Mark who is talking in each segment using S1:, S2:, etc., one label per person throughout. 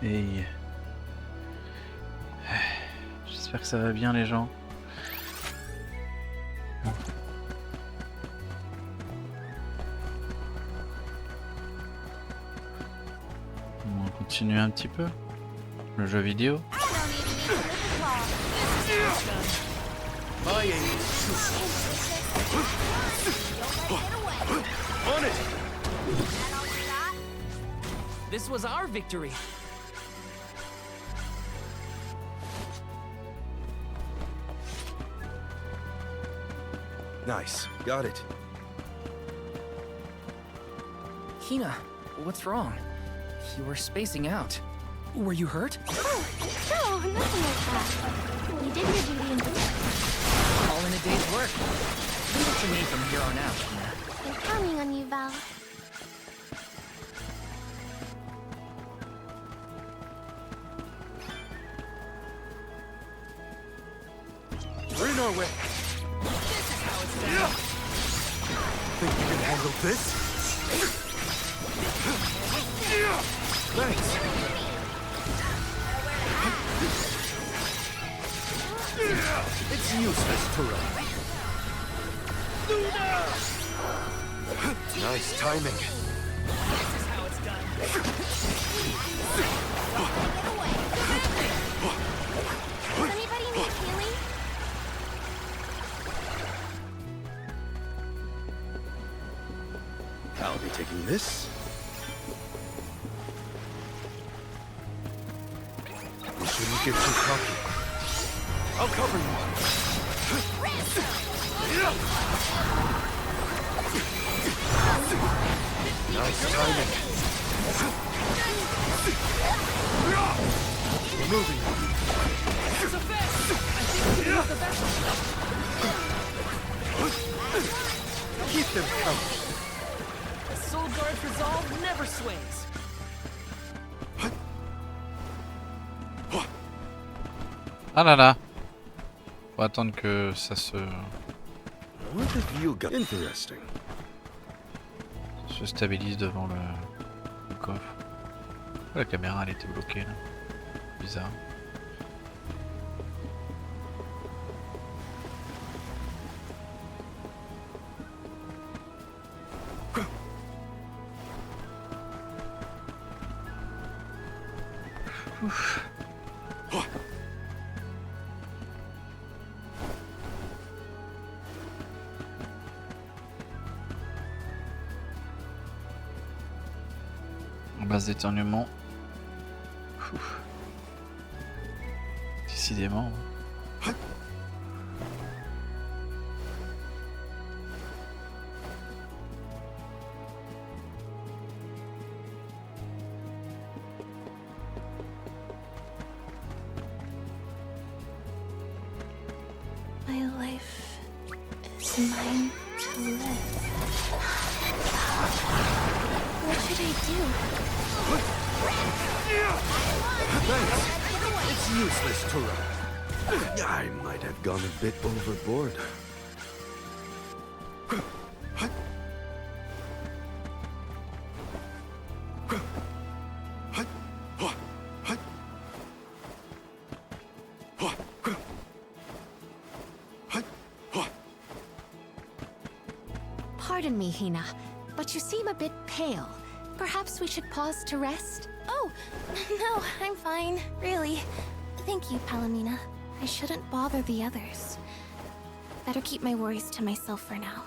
S1: Et j'espère que ça va bien les gens. On va continuer un petit peu le jeu vidéo.
S2: This was our victory.
S3: Nice. Got it.
S2: Hina, what's wrong? You were spacing out. Were you hurt?
S4: Oh, no, nothing like that. You did your duty and
S2: All in a day's work. Leave it to me from here on out, Hina.
S4: I'm counting on you, Val.
S3: We're in our way.
S2: This is how it's done.
S3: Think you can handle this? Thanks. It's useless to run. Nice timing.
S2: This is how it's done.
S4: Does anybody need healing?
S3: I'll be taking this. We shouldn't get too cocky. I'll cover you. Nice timing. We're moving.
S2: There's a vest! I think we can use the vest.
S3: Keep them coming.
S2: The Soul Guard's resolve never sways.
S1: Ah là là. Faut attendre que ça se
S3: What have you got? Interesting.
S1: stabilise devant le coffre. Oh, la caméra elle était bloquée là. Bizarre. Ouf. En base d'éternuement. Ouf. Décidément.
S4: My life is mine to live. What should I do?
S3: Thanks. It's useless to run. I might have gone a bit overboard.
S4: Pardon me, Hina, but you seem a bit pale. Perhaps we should pause to rest? Oh, no, I'm fine, really. Thank you, Palomina. I shouldn't bother the others. Better keep my worries to myself for now.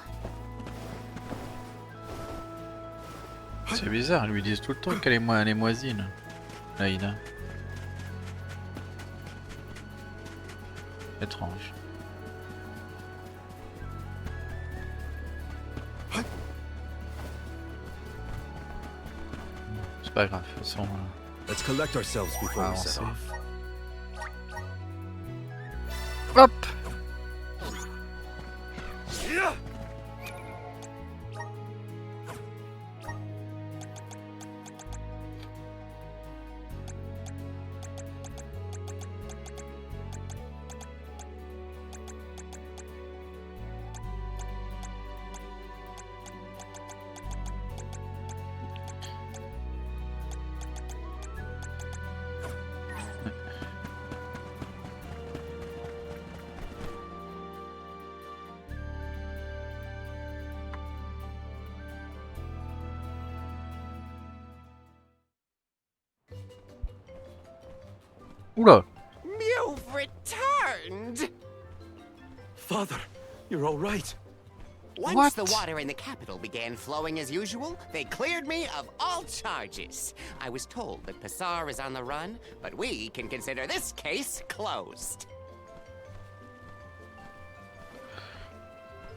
S1: C'est bizarre, ils lui disent tout le temps qu'elle est moisine. Aïda. Étrange. C'est pas grave, de toute façon.
S3: Let's collect ourselves before we set
S1: Avancer.
S3: off.
S1: Hop! Oula.
S5: You've returned!
S3: Father, you're all right.
S5: Once
S1: What?
S5: the water in the capital began flowing as usual, they cleared me of all charges. I was told that Passar is on the run, but we can consider this case closed.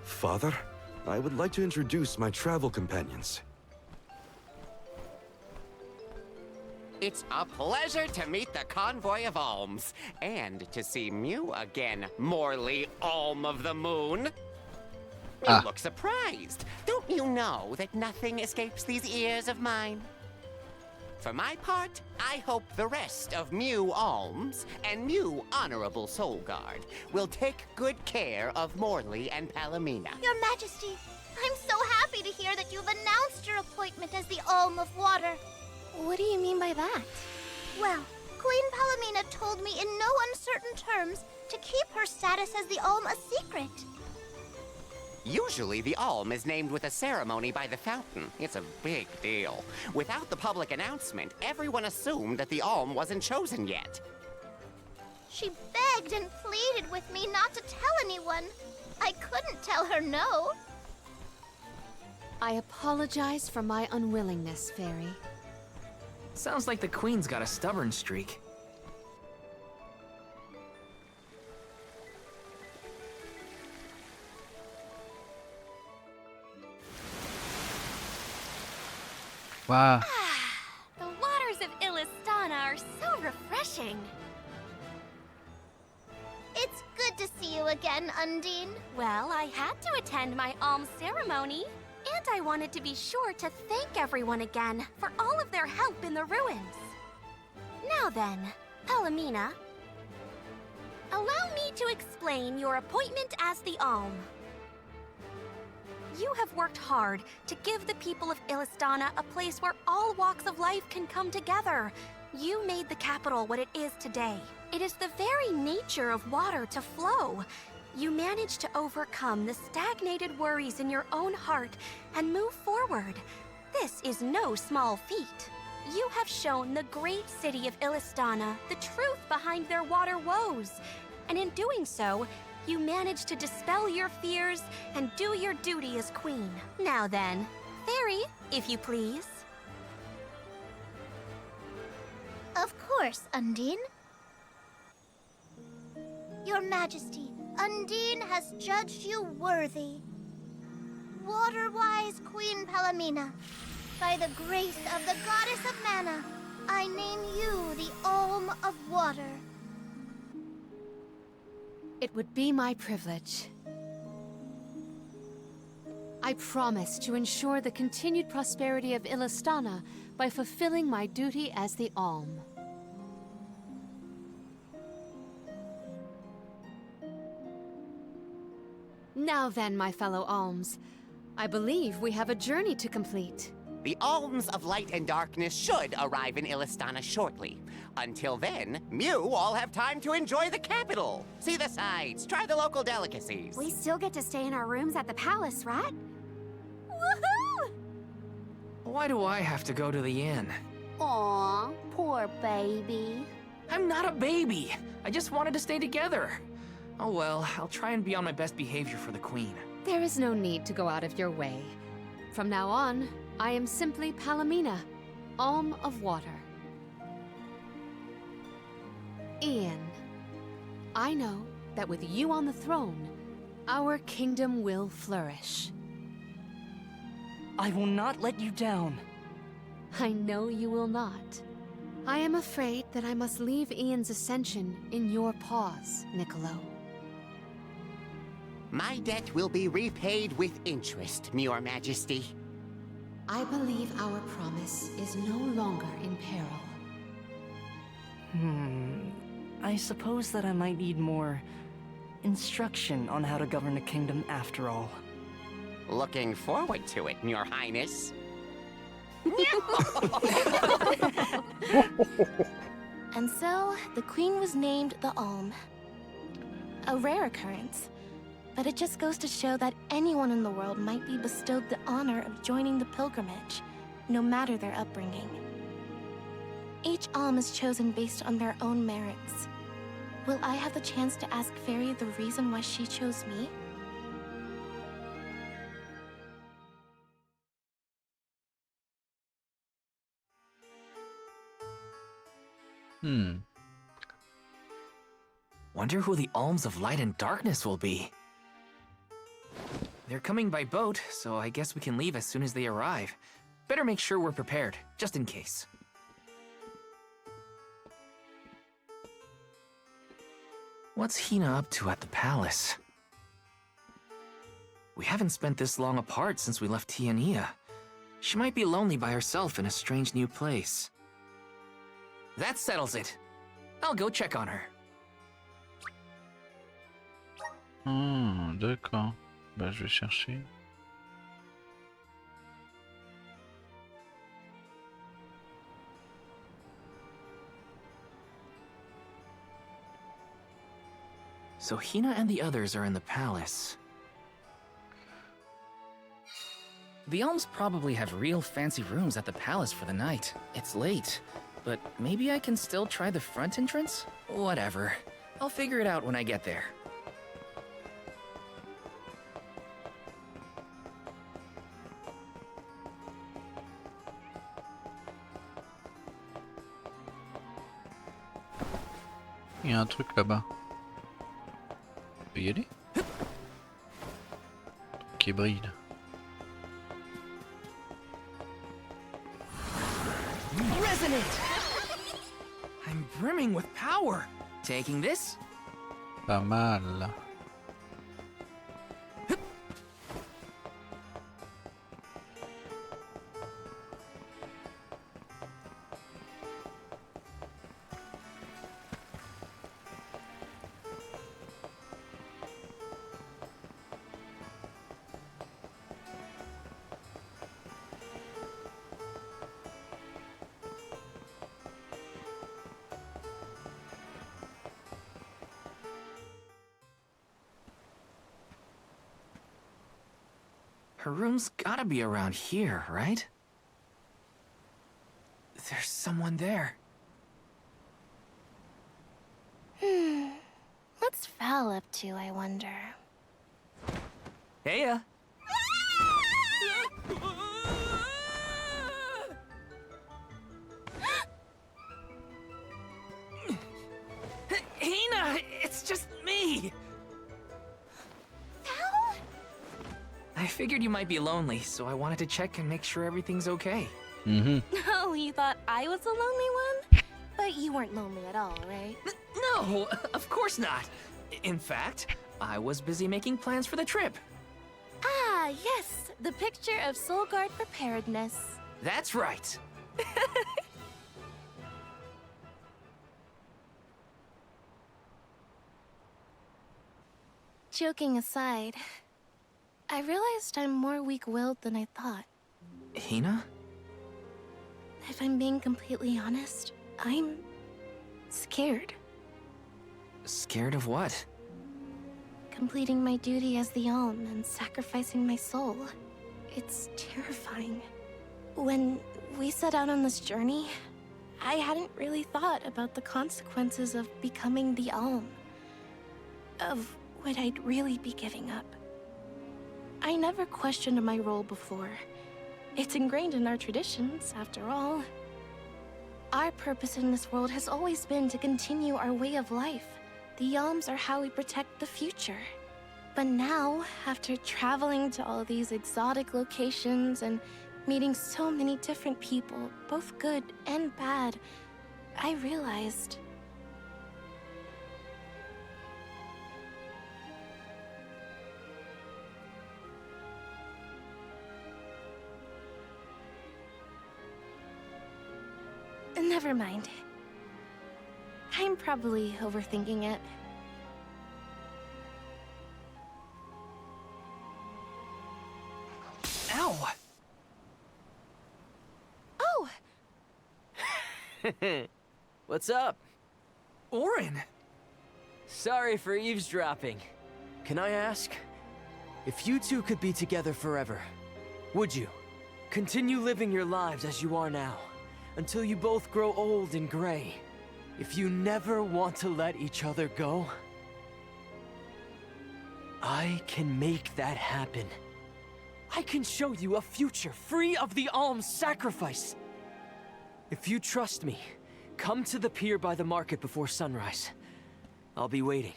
S3: Father, I would like to introduce my travel companions.
S5: It's a pleasure to meet the convoy of alms, and to see Mew again, Morley Alm of the Moon. You look surprised. Don't you know that nothing escapes these ears of mine? For my part, I hope the rest of Mew Alms and Mew Honorable Soul Guard will take good care of Morley and Palomina.
S6: Your Majesty, I'm so happy to hear that you've announced your appointment as the Alm of Water.
S4: What do you mean by that?
S6: Well, Queen Palomina told me in no uncertain terms to keep her status as the Alm a secret.
S5: Usually, the Alm is named with a ceremony by the fountain. It's a big deal. Without the public announcement, everyone assumed that the Alm wasn't chosen yet.
S6: She begged and pleaded with me not to tell anyone. I couldn't tell her no.
S7: I apologize for my unwillingness, Fairy.
S2: Sounds like the Queen's got a stubborn streak.
S1: Wah.
S4: The waters of Illistana are so refreshing.
S6: It's good to see you again, Undine.
S4: Well, I had to attend my alms ceremony, and I wanted to be sure to thank everyone again for all of their help in the ruins. Now then, Palomina, allow me to explain your appointment as the Alm. You have worked hard to give the people of Illistana a place where all walks of life can come together. You made the capital what it is today. It is the very nature of water to flow. You managed to overcome the stagnated worries in your own heart and move forward. This is no small feat. You have shown the great city of Illistana the truth behind their water woes. And in doing so, you managed to dispel your fears and do your duty as queen. Now then, Fairy, if you please.
S6: Of course, Undine. Your Majesty, Undine has judged you worthy. Water-wise Queen Palomina, by the grace of the Goddess of Mana, I name you the Alm of Water.
S7: It would be my privilege. I promise to ensure the continued prosperity of Illistana by fulfilling my duty as the Alm. Now then, my fellow Alms, I believe we have a journey to complete.
S5: The Alms of Light and Darkness should arrive in Illistana shortly. Until then, Mew all have time to enjoy the capital. See the sights, try the local delicacies.
S4: We still get to stay in our rooms at the palace, right?
S6: Woohoo!
S2: Why do I have to go to the inn?
S6: Aw, poor baby.
S2: I'm not a baby. I just wanted to stay together. Oh well, I'll try and be on my best behavior for the Queen.
S7: There is no need to go out of your way. From now on, I am simply Palomina, Alm of Water. Ian, I know that with you on the throne, our kingdom will flourish.
S8: I will not let you down.
S7: I know you will not. I am afraid that I must leave Ian's ascension in your paws, Niccolo.
S5: My debt will be repaid with interest, Your Majesty.
S7: I believe our promise is no longer in peril.
S8: I suppose that I might need more instruction on how to govern a kingdom after all.
S5: Looking forward to it, Your Highness.
S4: And so, the Queen was named the Alm. A rare occurrence, but it just goes to show that anyone in the world might be bestowed the honor of joining the pilgrimage, no matter their upbringing. Each alm is chosen based on their own merits. Will I have the chance to ask Fairy the reason why she chose me?
S2: Wonder who the Alms of Light and Darkness will be. They're coming by boat, so I guess we can leave as soon as they arrive. Better make sure we're prepared, just in case. What's Hina up to at the palace? We haven't spent this long apart since we left Tiania. She might be lonely by herself in a strange new place. That settles it. I'll go check on her.
S1: D'accord. Bah, je vais chercher.
S2: So Hina and the others are in the palace. The Alms probably have real fancy rooms at the palace for the night. It's late, but maybe I can still try the front entrance? Whatever. I'll figure it out when I get there.
S1: Il y a un truc là-bas. On peut y aller? Qui brille là.
S2: Resonant! I'm brimming with power. Taking this?
S1: Pas mal.
S2: Her room's gotta be around here, right? There's someone there.
S4: What's Val up to, I wonder?
S2: Heya! Hina! It's just me! I figured you might be lonely, so I wanted to check and make sure everything's okay.
S4: Oh, you thought I was the lonely one? But you weren't lonely at all, right?
S2: No, of course not. In fact, I was busy making plans for the trip.
S4: Ah, yes, the picture of Soul Guard preparedness.
S2: That's right.
S4: Joking aside, I realized I'm more weak-willed than I thought.
S2: Hina?
S4: If I'm being completely honest, I'm scared.
S2: Scared of what?
S4: Completing my duty as the Alm and sacrificing my soul. It's terrifying. When we set out on this journey, I hadn't really thought about the consequences of becoming the Alm. Of what I'd really be giving up. I never questioned my role before. It's ingrained in our traditions, after all. Our purpose in this world has always been to continue our way of life. The Alms are how we protect the future. But now, after traveling to all these exotic locations and meeting so many different people, both good and bad, I realized... Never mind. I'm probably overthinking it.
S2: Ow!
S4: Oh!
S9: What's up?
S2: Orin!
S9: Sorry for eavesdropping. Can I ask? If you two could be together forever, would you? Continue living your lives as you are now, until you both grow old and gray. If you never want to let each other go, I can make that happen. I can show you a future free of the alms sacrifice. If you trust me, come to the pier by the market before sunrise. I'll be waiting.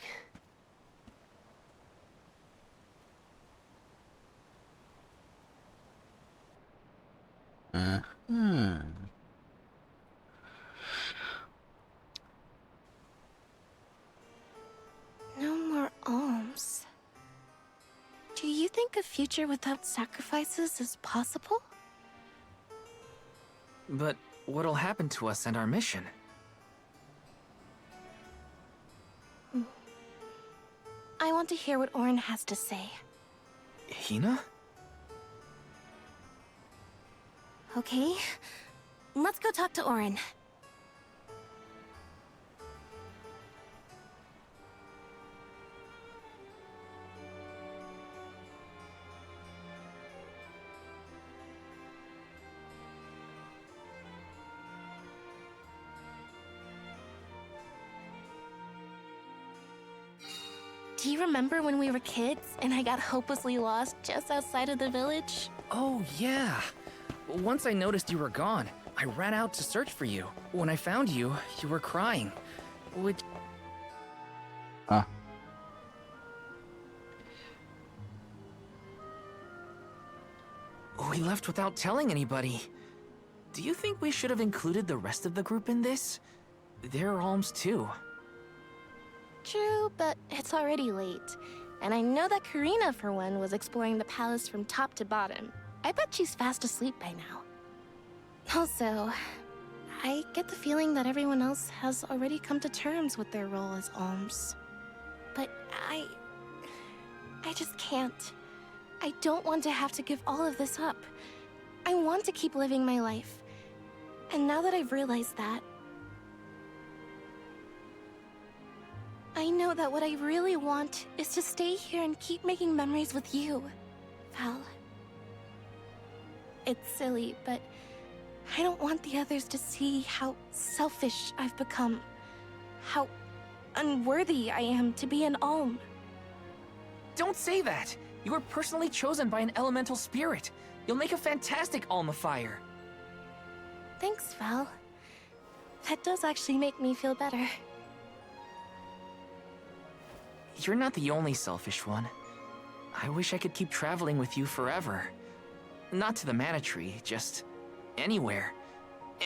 S4: No more alms. Do you think a future without sacrifices is possible?
S2: But what'll happen to us and our mission?
S4: I want to hear what Orin has to say.
S2: Hina?
S4: Okay, let's go talk to Orin. Do you remember when we were kids and I got hopelessly lost just outside of the village?
S2: Oh, yeah. Once I noticed you were gone, I ran out to search for you. When I found you, you were crying. Which...
S1: Ah.
S2: We left without telling anybody. Do you think we should have included the rest of the group in this? They're alms too.
S4: True, but it's already late. And I know that Karina, for one, was exploring the palace from top to bottom. I bet she's fast asleep by now. Also, I get the feeling that everyone else has already come to terms with their role as alms. But I just can't. I don't want to have to give all of this up. I want to keep living my life. And now that I've realized that, I know that what I really want is to stay here and keep making memories with you, Val. It's silly, but I don't want the others to see how selfish I've become. How unworthy I am to be an alm.
S2: Don't say that! You were personally chosen by an elemental spirit. You'll make a fantastic Alma Fire.
S4: Thanks, Val. That does actually make me feel better.
S2: You're not the only selfish one. I wish I could keep traveling with you forever. Not to the Mana Tree, just anywhere.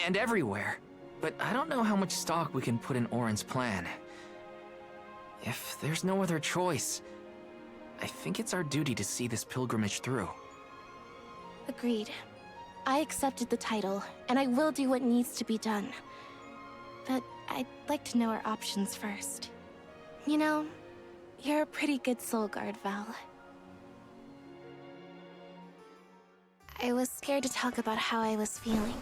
S2: And everywhere. But I don't know how much stock we can put in Orin's plan. If there's no other choice, I think it's our duty to see this pilgrimage through.
S4: Agreed. I accepted the title, and I will do what needs to be done. But I'd like to know our options first. You know, you're a pretty good soul guard, Val. I was scared to talk about how I was feeling.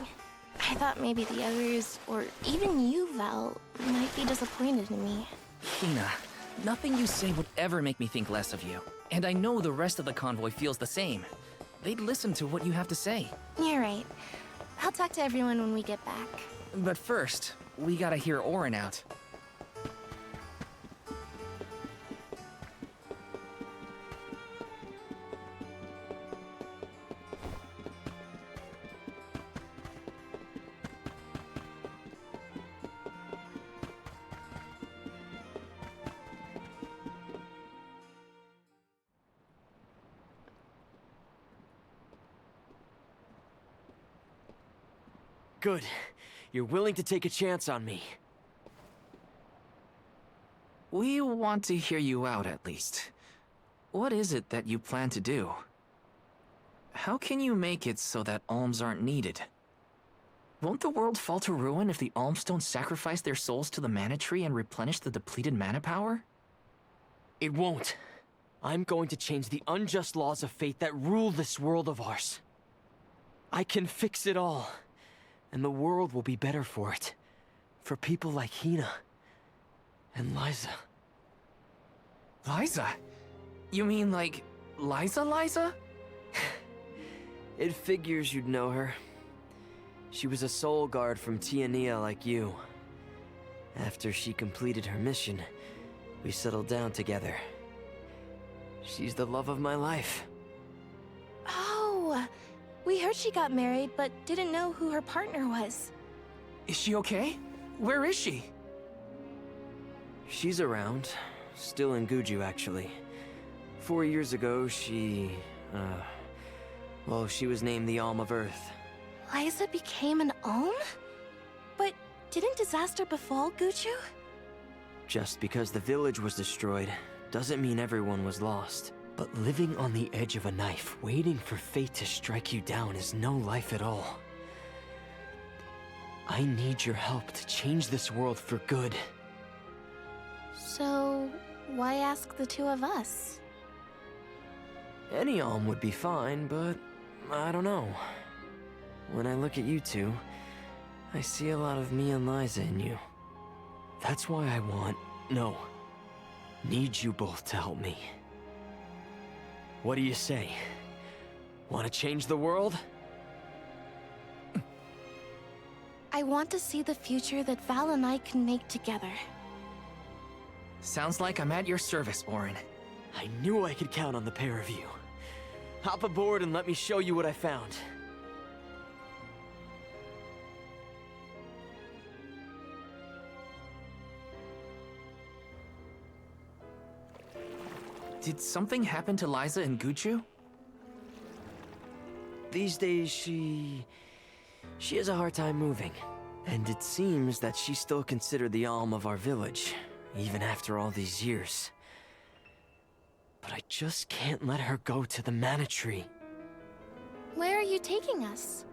S4: I thought maybe the others, or even you, Val, might be disappointed in me.
S2: Hina, nothing you say would ever make me think less of you. And I know the rest of the convoy feels the same. They'd listen to what you have to say.
S4: You're right. I'll talk to everyone when we get back.
S2: But first, we gotta hear Orin out.
S9: Good. You're willing to take a chance on me.
S2: We want to hear you out, at least. What is it that you plan to do? How can you make it so that alms aren't needed? Won't the world fall to ruin if the alms don't sacrifice their souls to the Mana Tree and replenish the depleted mana power?
S9: It won't. I'm going to change the unjust laws of fate that rule this world of ours. I can fix it all. And the world will be better for it. For people like Hina. And Liza.
S2: Liza? You mean like Liza?
S9: It figures you'd know her.
S8: She was a soul guard from Tiania like you. After she completed her mission, we settled down together. She's the love of my life.
S4: Oh, we heard she got married, but didn't know who her partner was.
S2: Is she okay? Where is she?
S8: She's around. Still in Guju, actually. 4 years ago, she was named the Alm of Earth.
S4: Liza became an Alm? But didn't disaster befall Guju?
S8: Just because the village was destroyed doesn't mean everyone was lost. But living on the edge of a knife, waiting for fate to strike you down is no life at all. I need your help to change this world for good.
S4: So, why ask the two of us?
S8: Any Alm would be fine, but I don't know. When I look at you two, I see a lot of me and Liza in you. That's why I need you both to help me. What do you say? Want to change the world?
S4: I want to see the future that Val and I can make together.
S2: Sounds like I'm at your service, Orin.
S8: I knew I could count on the pair of you. Hop aboard and let me show you what I found.
S2: Did something happen to Liza and Guju?
S8: These days, she has a hard time moving. And it seems that she's still considered the Alm of our village, even after all these years. But I just can't let her go to the Mana Tree.
S4: Where are you taking us?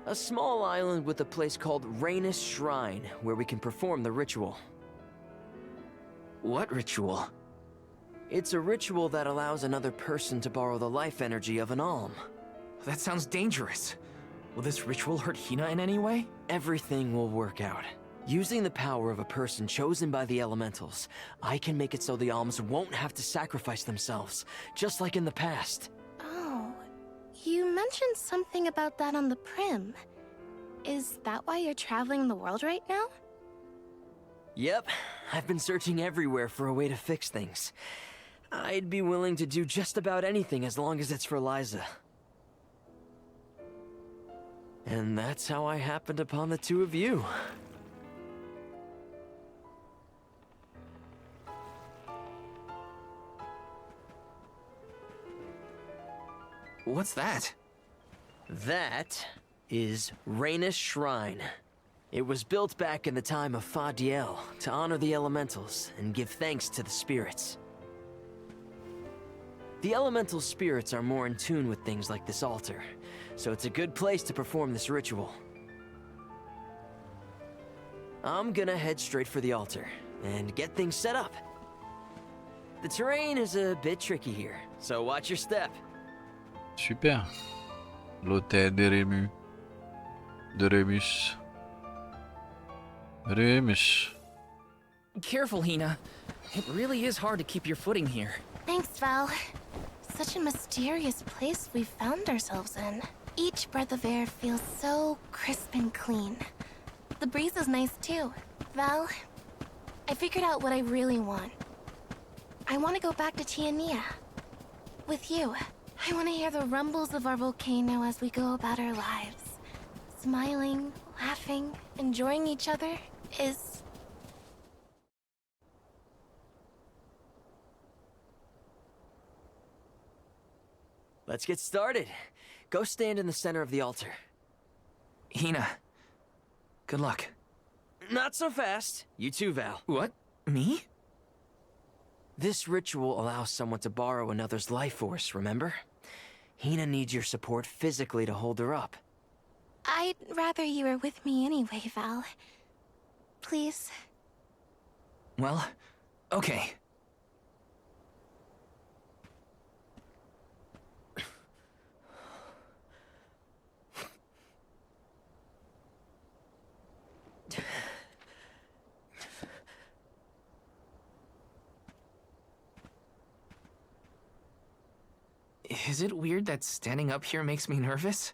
S8: A small island with a place called Rainus Shrine, where we can perform the ritual.
S2: What ritual?
S8: It's a ritual that allows another person to borrow the life energy of an Alm.
S2: That sounds dangerous. Will this ritual hurt Hina in any way?
S8: Everything will work out. Using the power of a person chosen by the elementals, I can make it so the Alms won't have to sacrifice themselves, just like in the past.
S4: Oh, you mentioned something about that on the Prim. Is that why you're traveling the world right now?
S8: Yep, I've been searching everywhere for a way to fix things. I'd be willing to do just about anything as long as it's for Liza. And that's how I happened upon the two of you.
S2: What's that?
S8: That is Rainus Shrine. It was built back in the time of Fadiel to honor the elementals and give thanks to the spirits. The elemental spirits are more in tune with things like this altar, so it's a good place to perform this ritual. I'm gonna head straight for the altar and get things set up. The terrain is a bit tricky here, so watch your step.
S1: Super. L'hôtel des Rémus. De Rémus. Rémus.
S2: Careful, Hina. It really is hard to keep your footing here.
S4: Thanks, Val. Such a mysterious place we've found ourselves in. Each breath of air feels so crisp and clean. The breeze is nice too. Val, I figured out what I really want. I want to go back to Tiania. With you. I want to hear the rumbles of our volcano as we go about our lives. Smiling, laughing, enjoying each other is...
S8: Let's get started. Go stand in the center of the altar.
S2: Hina, good luck.
S8: Not so fast. You too, Val.
S2: What? Me?
S8: This ritual allows someone to borrow another's life force, remember? Hina needs your support physically to hold her up.
S4: I'd rather you were with me anyway, Val. Please.
S2: Well, okay. Is it weird that standing up here makes me nervous?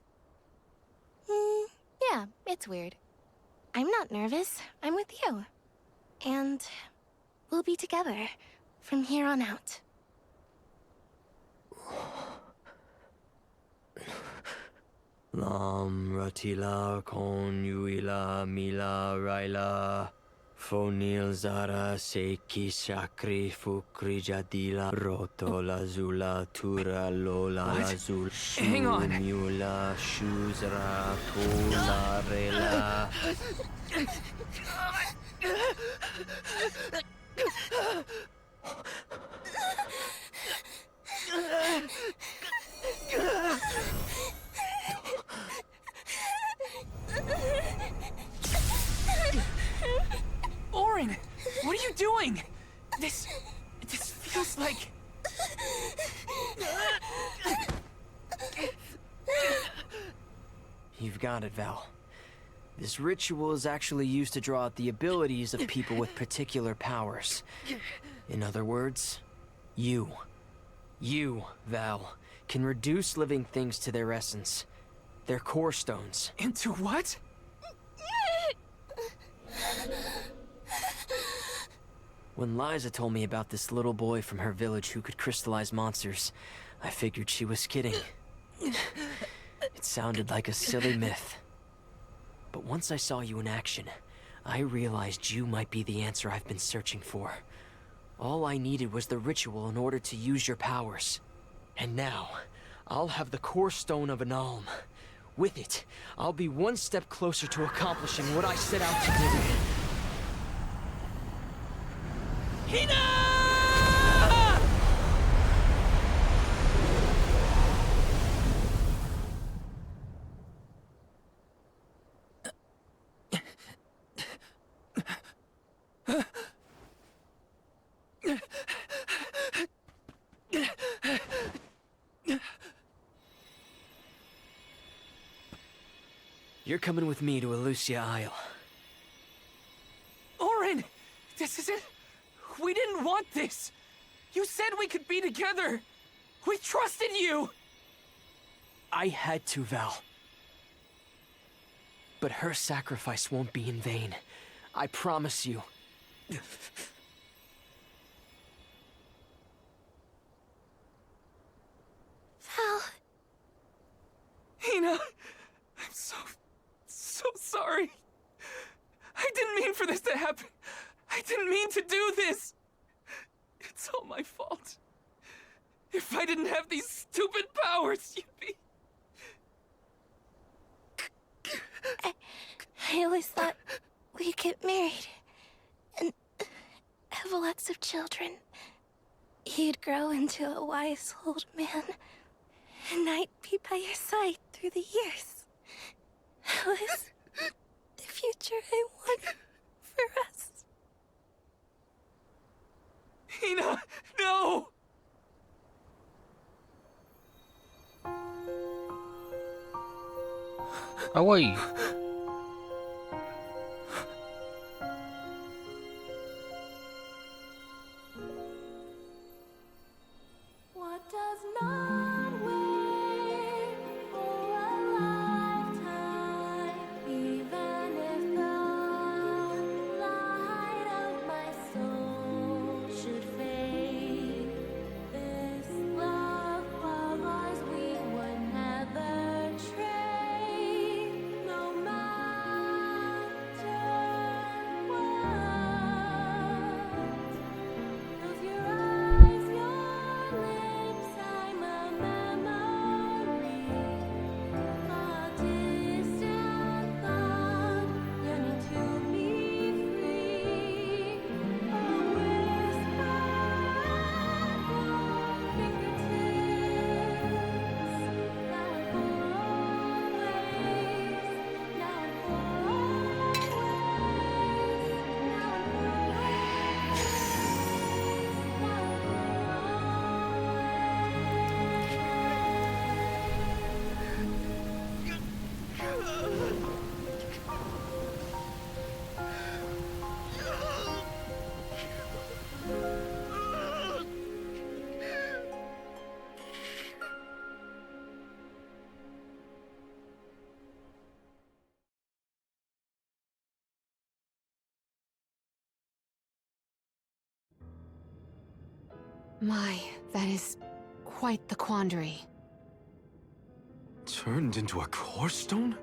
S4: it's weird. I'm not nervous. I'm with you. And we'll be together from here on out.
S8: Lam Ratila Kon Yuila Mila Raila Fonil Zara Seki Shakri Fukri Jadila Roto Lazula Tura Lola
S2: What?
S8: Lazul
S2: Hang on.
S8: Mula Shuzra Tola Rela.
S2: Orin, what are you doing? This feels like...
S8: You've got it, Val. This ritual is actually used to draw out the abilities of people with particular powers. In other words, you, Val, can reduce living things to their essence, their core stones.
S2: Into what?
S8: When Liza told me about this little boy from her village who could crystallize monsters, I figured she was kidding. It sounded like a silly myth. But once I saw you in action, I realized you might be the answer I've been searching for. All I needed was the ritual in order to use your powers. And now, I'll have the core stone of an Alm. With it, I'll be one step closer to accomplishing what I set out to do. Hina! You're coming with me to Elusia Isle.
S2: Orin! This isn't... We didn't want this! You said we could be together! We trusted you!
S8: I had to, Val. But her sacrifice won't be in vain. I promise you.
S4: Val.
S2: Hina, I'm so sorry. I didn't mean for this to happen. I didn't mean to do this. It's all my fault. If I didn't have these stupid powers, you'd be...
S4: I always thought we'd get married and have lots of children. You'd grow into a wise old man, and I'd be by your side through the years. That was the future I wanted for us.
S2: Hina, no!
S1: Away.
S4: What does not wait for a lifetime, even if the light of my soul should fade? This love of ours we would never trade, no
S7: My, that is quite the quandary.
S3: Turned into a core stone?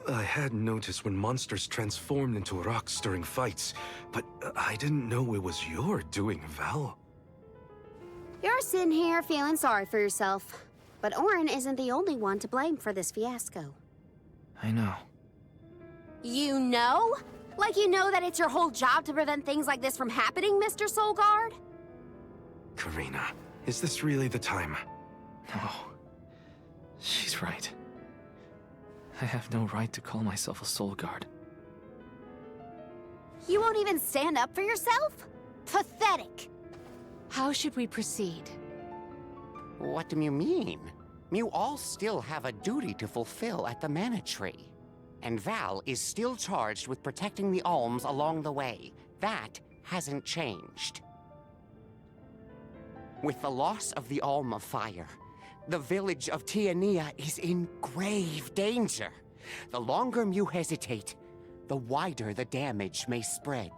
S3: I had noticed when monsters transformed into rocks during fights, but I didn't know it was your doing, Val.
S10: You're sitting here feeling sorry for yourself. But Orin isn't the only one to blame for this fiasco.
S2: I know.
S10: You know? Like you know that it's your whole job to prevent things like this from happening, Mr. Soulguard?
S3: Karina, is this really the time?
S2: No. She's right. I have no right to call myself a soul guard.
S10: You won't even stand up for yourself? Pathetic.
S7: How should we proceed?
S5: What do you mean? You all still have a duty to fulfill at the Mana Tree. And Val is still charged with protecting the alms along the way. That hasn't changed. With the loss of the Alm of Fire, the village of Tiania is in grave danger. The longer you hesitate, the wider the damage may spread.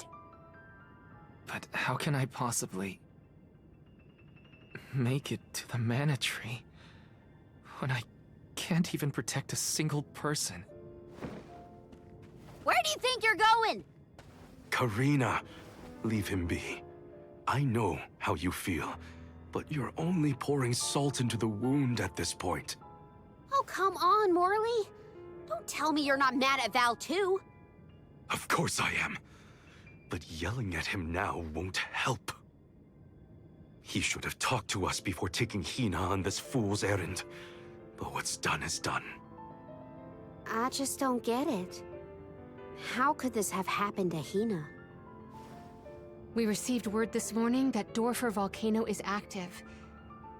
S2: But how can I possibly make it to the Mana Tree when I can't even protect a single person?
S10: Where do you think you're going?
S3: Karina, leave him be. I know how you feel, but you're only pouring salt into the wound at this point.
S10: Oh, come on, Morley. Don't tell me you're not mad at Val, too.
S3: Of course I am. But yelling at him now won't help. He should have talked to us before taking Hina on this fool's errand. But what's done is done.
S10: I just don't get it. How could this have happened to Hina?
S7: We received word this morning that Dorfer Volcano is active.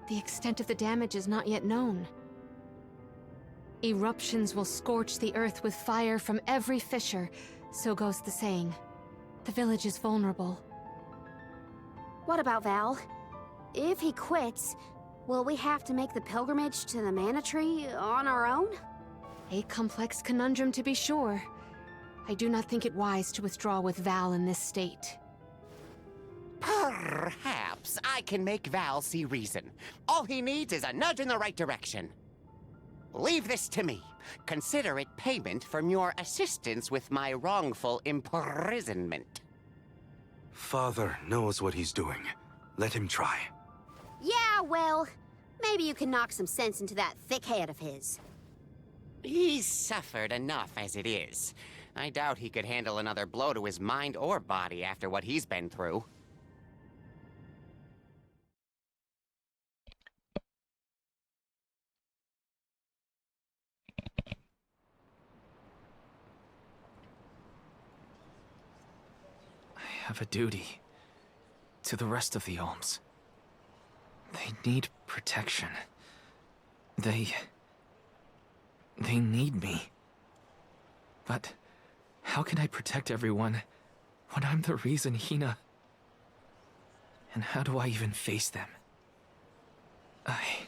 S7: The extent of the damage is not yet known. Eruptions will scorch the earth with fire from every fissure, so goes the saying. The village is vulnerable.
S10: What about Val? If he quits, will we have to make the pilgrimage to the Mana Tree on our own?
S7: A complex conundrum to be sure. I do not think it wise to withdraw with Val in this state.
S5: Perhaps I can make Val see reason. All he needs is a nudge in the right direction. Leave this to me. Consider it payment from your assistance with my wrongful imprisonment.
S3: Father knows what he's doing. Let him try.
S10: Yeah, well, maybe you can knock some sense into that thick head of his.
S5: He's suffered enough as it is. I doubt he could handle another blow to his mind or body after what he's been through.
S2: I have a duty to the rest of the alms. They need protection. They need me. But how can I protect everyone when I'm the reason Hina... And how do I even face them? I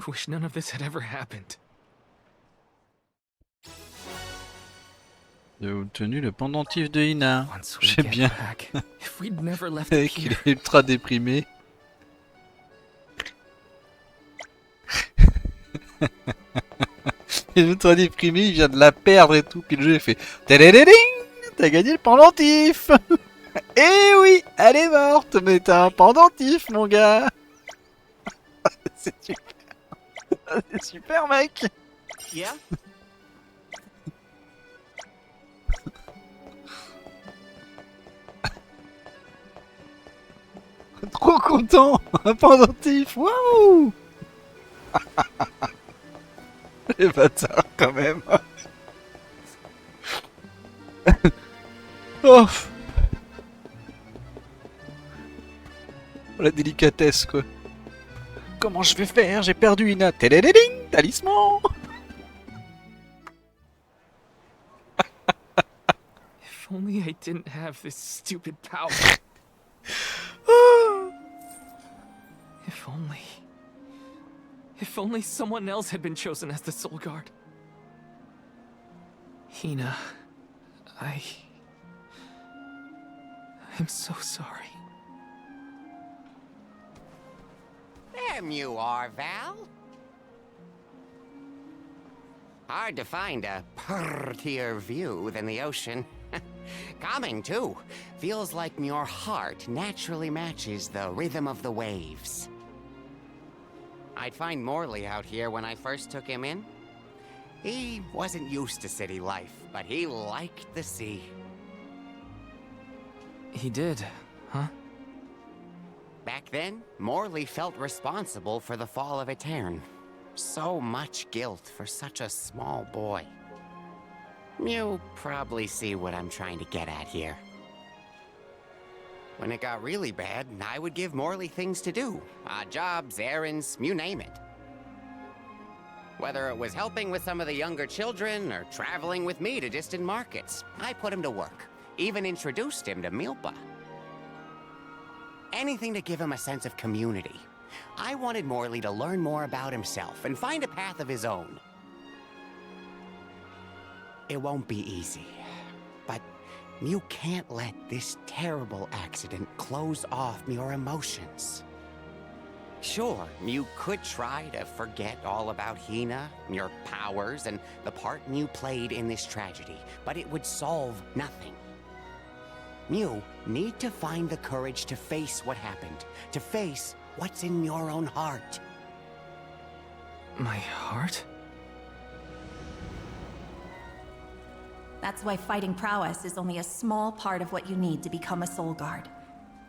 S2: wish none of this had ever happened.
S1: J'ai obtenu le pendentif de Hina.
S2: Once we
S1: J'aime
S2: get
S1: bien.
S2: back, if we'd never left
S1: Et
S2: it
S1: qu'il
S2: here...
S1: est ultra déprimé. Il est ultra déprimé, il vient de la perdre et tout, puis le jeu il fait Tadadading, t'as gagné le pendentif. Eh oui, elle est morte, mais t'as un pendentif, mon gars. C'est super. C'est super, mec.
S5: Yeah?
S1: Trop content. Un pendentif, waouh. Les bâtards, quand même. Oh. La délicatesse, quoi. Comment je vais faire? J'ai perdu Ina. Télédéding, talisman.
S2: If only I didn't have this stupid power. If only someone else had been chosen as the Soul Guard. Hina, I'm so sorry.
S5: There you are, Val. Hard to find a prettier view than the ocean. Calming, too. Feels like your heart naturally matches the rhythm of the waves. I'd find Morley out here when I first took him in. He wasn't used to city life, but he liked the sea.
S2: He did, huh?
S5: Back then, Morley felt responsible for the fall of Etern. So much guilt for such a small boy. You probably see what I'm trying to get at here. When it got really bad, I would give Morley things to do. Odd jobs, errands, you name it. Whether it was helping with some of the younger children or traveling with me to distant markets, I put him to work. Even introduced him to Milpa. Anything to give him a sense of community. I wanted Morley to learn more about himself and find a path of his own. It won't be easy, but you can't let this terrible accident close off your emotions. Sure, you could try to forget all about Hina, your powers, and the part you played in this tragedy, but it would solve nothing. You need to find the courage to face what happened, to face what's in your own heart.
S2: My heart?
S11: That's why fighting prowess is only a small part of what you need to become a soul guard.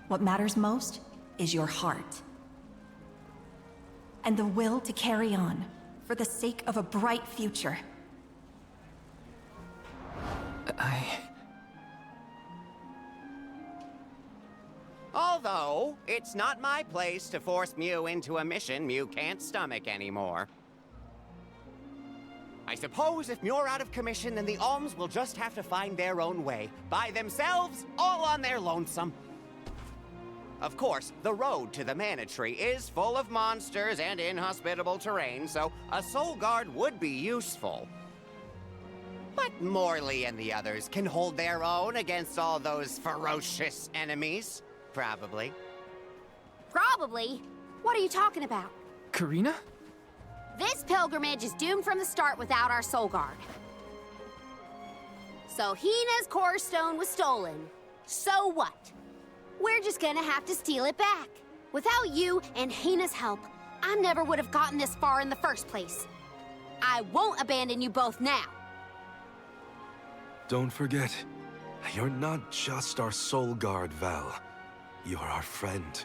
S11: What matters most is your heart. And the will to carry on, for the sake of a bright future.
S5: Although, it's not my place to force Mew into a mission Mew can't stomach anymore. I suppose if Muir out of commission, then the Alms will just have to find their own way. By themselves, all on their lonesome. Of course, the road to the Mana Tree is full of monsters and inhospitable terrain, so a soul guard would be useful. But Morley and the others can hold their own against all those ferocious enemies. Probably.
S10: Probably? What are you talking about?
S2: Karina?
S10: This pilgrimage is doomed from the start without our soul guard. So Hina's core stone was stolen. So what? We're just gonna have to steal it back. Without you and Hina's help, I never would have gotten this far in the first place. I won't abandon you both now.
S3: Don't forget, you're not just our soul guard, Val. You're our friend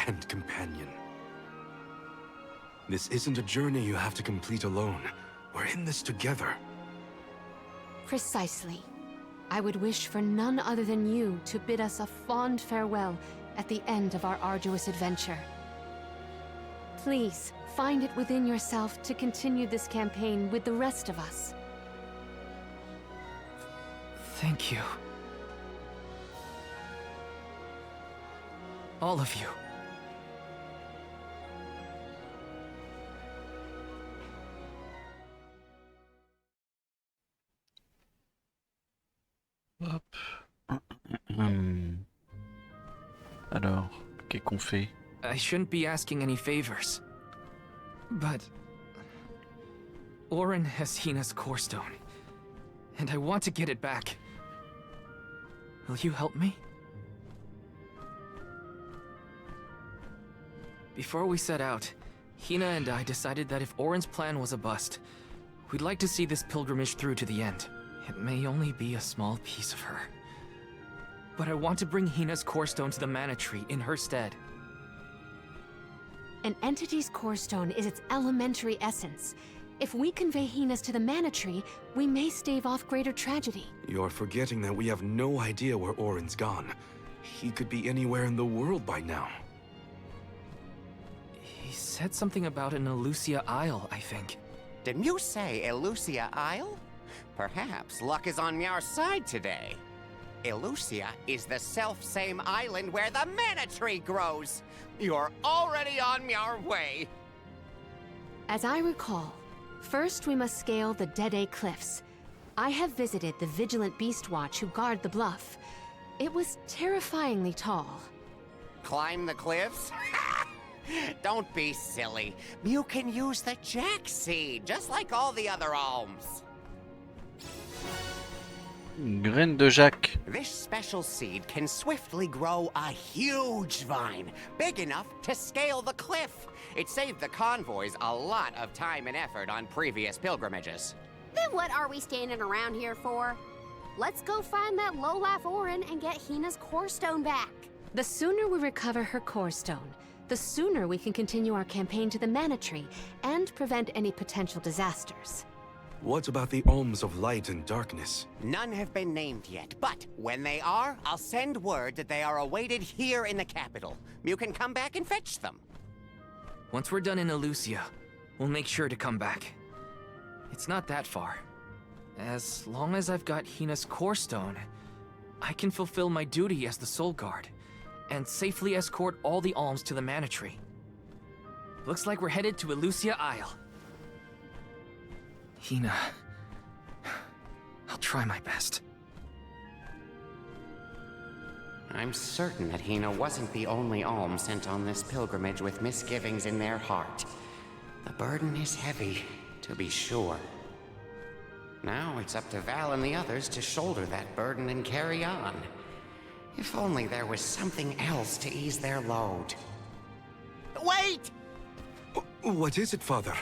S3: and companion. This isn't a journey you have to complete alone. We're in this together.
S7: Precisely. I would wish for none other than you to bid us a fond farewell at the end of our arduous adventure. Please, find it within yourself to continue this campaign with the rest of us.
S2: Thank you. All of you.
S1: Hop. Alors, qu'est-ce qu'on fait?
S2: I shouldn't be asking any favors. But... Orin has Hina's core stone. And I want to get it back. Will you help me? Before we set out, Hina and I decided that if Orin's plan was a bust, we'd like to see this pilgrimage through to the end. It may only be a small piece of her. But I want to bring Hina's core stone to the Mana Tree in her stead.
S7: An entity's core stone is its elementary essence. If we convey Hina's to the Mana Tree, we may stave off greater tragedy.
S3: You're forgetting that we have no idea where Orin's gone. He could be anywhere in the world by now.
S2: He said something about an Elusia Isle, I think.
S5: Did you say Elusia Isle? Perhaps luck is on our side today. Elusia is the self-same island where the Mana Tree grows. You're already on your way.
S7: As I recall, first we must scale the Dede Cliffs. I have visited the Vigilant Beast Watch who guard the bluff. It was terrifyingly tall.
S5: Climb the cliffs? Don't be silly. You can use the jack seed, just like all the other alms.
S1: Graine de Jacques.
S5: This special seed can swiftly grow a huge vine, big enough to scale the cliff. It saved the convoys a lot of time and effort on previous pilgrimages.
S10: Then what are we standing around here for? Let's go find that lowlife Orin and get Hina's core stone back.
S7: The sooner we recover her core stone, the sooner we can continue our campaign to the Mana Tree and prevent any potential disasters.
S3: What about the alms of light and darkness?
S5: None have been named yet, but when they are, I'll send word that they are awaited here in the capital. You can come back and fetch them.
S2: Once we're done in Elusia, we'll make sure to come back. It's not that far. As long as I've got Hina's core stone, I can fulfill my duty as the Soul Guard and safely escort all the alms to the Mana Tree. Looks like we're headed to Elusia Isle. Hina, I'll try my best.
S5: I'm certain that Hina wasn't the only alm sent on this pilgrimage with misgivings in their heart. The burden is heavy, to be sure. Now it's up to Val and the others to shoulder that burden and carry on. If only there was something else to ease their load. Wait!
S3: What is it, Father?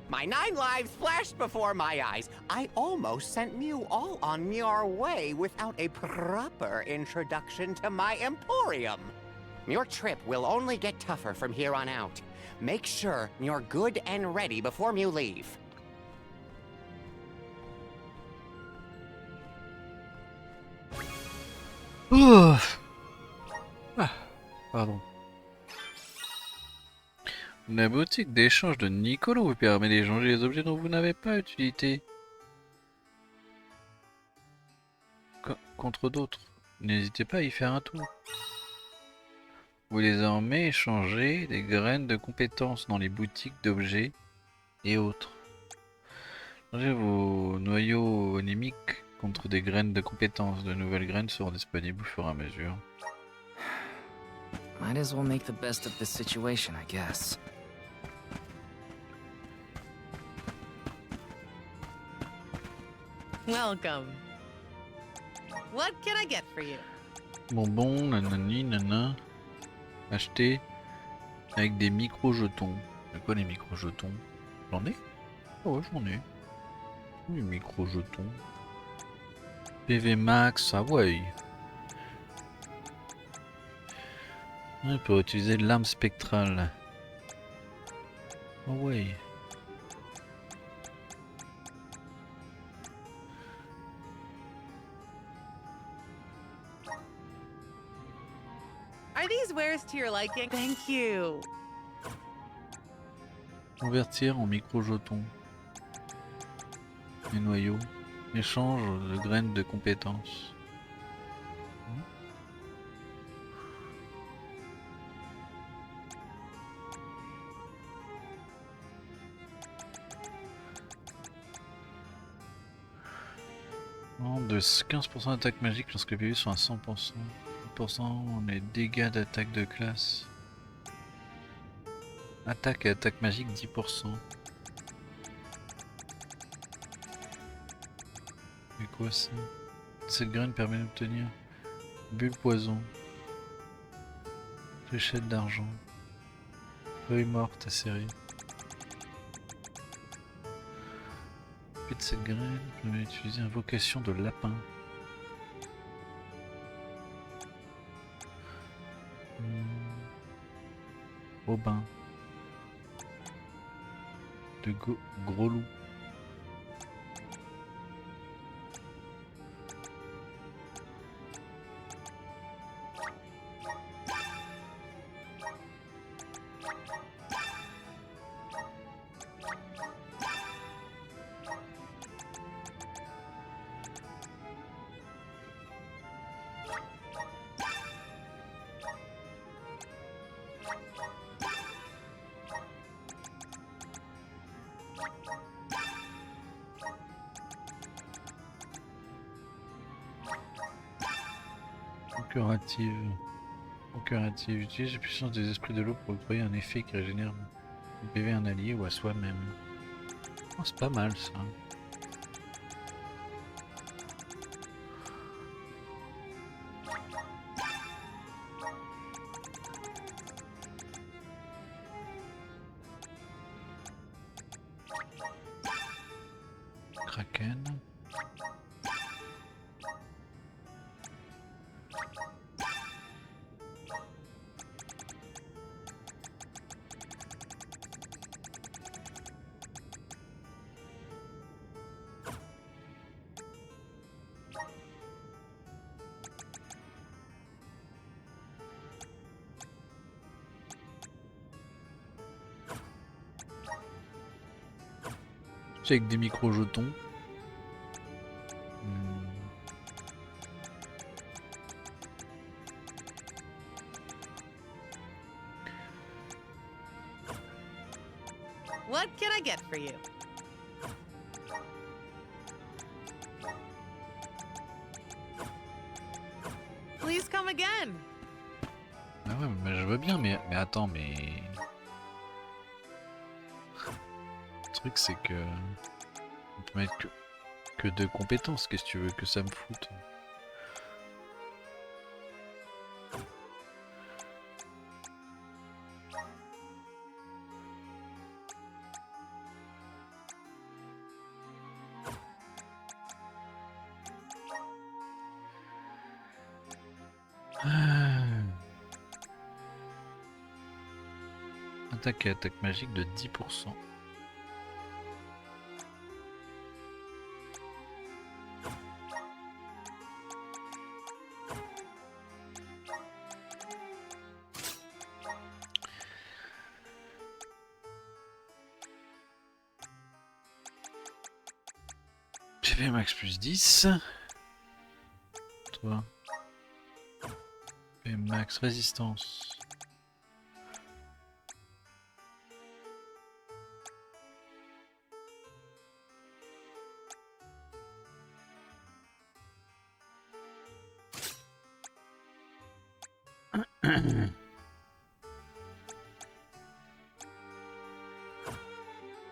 S5: My 9 lives flashed before my eyes. I almost sent Mew all on your way without a proper introduction to my Emporium. Your trip will only get tougher from here on out. Make sure you're good and ready before you leave.
S1: Pardon. La boutique d'échange de Nicolo vous permet d'échanger les objets dont vous n'avez pas utilité contre d'autres. N'hésitez pas à y faire un tour. Vous pouvez désormais échanger des graines de compétences dans les boutiques d'objets et autres. Changez vos noyaux anémiques contre des graines de compétences. De nouvelles graines seront disponibles au fur et à mesure.
S2: Might as well make the best of this situation, I guess.
S12: Welcome. What can I get for you?
S1: Bonbons, nanani, nana. Acheter avec des micro-jetons. C'est quoi les micro-jetons? J'en ai? Oh ouais, j'en ai. Les micro-jetons. PV max, ah ouais. On peut utiliser l'arme spectrale. Ah ouais.
S12: Are these wares to your liking? Thank you.
S1: Convertir en micro-jetons. Les noyaux. Échange de graines de compétences. De 15% d'attaque magique lorsque les PV sont à 100%. 10% les dégâts d'attaque de classe. Attaque et attaque magique 10%. Et quoi ça? Cette graine permet d'obtenir bulle poison, fléchette d'argent, feuille morte acérée. De cette graine permet d'utiliser invocation de lapin. Aubin. De gros loup. Curative. Aucun a-t-il utilisé la puissance des esprits de l'eau pour octroyer un effet qui régénère un PV à un allié ou à soi-même. Oh, c'est pas mal ça. Kraken. C'est avec des micro-jetons.
S12: What can I get for you? Please come again.
S1: Ah ouais, mais je veux bien, mais attends, mais... Le truc c'est que... On peut mettre que 2 compétences, qu'est-ce que tu veux que ça me foute? Attaque et attaque magique de 10%. PV max plus 10. Toi. PV max résistance.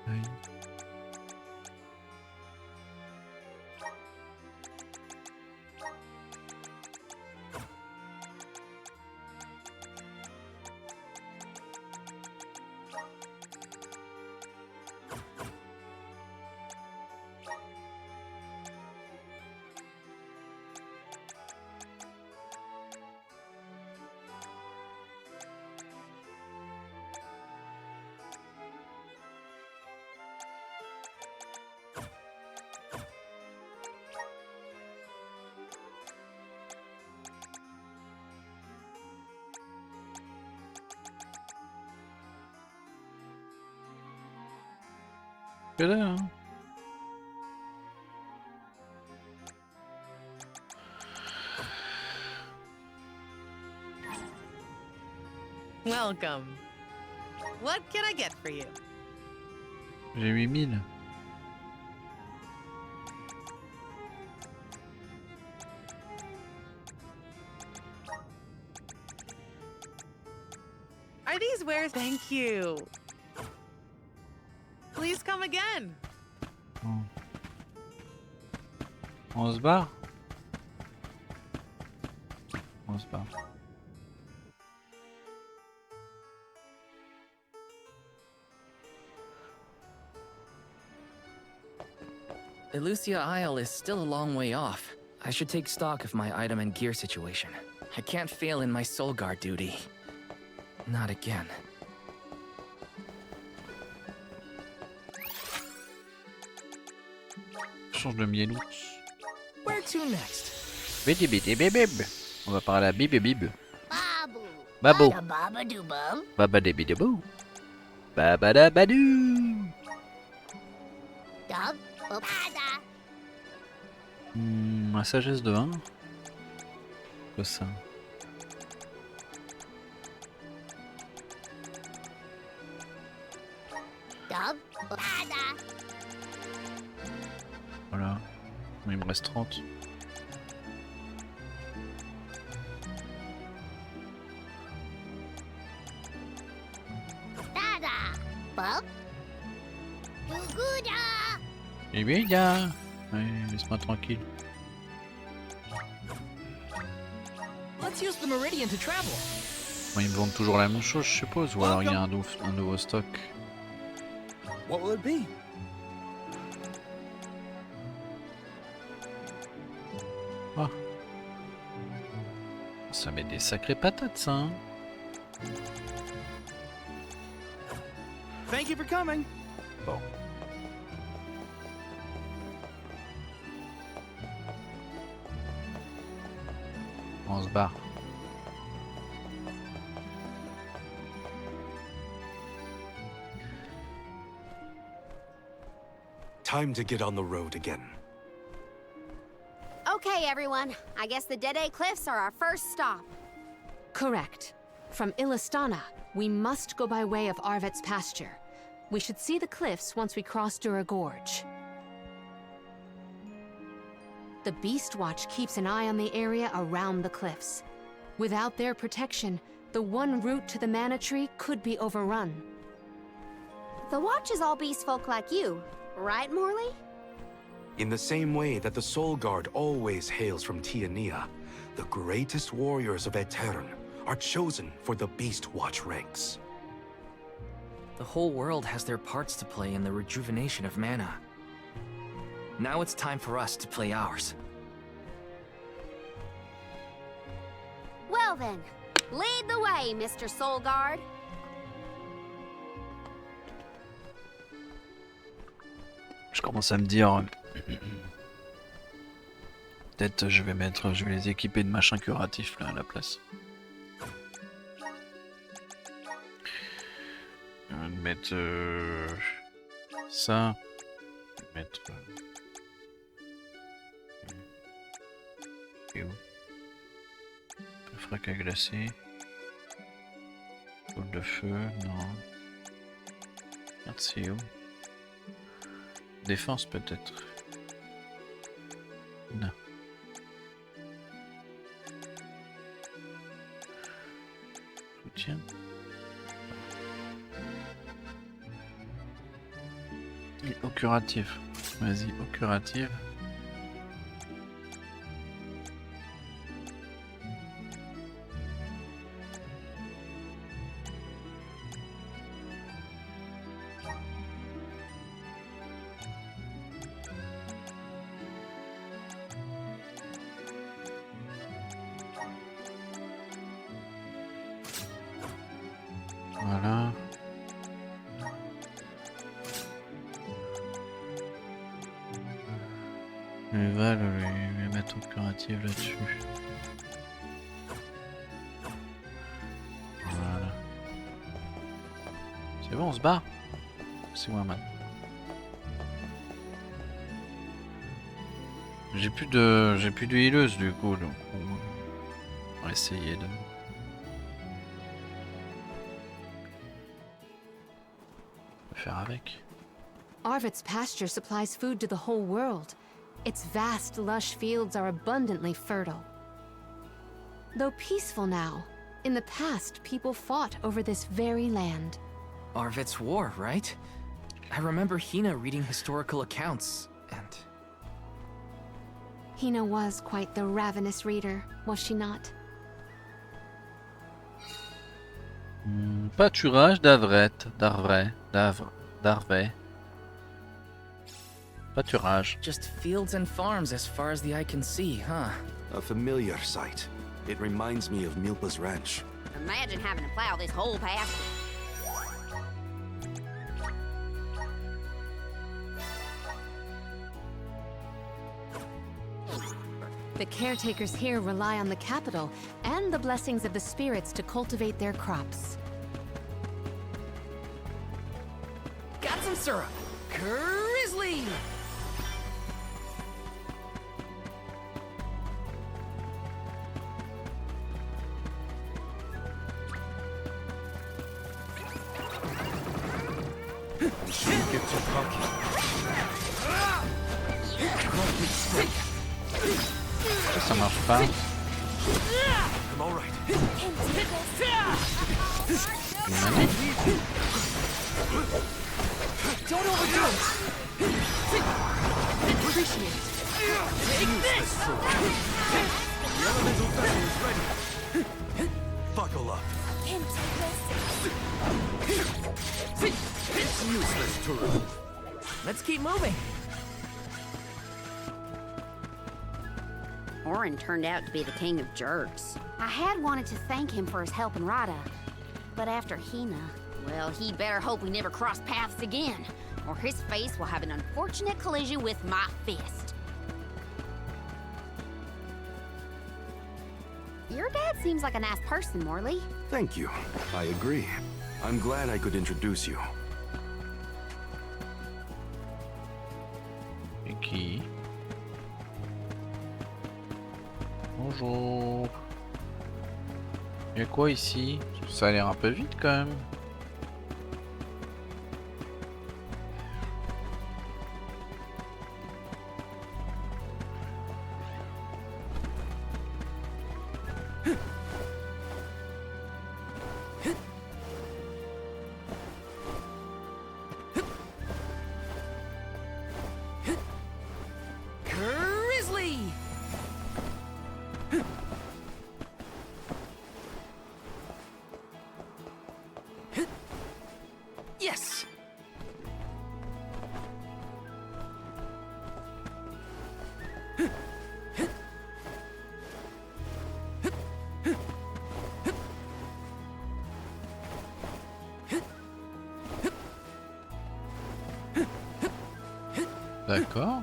S1: Oui. Là, hein.
S12: Welcome. What can I get for you?
S1: J'ai 8000.
S12: Are these wares? Thank you. Please come again.
S1: Oh. On se barre? On se barre.
S2: Elusia Isle is still a long way off. I should take stock of my item and gear situation. I can't fail in my soul guard duty. Not again.
S1: Change de mielous.
S2: Where to next?
S1: Bidi bidi bibib. On va parler à bib et bib.
S6: Babu.
S1: Babo.
S6: Baba doobum.
S1: Baba de bidibou. Baba da badou.
S6: Dog. Bada.
S1: Ma sagesse de 1. Quoi ça?
S6: Dog. Bada.
S1: Voilà. Il me reste 30.
S6: Bop. Guguda.
S1: Eh bien, gars. Ouais, laisse-moi tranquille.
S2: Let's use the meridian to travel.
S1: Bon, ils me vendent toujours la même chose, je suppose, ou alors il y a un nouveau stock.
S13: What will it be?
S1: Ah. Ça met des sacrées patates, ça. Hein.
S13: Thank you for coming.
S1: Bon. On se barre.
S3: Time to get on the road again.
S10: Okay, everyone. I guess the Dead Cliffs are our first stop.
S7: Correct. From Illistana, we must go by way of Arvet's pasture. We should see the cliffs once we cross Dura Gorge. The Beast Watch keeps an eye on the area around the cliffs. Without their protection, the one route to the Mana Tree could be overrun.
S10: The Watch is all beast folk like you, right, Morley?
S3: In the same way that the Soul Guard always hails from Tiania, the greatest warriors of Aetern are chosen for the Beast Watch ranks.
S2: The whole world has their parts to play in the rejuvenation of mana. Now it's time for us to play ours.
S10: Well then, lead the way, Mr. Soul Guard.
S1: Je commence à me dire... Peut-être je vais les équiper de machins curatifs là à la place. Je vais mettre ça. Je vais mettre... Et où? Le frac à glacer. Boule de feu, non. Merde, c'est où? Défense peut-être. Non. Soutien. Et au curatif. Vas-y, au curatif. Voilà. Je vais lui mettre au curatif là-dessus. Voilà. C'est bon, on se barre. C'est moi maintenant. J'ai plus de healeuse du coup, donc on va essayer de... faire avec.
S7: Arvet's pasture supplies food to the whole world. Its vast, lush fields are abundantly fertile. Though peaceful now, in the past people fought over this very land.
S2: Arvet's war, right? I remember Hina reading historical accounts, and...
S7: Hina was quite the ravenous reader, was she not?
S1: Pâturage d'Arvet. Pâturage.
S2: Just fields and farms as far as the eye can see, huh?
S3: A familiar sight. It reminds me of Milpa's ranch.
S10: Imagine having to plow this whole pasture.
S7: The caretakers here rely on the capital and the blessings of the spirits to cultivate their crops.
S2: Got some syrup! Grizzly!
S3: Get too cocky.
S1: Ça marche pas.
S3: I'm all right.
S9: Don't overdo it. Appreciate it. Take this.
S3: The elemental vessel is ready. Buckle up. It's useless, Turu.
S2: Let's keep moving.
S10: Orin turned out to be the king of jerks. I had wanted to thank him for his help in Rada, but after Hina, well, he better hope we never cross paths again, or his face will have an unfortunate collision with my fist. Your dad seems like a nice person, Morley.
S3: Thank you. I agree. I'm glad I could introduce you.
S1: Et qui? Bonjour. Y'a quoi ici? Ça a l'air un peu vite quand même.
S2: Grizzly! Yes!
S1: D'accord.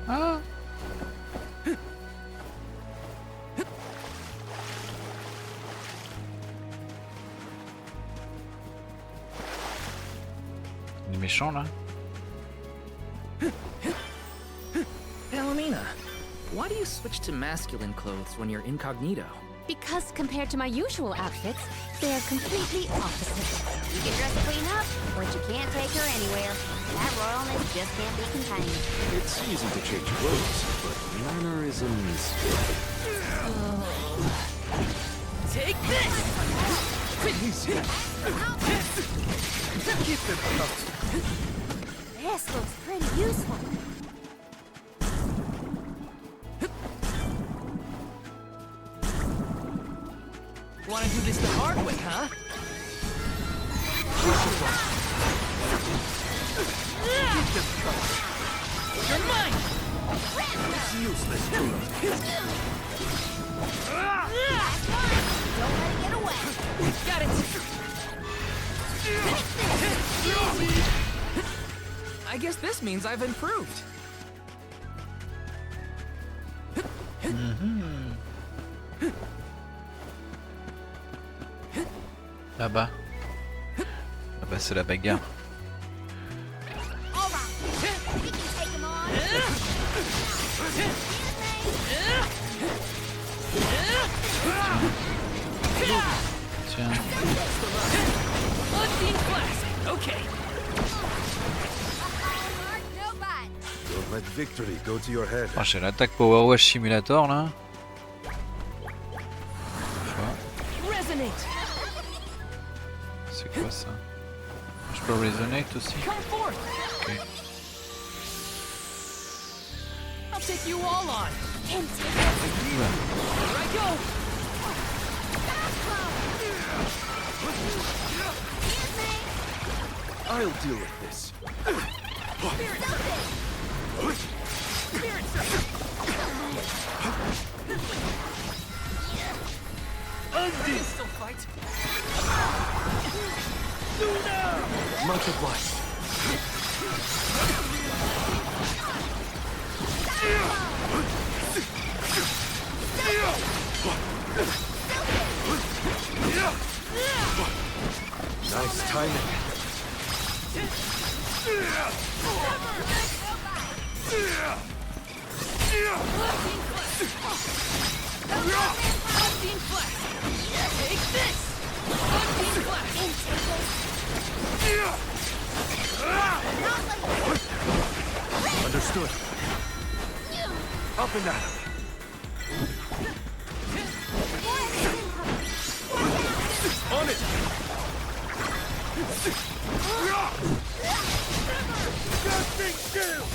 S1: Ah. Il est méchant là.
S2: Palomina, why do you switch to masculine clothes when you're incognito?
S7: Because compared to my usual outfits, they are completely opposite.
S10: You can dress clean up, but you can't take her anywhere. That royalness just can't be contained.
S3: It's easy to change clothes, but mannerisms...
S2: Take this!
S3: Keep them close.
S10: This looks pretty useful.
S2: Wanna do this the hard way, huh? You're mine!
S3: It's useless, Turu.
S10: Don't let it get away.
S2: Got it! I guess this means I've improved.
S1: Là-bas. Là-bas c'est la bagarre.
S10: All right, we can take him on.
S1: Tiens.
S2: Unseen classic. Okay.
S10: No bite.
S3: Don't let victory go to your head.
S1: Oh, j'ai l'attaque Power Wash Simulator là.
S2: Resonate.
S1: C'est quoi ça? Je peux resonate aussi?
S2: Come forth.
S1: Ok.
S2: I'll take you all on.
S10: And take
S1: Oula.
S2: Here I go.
S3: I'll deal with this.
S2: Undo. Still fight.
S3: Much obliged. Nice timing. Understood. Up and at 'em. On it! Casting shield!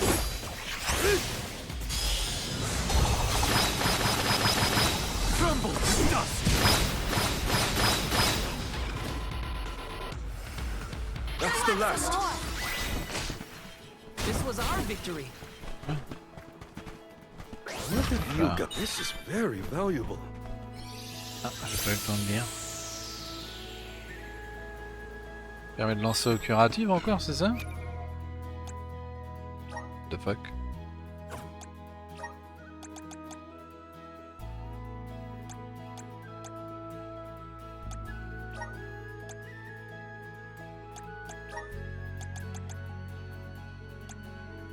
S3: Crumble to dust! That's the last!
S2: This was our victory.
S3: What have you got? This is very valuable.
S1: Ah, j'ai pas eu le temps de lire. Permet de lancer au curatif encore, c'est ça? The fuck?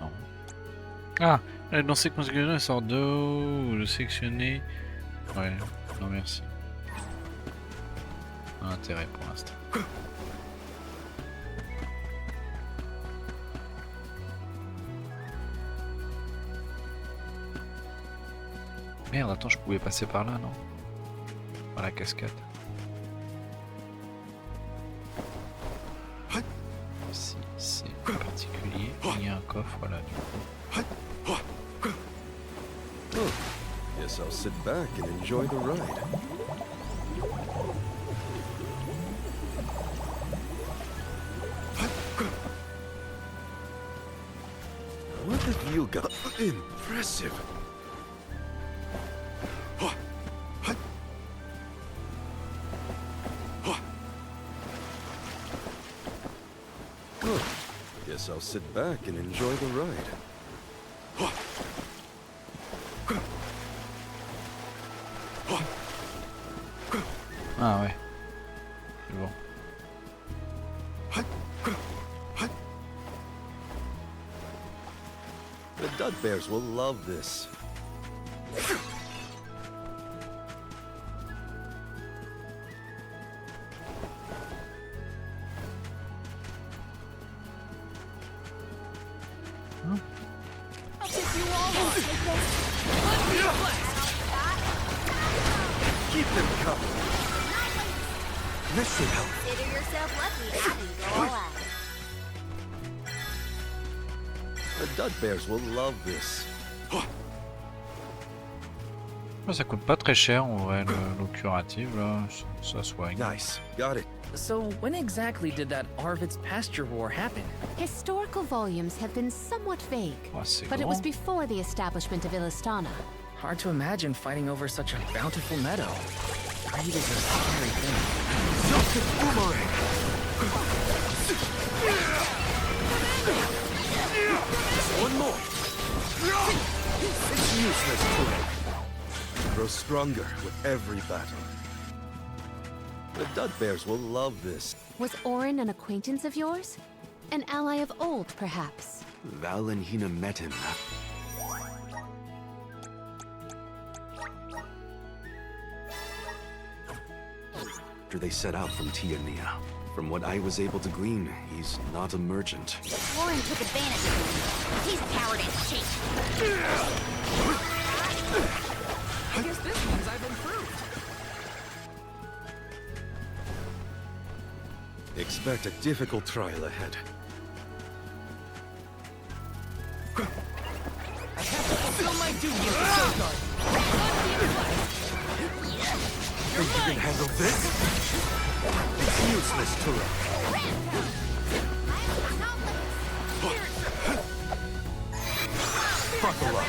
S1: Non. Ah! Lancer consécutivement un sort d'eau ou le sélectionner. Ouais, non merci. Pas intérêt pour l'instant. Merde, attends, je pouvais passer par là, non? Par la cascade. Si c'est particulier, il y a un coffre là du coup.
S3: Oh, guess I'll sit back and enjoy the ride. What have you got? Impressive. Oh, guess I'll sit back and enjoy the ride.
S1: Ah ouais. C'est bon.
S3: The Dud Bears will love this. Keep them coming. This should help.
S6: Consider yourself lucky I didn't go all out.
S3: The Dud Bears will love this.
S1: Ça coûte pas très cher en vrai, l'eau curative là, ça soigne.
S3: Nice. Got it.
S2: So when exactly did that Arvid's pasture war happen?
S7: Historical volumes have been somewhat vague,
S1: Oh, c'est
S7: but it was
S1: grand.
S7: before the establishment of Illistana.
S2: Hard to imagine fighting over such a bountiful meadow. Greed is a scary thing.
S3: Celtic boomerang. One more. It's useless to it. Grow stronger with every battle. The Dud Bears will love this.
S7: Was Orin an acquaintance of yours? An ally of old, perhaps?
S3: Val and Hina met him. After they set out from Tiania. From what I was able to glean, he's not a merchant.
S10: Warren took advantage of him. He's a coward in shape.
S2: I guess this means I've improved.
S3: Expect a difficult trial ahead.
S2: I have to fulfill my duty as a safeguard.
S3: Think you can handle this? It's useless to run. Buckle up.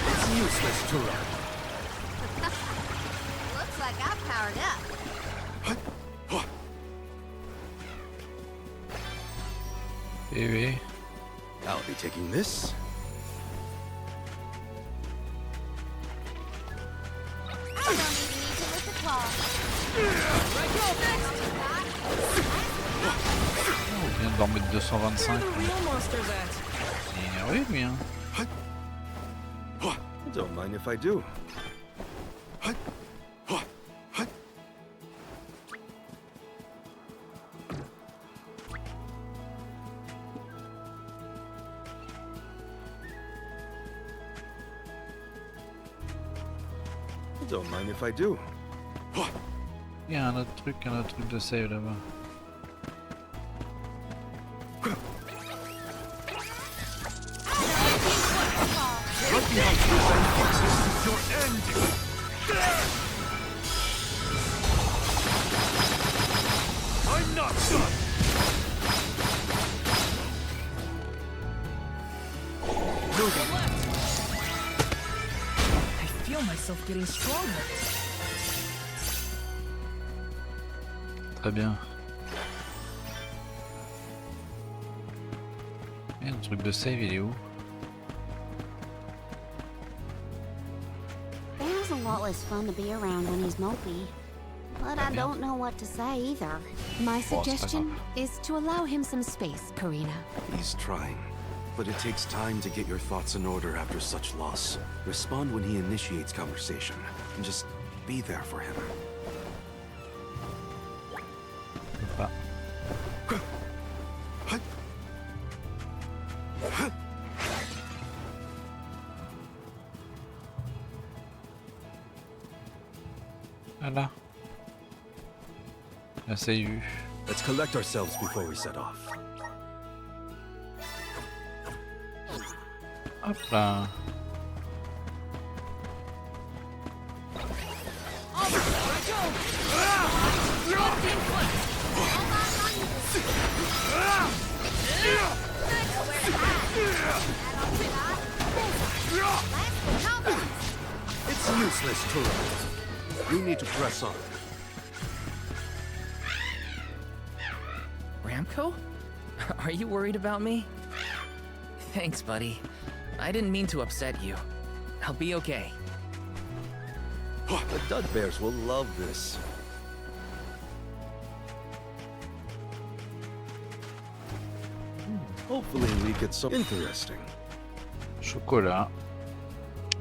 S3: It's useless to run.
S10: Looks like I've powered up.
S1: Oui.
S3: I'll be taking this.
S6: I don't even need to lift a claw.
S1: On vient d'en mettre 225.
S2: Where are the real monsters at?
S1: Il est énervé lui hein.
S13: Don't mind if I do. Don't mind if I do.
S1: Il y a un autre truc de save là-bas.
S3: I'm not done!
S12: I feel myself getting stronger.
S1: Très bien. Et le truc de save, il est où?
S10: There's a lot less fun to be around when he's mopey. But I don't know what to say either.
S7: My suggestion is to allow him some space, Karina.
S3: He's trying, but it takes time to get your thoughts in order after such loss. Respond when he initiates conversation, and just be there for him.
S1: Pas. Voilà. Là, c'est eu.
S3: Let's collect ourselves before we set off.
S1: Hop là.
S3: It's useless, Turo. You need to press on.
S2: Ramco? Are you worried about me? Thanks, buddy. I didn't mean to upset you. I'll be okay.
S3: The Dud Bears will love this. Hopefully we get some interesting.
S1: Chocolat.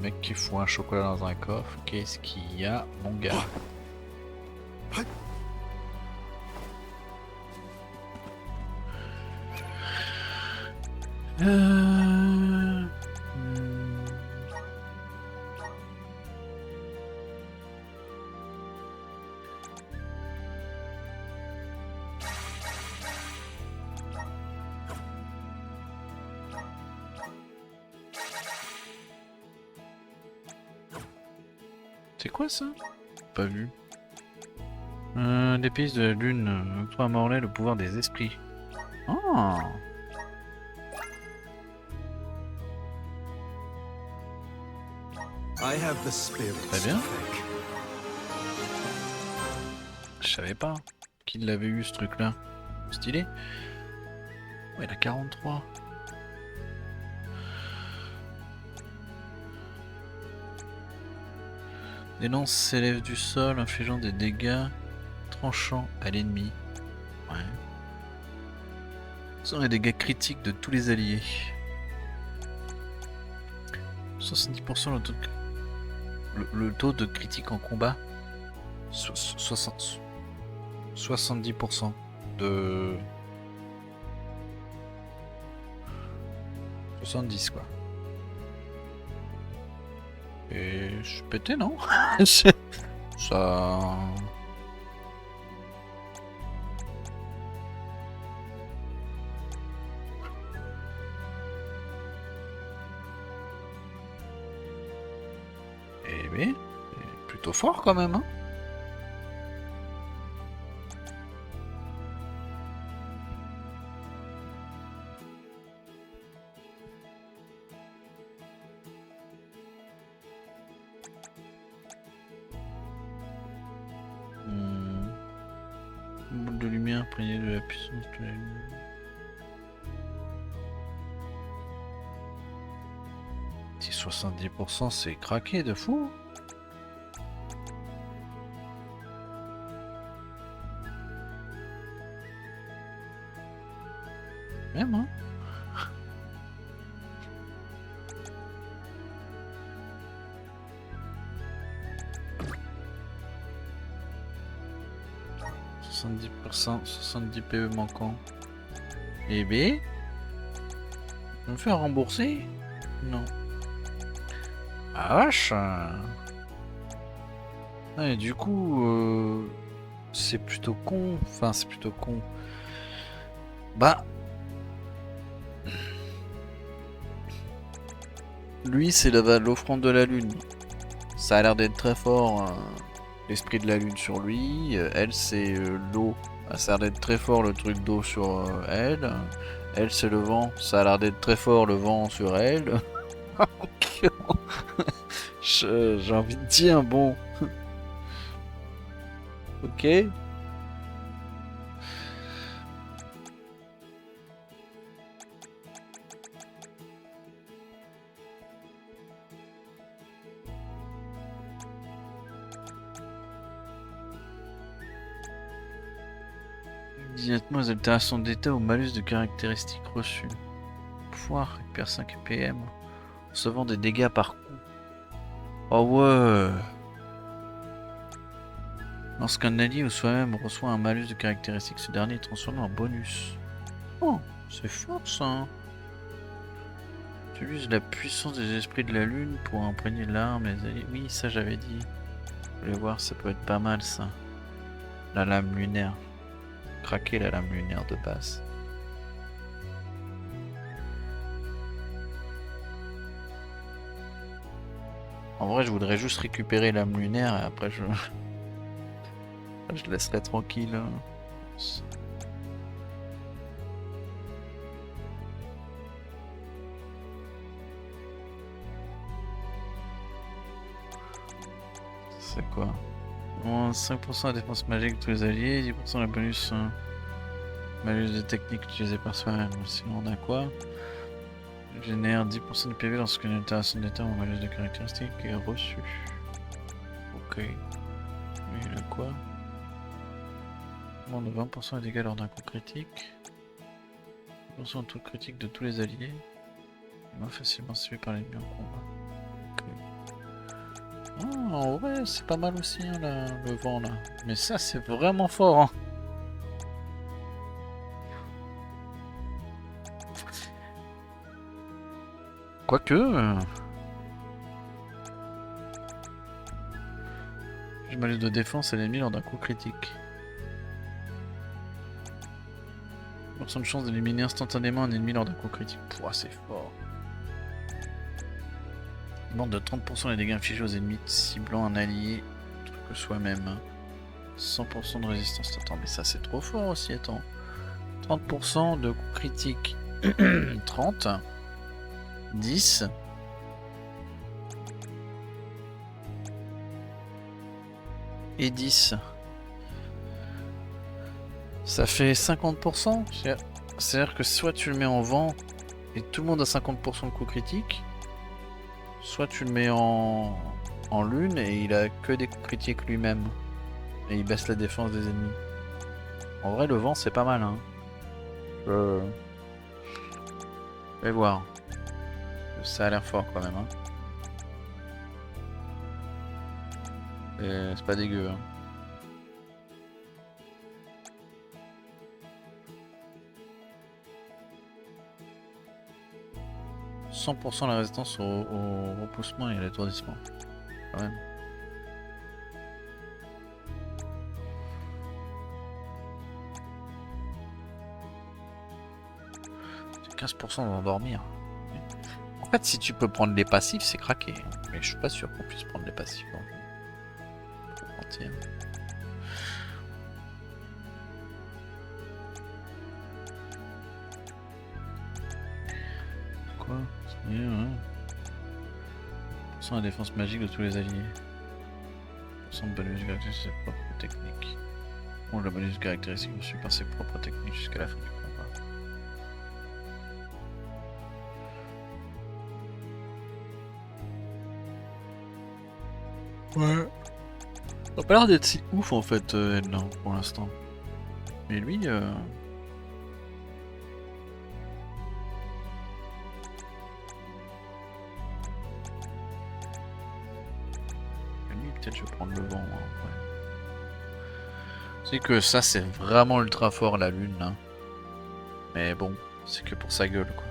S1: Mec qui fout un chocolat dans un coffre. Qu'est-ce qu'il y a, mon gars? C'est quoi ça? Pas vu. Des pistes de la lune. Octroie à Morlaix le pouvoir des esprits. Oh!
S3: I have the spirit.
S1: Très bien. Je savais pas qu'il l'avait eu ce truc là. Stylé. Ouais, il a 43. Des lances s'élèvent du sol, infligeant des dégâts tranchants à l'ennemi. Ouais. Ce sont les dégâts critiques de tous les alliés. 70% le taux de critique en combat. 70% de... 70 quoi. Et je suis pété, non? Ça... Eh bien, c'est plutôt fort quand même, hein? Boule de lumière imprégnée de la puissance de la lumière. Si 70% c'est craqué de fou. Même hein. Sur 170 PE manquants. Eh B. On me fait rembourser? Non. Ah vache. Et du coup, c'est plutôt con. Enfin, c'est plutôt con. Bah. Lui, c'est l'offrande de la lune. Ça a l'air d'être très fort, l'esprit de la lune sur lui. Elle, c'est l'eau. Ça a l'air d'être très fort, le truc d'eau sur elle. Elle, c'est le vent. Ça a l'air d'être très fort, le vent sur elle. J'ai envie de dire, bon. Ok. Immédiatement les altérations d'état au malus de caractéristiques reçues. Pouvoir récupère 5 PM. Recevant des dégâts par coup. Oh ouais. Lorsqu'un allié ou soi-même reçoit un malus de caractéristiques, ce dernier est transformé en bonus. Oh, c'est fort ça. Tu uses la puissance des esprits de la lune pour imprégner l'arme et les alliés. Oui, ça j'avais dit. Je voulais voir, ça peut être pas mal ça. La lame lunaire. Craquer la lame lunaire de base. En vrai, je voudrais juste récupérer l'âme lunaire et après je laisserai tranquille. C'est quoi? 5% la défense magique de tous les alliés, 10% la bonus malus de technique utilisée par soi-même. Sinon on a quoi? Génère 10% de PV lorsqu'une altération d'état ou un malus de caractéristique est reçu. Ok. Oui, le quoi? On a 20% de dégâts lors d'un coup critique. 20% de tout critique de tous les alliés. Moins facilement suivi par l'ennemi en combat. Okay. Oh, en vrai, c'est pas mal aussi hein, là, le vent là. Mais ça, c'est vraiment fort. Hein. Quoique. J'ai malus de défense à l'ennemi lors d'un coup critique. 100% de chance d'éliminer instantanément un ennemi lors d'un coup critique. Pouah, c'est fort. Augmente de 30% les dégâts infligés aux ennemis ciblant un allié que soi-même. 100% de résistance. Attends, mais ça c'est trop fort aussi, attends. 30% de coups critiques. 30. 10. Et 10. Ça fait 50%. C'est-à-dire que soit tu le mets en vent et tout le monde a 50% de coups critiques, soit tu le mets en lune et il a que des coups critiques lui-même. Et il baisse la défense des ennemis. En vrai, le vent c'est pas mal. Hein. Je vais voir. Ça a l'air fort quand même. Hein. C'est pas dégueu. Hein. « 100% la résistance au repoussement et à l'étourdissement. » Quand même. C'est 15% d'endormir. En fait, si tu peux prendre les passifs, c'est craqué. Mais je suis pas sûr qu'on puisse prendre les passifs. Entier. Quoi? C'est mieux, hein? % la défense magique de tous les alliés. % de bonus caractéristique de ses propres techniques. Bon, le bonus caractéristique reçu par ses propres techniques jusqu'à la fin du combat. Ouais. Ça a pas l'air d'être si ouf en fait, elle là, pour l'instant. Mais lui, peut-être je vais prendre le vent. Hein, ouais. C'est que ça, c'est vraiment ultra fort la lune là. Mais bon, c'est que pour sa gueule quoi.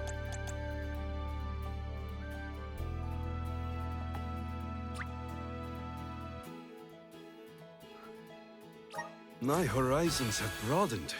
S3: My horizons have broadened.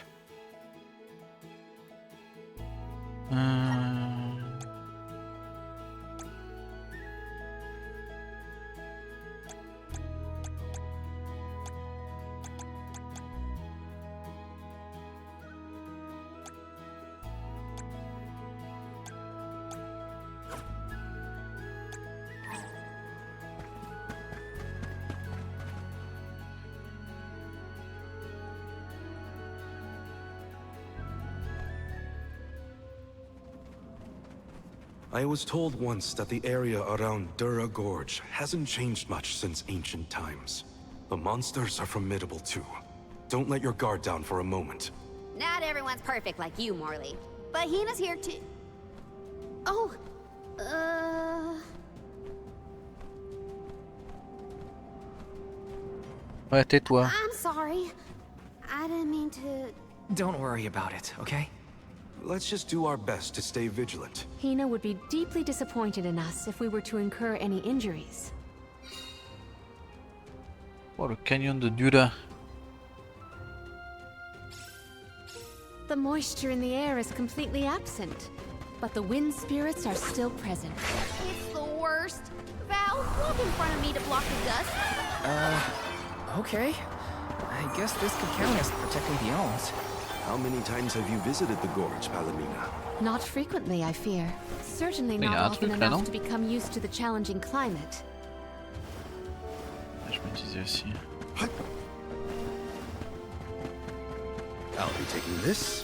S3: I was told once that the area around Dura Gorge hasn't changed much since ancient times. The monsters are formidable too. Don't let your guard down for a moment.
S10: Not everyone's perfect like you, Morley. But Hina's here too. Oh,
S1: Ouais, tais-toi.
S10: I'm sorry. I didn't mean to...
S2: Don't worry about it, okay?
S3: Let's just do our best to stay vigilant.
S7: Hina would be deeply disappointed in us if we were to incur any injuries.
S1: Oh, le canyon de Dura.
S7: The moisture in the air is completely absent, but the wind spirits are still present.
S10: It's the worst. Val, walk in front of me to block the dust.
S2: Okay. I guess this could count as protecting the elms.
S3: How many times have you visited the gorge, Palomina?
S7: Not frequently, I fear. Certainly
S1: Mais y
S7: not
S1: a un
S7: often
S1: truc là, non?
S7: enough to become used to the challenging climate.
S1: Je me disais aussi.
S3: I'll be taking this.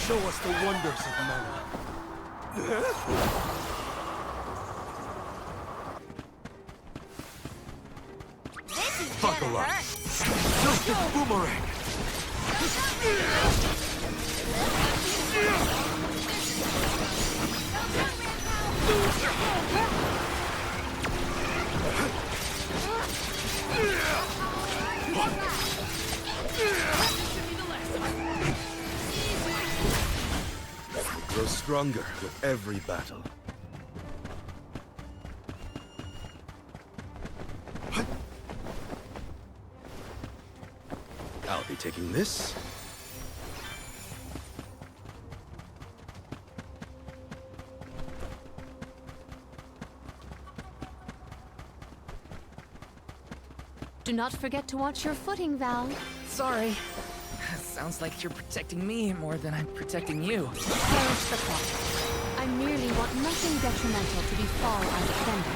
S13: Show us the wonders of mana.
S3: Buckle up. Celtic boomerang.
S13: Grow stronger with every battle.
S3: I'll be taking this.
S7: Do not forget to watch your footing, Val.
S2: Sorry. Sounds like you're protecting me more than I'm protecting you.
S7: Perish the thought. I merely want nothing detrimental to befall our defender.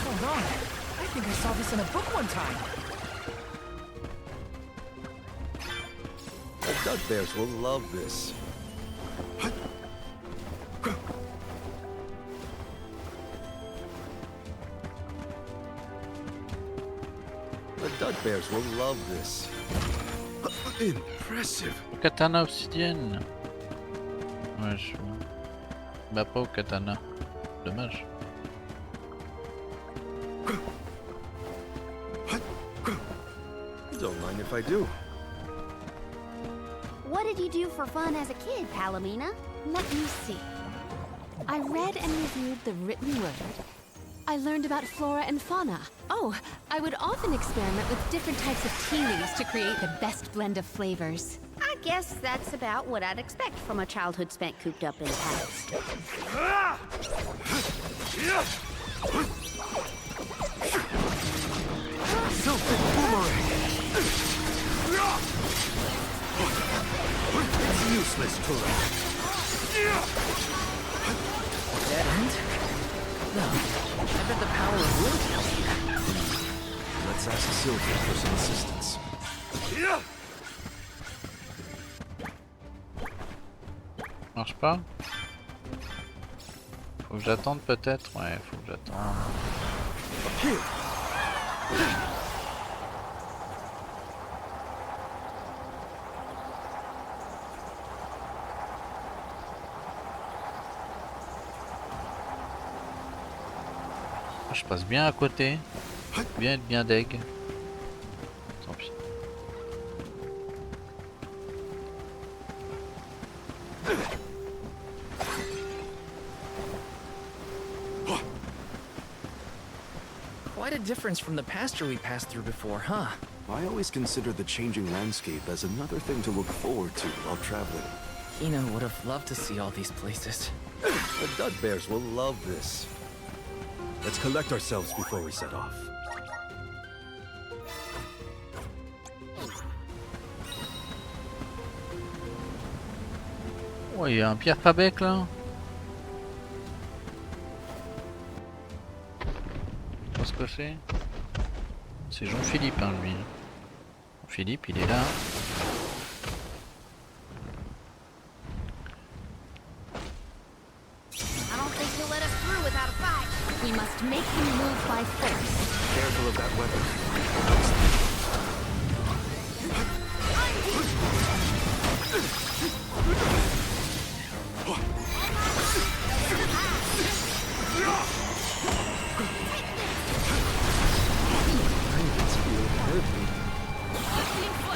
S2: Hold on. I think I saw this in a book one time.
S13: The Dud Bears will love this. The Dud Bears will love this.
S3: Impressive.
S1: Katana obsidienne. Ouais, je... Bah pas au katana. Dommage.
S13: Don't mind if I do.
S10: What did you do for fun as a kid, Palomina?
S7: Let me see. I read and reviewed the written word. I learned about flora and fauna. Oh, I would often experiment with different types of tea leaves to create the best blend of flavors.
S10: I guess that's about what I'd expect from a childhood spent cooped up in a house.
S3: Celtic boomerang. It's useless to
S2: Dead end? No. I bet the power of will tells you that.
S13: Assassin Sylvia for some assistance.
S1: Marche pas? Faut que j'attende peut-être? Ouais, faut que j'attende. Je passe bien à côté. Bien être bien deg. Tant pis.
S2: Quite a difference from the pasture we passed through before, huh?
S3: I always consider the changing landscape as another thing to look forward to while traveling.
S2: Hina would have loved to see all these places.
S13: The Dud Bears will love this.
S3: Let's collect ourselves before we set off.
S1: Ouais, il y a un Pierre Fabec là. Qu'est-ce que c'est? C'est Jean-Philippe, hein, lui. Jean-Philippe, il est là.
S10: I don't think he'll let us through without a fight. We must make him move by force.
S3: Careful of that weapon.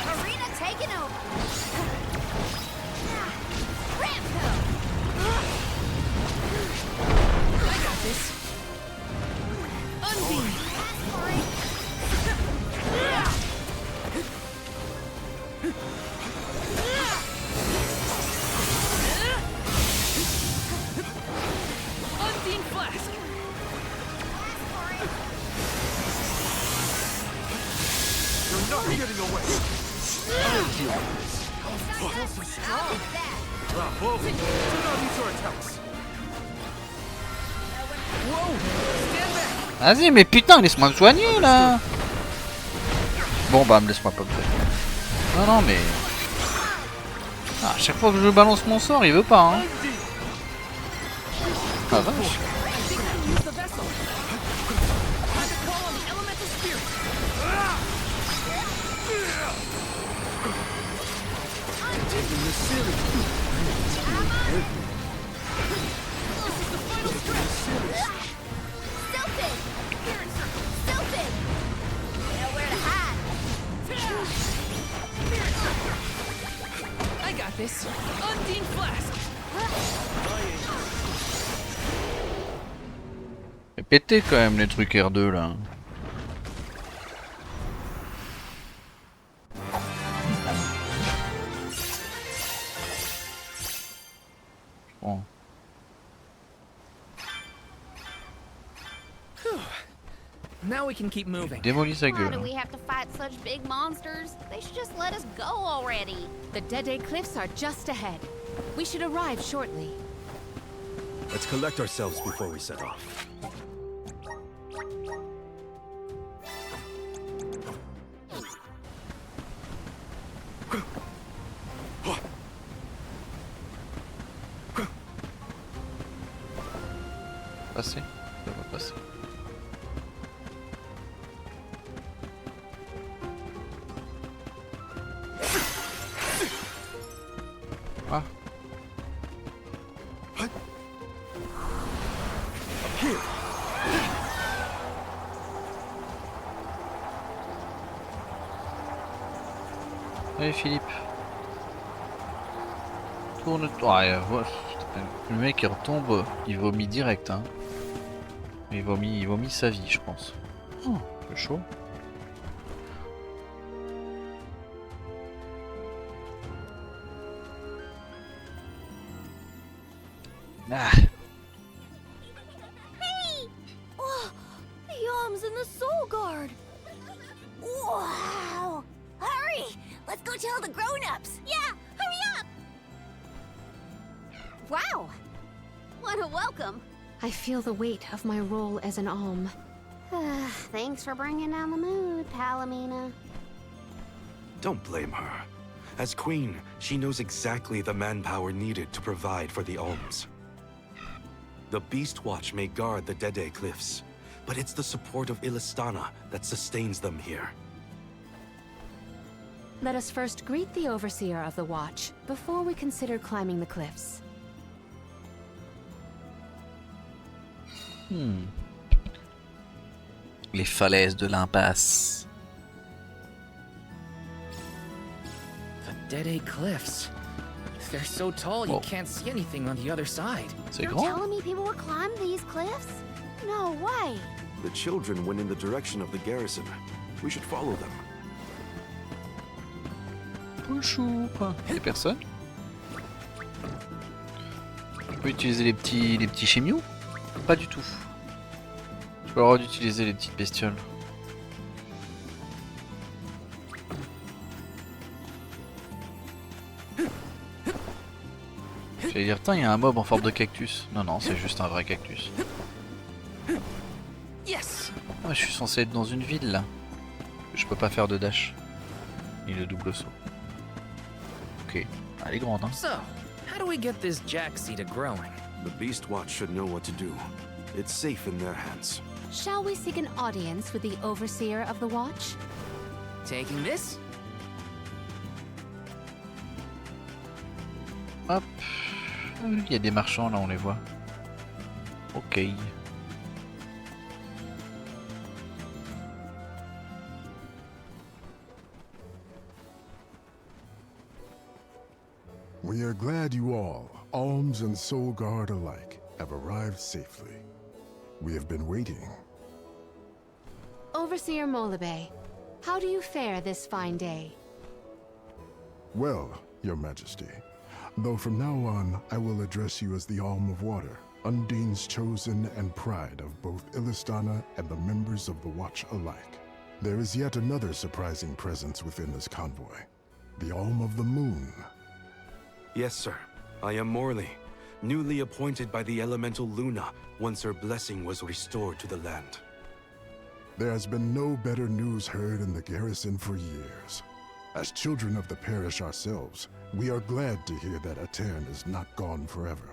S10: Arena taken over. Ramco.
S2: I got this. Unbeam. Unbeam flask.
S3: You're not getting away! Bravo! Do not use your attacks!
S1: Vas-y, mais putain, laisse-moi me soigner là. Bon bah, me laisse-moi pas me soigner. Non, non, mais... Ah, à chaque fois que je balance mon sort, il veut pas, hein. Ah vache.
S2: I got this. Undean flask.
S1: C'est pété quand même les trucs R2 là. Bon.
S2: Now we can keep moving.
S1: Démolis sa
S10: Why
S1: gueule.
S10: do we have to fight such big monsters? They should just let us go already.
S7: The Dede Cliffs are just ahead. We should arrive shortly.
S3: Let's collect ourselves before we set off.
S1: Passer. Ça va passer. Ah. Allez Philippe. Tourne-toi. Ouais, le mec il retombe, il vomit direct hein. Il vomit sa vie je pense. Oh, c'est chaud. Ah.
S6: Hey! Oh, the Yoms and the Soul Guard! Wow! Hurry! Let's go tell the grown-ups! Yeah, hurry up!
S10: Wow! What a welcome!
S7: I feel the weight of my role as an alm.
S10: Thanks for bringing down the mood, Palomina.
S3: Don't blame her. As queen, she knows exactly the manpower needed to provide for the alms. The Beast Watch may guard the Dede Cliffs, but it's the support of Illistana that sustains them here.
S7: Let us first greet the Overseer of the Watch before we consider climbing the cliffs.
S1: Les falaises de l'impasse.
S2: The Dede Cliffs. They're so tall you can't see anything on the other side.
S1: C'est
S10: You're
S1: grand.
S10: telling me people would climb these cliffs? No way.
S13: The children went in the direction of the garrison. We should follow them.
S1: Bonjour. Y'a personne. On peut utiliser les petits chimios? Pas du tout. Je peux avoir d'utiliser les petites bestioles. J'allais dire, tiens, il y a un mob en forme de cactus. Non, non, c'est juste un vrai cactus.
S2: Yes.
S1: Ah, je suis censé être dans une ville là. Je peux pas faire de dash. Ni de double saut. Ok, elle est grande, hein.
S2: So, how do we get this jack seed growing?
S13: The Beast Watch should know what to do. It's safe in their hands.
S7: Shall we seek an audience with the Overseer of the Watch?
S2: Taking this?
S1: Hop. Il y a des marchands là, on les voit. Ok.
S14: We are glad you all, Alms and Soul Guard alike, have arrived safely. We have been waiting.
S7: Overseer Molibe, how do you fare this fine day?
S14: Well, Your Majesty, though from now on I will address you as the Alm of Water, Undine's chosen and pride of both Illistana and the members of the Watch alike. There is yet another surprising presence within this convoy, the Alm of the Moon.
S3: Yes, sir. I am Morley, newly appointed by the elemental Luna once her blessing was restored to the land.
S14: There has been no better news heard in the garrison for years. As children of the parish ourselves, we are glad to hear that Aetern is not gone forever.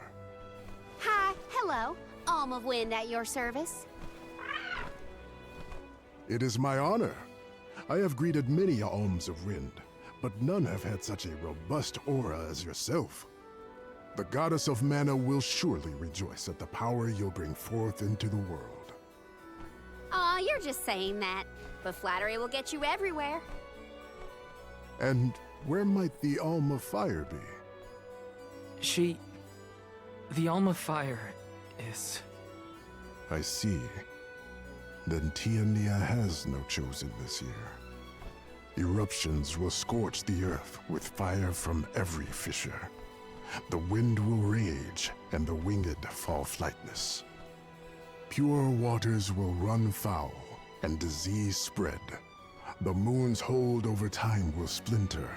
S10: Hi, hello. Alm of Wind at your service.
S14: It is my honor. I have greeted many alms of wind, but none have had such a robust aura as yourself. The goddess of mana will surely rejoice at the power you'll bring forth into the world.
S10: Aw, you're just saying that. But flattery will get you everywhere.
S14: And where might the Alm of Fire be?
S2: The Alm of Fire is...
S14: I see. Then Tiania has no chosen this year. Eruptions will scorch the earth with fire from every fissure. The wind will rage, and the winged fall flightless. Pure waters will run foul, and disease spread. The moon's hold over time will splinter,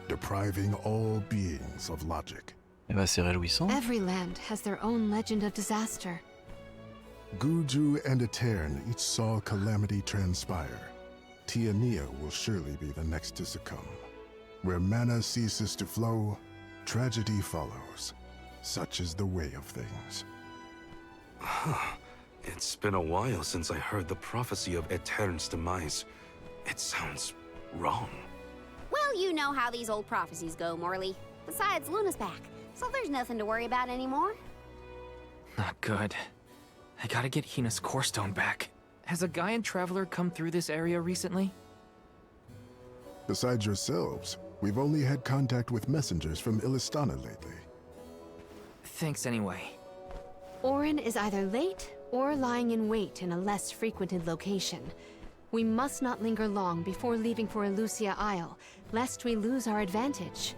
S14: depriving all beings of logic.
S1: Eh ben, c'est réjouissant.
S7: Every land has their own legend of disaster.
S14: Guju and Aetern each saw calamity transpire. Tiania will surely be the next to succumb. Where mana ceases to flow, tragedy follows. Such is the way of things.
S3: It's been a while since I heard the prophecy of Aetern's demise. It sounds wrong.
S10: Well, you know how these old prophecies go, Morley. Besides, Luna's back, so there's nothing to worry about anymore.
S2: Not good. I gotta get Hina's core stone back. Has a Gaian traveler come through this area recently?
S14: Besides yourselves, we've only had contact with messengers from Illistana lately.
S2: Thanks anyway.
S7: Orin is either late or lying in wait in a less frequented location. We must not linger long before leaving for Elusia Isle, lest we lose our advantage.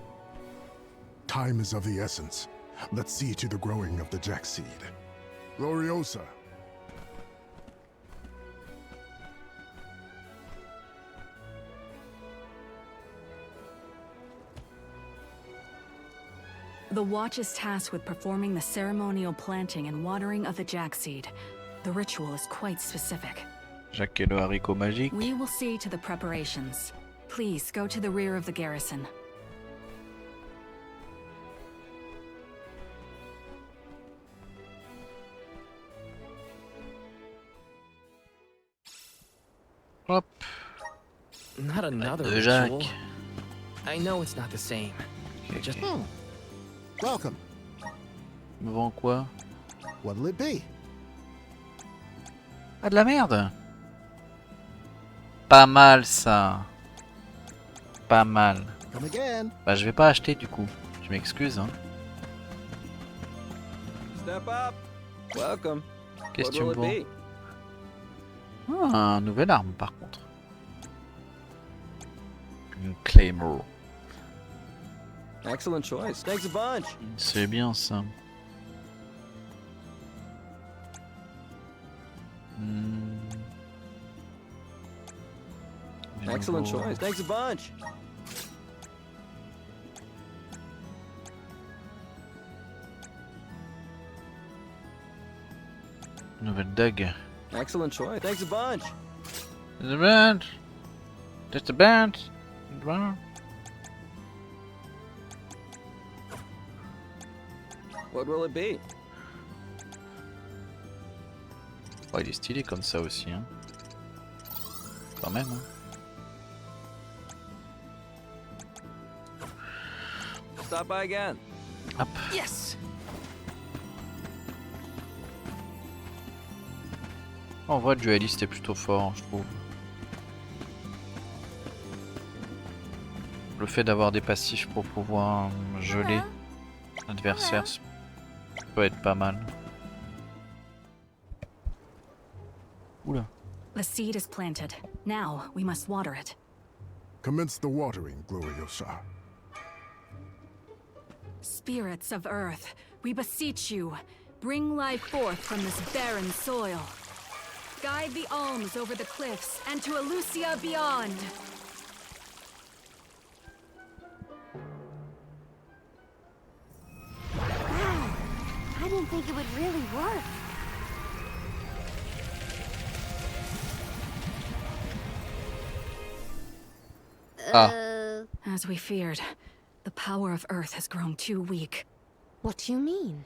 S14: Time is of the essence. Let's see to the growing of the Jack Seed. Gloriosa!
S15: The Watch is tasked with performing the ceremonial planting and watering of the Jack Seed. The ritual is quite specific.
S1: Jacques et le haricot magique.
S15: We will see to the preparations. Please go to the rear of the garrison.
S1: Hop.
S2: Not another
S1: De
S2: ritual.
S1: Jacques.
S2: I know it's not the same.
S1: Okay,
S2: Just
S1: okay.
S16: Welcome.
S1: Me vend quoi?
S16: What'll it be?
S1: Ah, de la merde. Pas mal ça. Pas mal.
S16: Come again.
S1: Bah je vais pas acheter du coup. Je m'excuse hein.
S17: Step up. Welcome.
S1: Qu'est-ce que tu
S17: What
S1: me
S17: will it
S1: vends? Ah, une nouvelle arme par contre. Une Claymore.
S17: be? Excellent choice. Thanks a bunch.
S1: C'est bien ça.
S17: Excellent choice. Thanks a bunch.
S1: Nouvelle dague.
S17: Excellent choice. Thanks a bunch.
S1: The band. Just a band.
S17: What will it be?
S1: Oh, il est stylé comme ça aussi hein. Quand même hein.
S17: Stop by again.
S1: Hop.
S2: yes.
S1: En vrai, le dualiste est plutôt fort, je trouve. Le fait d'avoir des passifs pour pouvoir geler l'adversaire peut être pas mal. Oula.
S15: The seed is planted. Now we must water it.
S14: Commence the watering, Gloriosa.
S15: Spirits of Earth, we beseech you, bring life forth from this barren soil. Guide the alms over the cliffs and to Elusia beyond.
S10: Wow, I didn't think it would really work.
S15: As we feared, the power of Earth has grown too weak.
S7: What do you mean?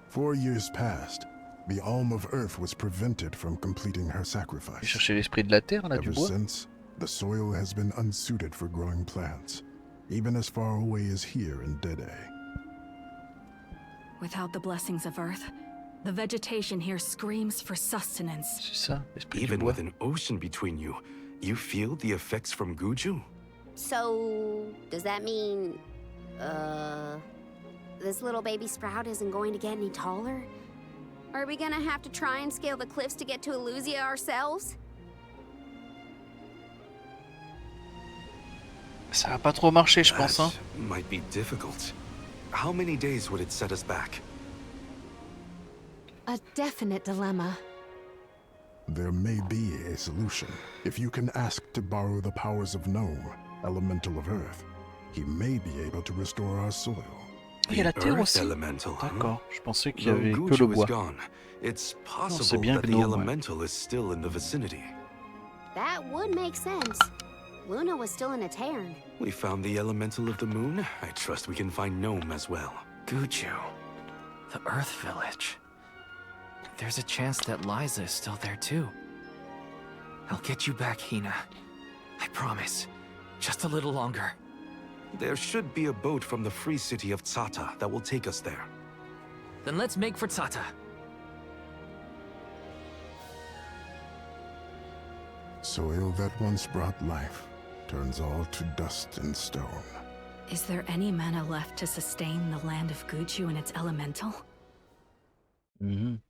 S14: 4 years passed. The Alm of Earth was prevented from completing her sacrifice.
S1: Chercher l'esprit de la terre là, du
S14: Ever
S1: bois.
S14: since, the soil has been unsuited for growing plants, even as far away as here in Dede.
S15: Without the blessings of Earth, the vegetation here screams for sustenance.
S1: C'est ça, l'esprit du
S3: Even
S1: bois.
S3: with an ocean between you, you feel the effects from Guju?
S10: So, does that mean, this little baby sprout isn't going to get any taller? Are we gonna have to try and scale the cliffs to get to Elusia ourselves?
S1: Ça va pas trop marcher, je pense hein.
S3: That might be difficult. How many days would it set us back?
S7: A definite dilemma.
S14: There may be a solution. If you can ask to borrow the powers of Gnome, elemental of Earth, he may be able to restore our soil.
S1: Il y a la terre aussi. D'accord, je pensais qu'il y avait que le bois.
S3: It's
S1: Non, c'est
S3: possible
S1: bien
S3: that the
S1: Gnome, ouais.
S3: elemental is still in the vicinity.
S10: That would make sense. Luna was still in a cairn.
S3: We found the elemental of the moon. I trust we can find Gnome as well.
S2: Guju. The Earth Village. There's a chance that Liza is still there too. I'll get you back, Hina. I promise. Just a little longer.
S3: There should be a boat from the free city of Tsata that will take us there.
S2: Then let's make for Tsata.
S14: Soil that once brought life turns all to dust and stone.
S15: Is there any mana left to sustain the land of Guju and its elemental?
S1: Mhm.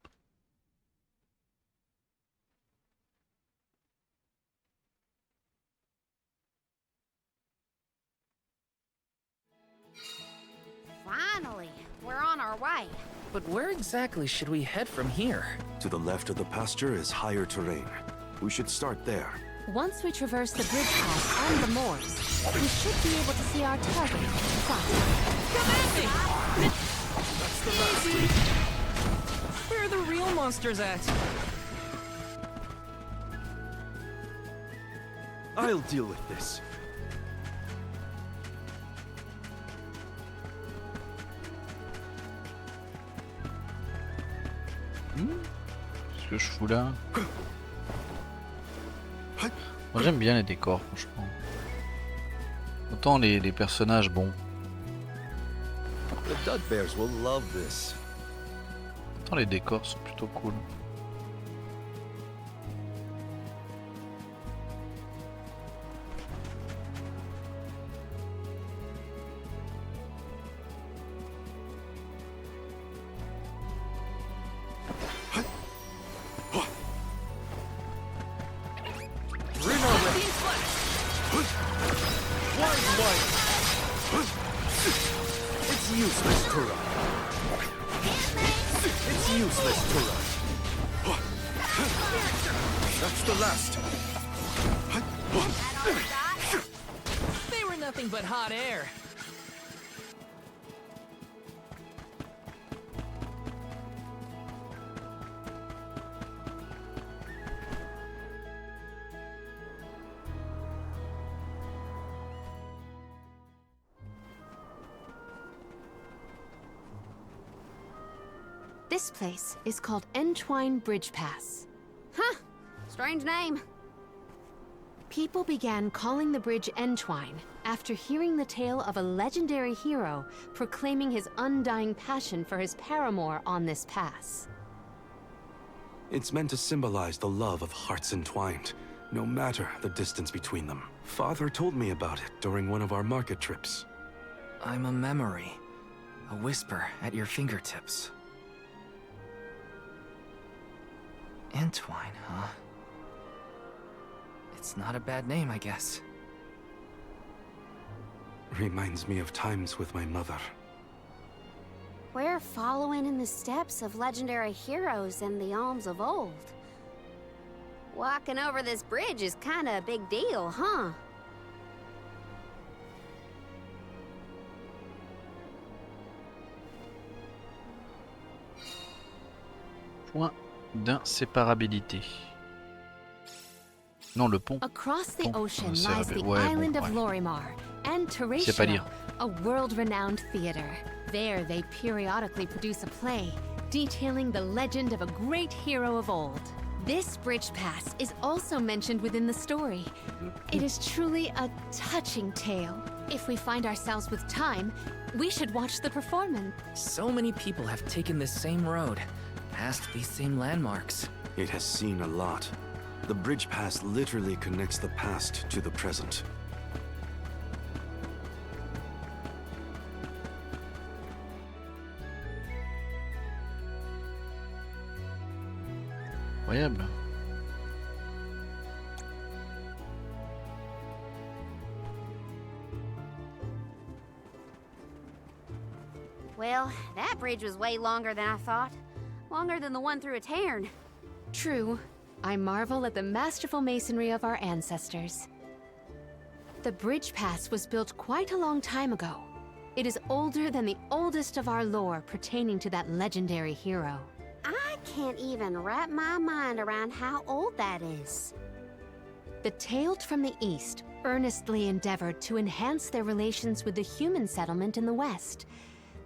S10: Finally, we're on our way.
S2: But where exactly should we head from here?
S3: To the left of the pasture is higher terrain. We should start there.
S7: Once we traverse the bridge path and the moors, we should be able to see our target.
S2: Where are the real monsters at?
S3: I'll deal with this.
S1: Qu'est-ce que je fous là? Moi j'aime bien les décors, franchement. Autant les personnages, bon.
S13: The Dud Bears will love this.
S1: Autant les décors sont plutôt cool.
S3: It's useless to run. It's useless to run. That's the last.
S2: They were nothing but hot air.
S7: This place is called Entwine Bridge Pass.
S10: Huh. Strange name.
S7: People began calling the bridge Entwine after hearing the tale of a legendary hero proclaiming his undying passion for his paramour on this pass.
S3: It's meant to symbolize the love of hearts entwined, no matter the distance between them. Father told me about it during one of our market trips.
S2: I'm a memory. A whisper at your fingertips. Entwine, huh? It's not a bad name, I guess.
S3: Reminds me of times with my mother.
S10: We're following in the steps of legendary heroes and the alms of old. Walking over this bridge is kinda a big deal, huh?
S1: Point d'inséparabilité. Non, le pont.
S7: Across the
S1: Pont.
S7: ocean
S1: C'est
S7: lies the
S1: ouais,
S7: island
S1: bon,
S7: of
S1: ouais.
S7: Lorimar and
S1: C'est pas
S7: Terratio,
S1: lire.
S7: a world-renowned theater. There they periodically produce a play detailing the legend of a great hero of old. This bridge pass is also mentioned within the story. It is truly a touching tale. If we find ourselves with time, we should watch the performance.
S2: So many people have taken this same road, past these same landmarks.
S3: It has seen a lot. The bridge pass literally connects the past to the present.
S1: Incroyable.
S10: Well, that bridge was way longer than I thought. Longer than the one through a Tairn.
S7: True. I marvel at the masterful masonry of our ancestors. The bridge pass was built quite a long time ago. It is older than the oldest of our lore pertaining to that legendary hero.
S10: I can't even wrap my mind around how old that is.
S7: The Tailed from the East earnestly endeavored to enhance their relations with the human settlement in the West.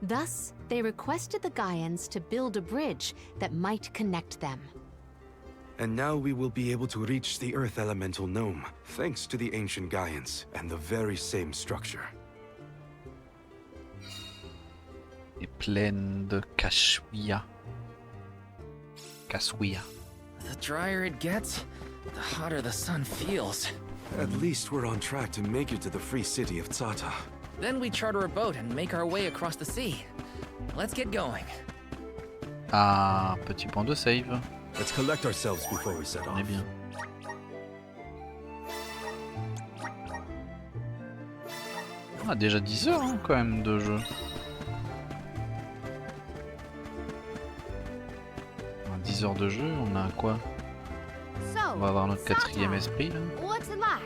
S7: Thus, they requested the Gaians to build a bridge that might connect them.
S3: And now we will be able to reach the Earth Elemental Gnome, thanks to the ancient Gaians and the very same structure.
S1: Et pleine de cashuia. Cashuia.
S2: The drier it gets, the hotter the sun feels.
S3: At least we're on track to make it to the free city of Tsata.
S2: Then we charter a boat and make our way across the sea. Let's get going.
S1: Ah, petit point de save.
S3: Let's collect ourselves before we set
S1: On est
S3: off.
S1: bien. On a déjà 10 heures hein, quand même de jeu. On a 10 heures de jeu, on a quoi? On va avoir notre quatrième esprit là.
S10: What's it like?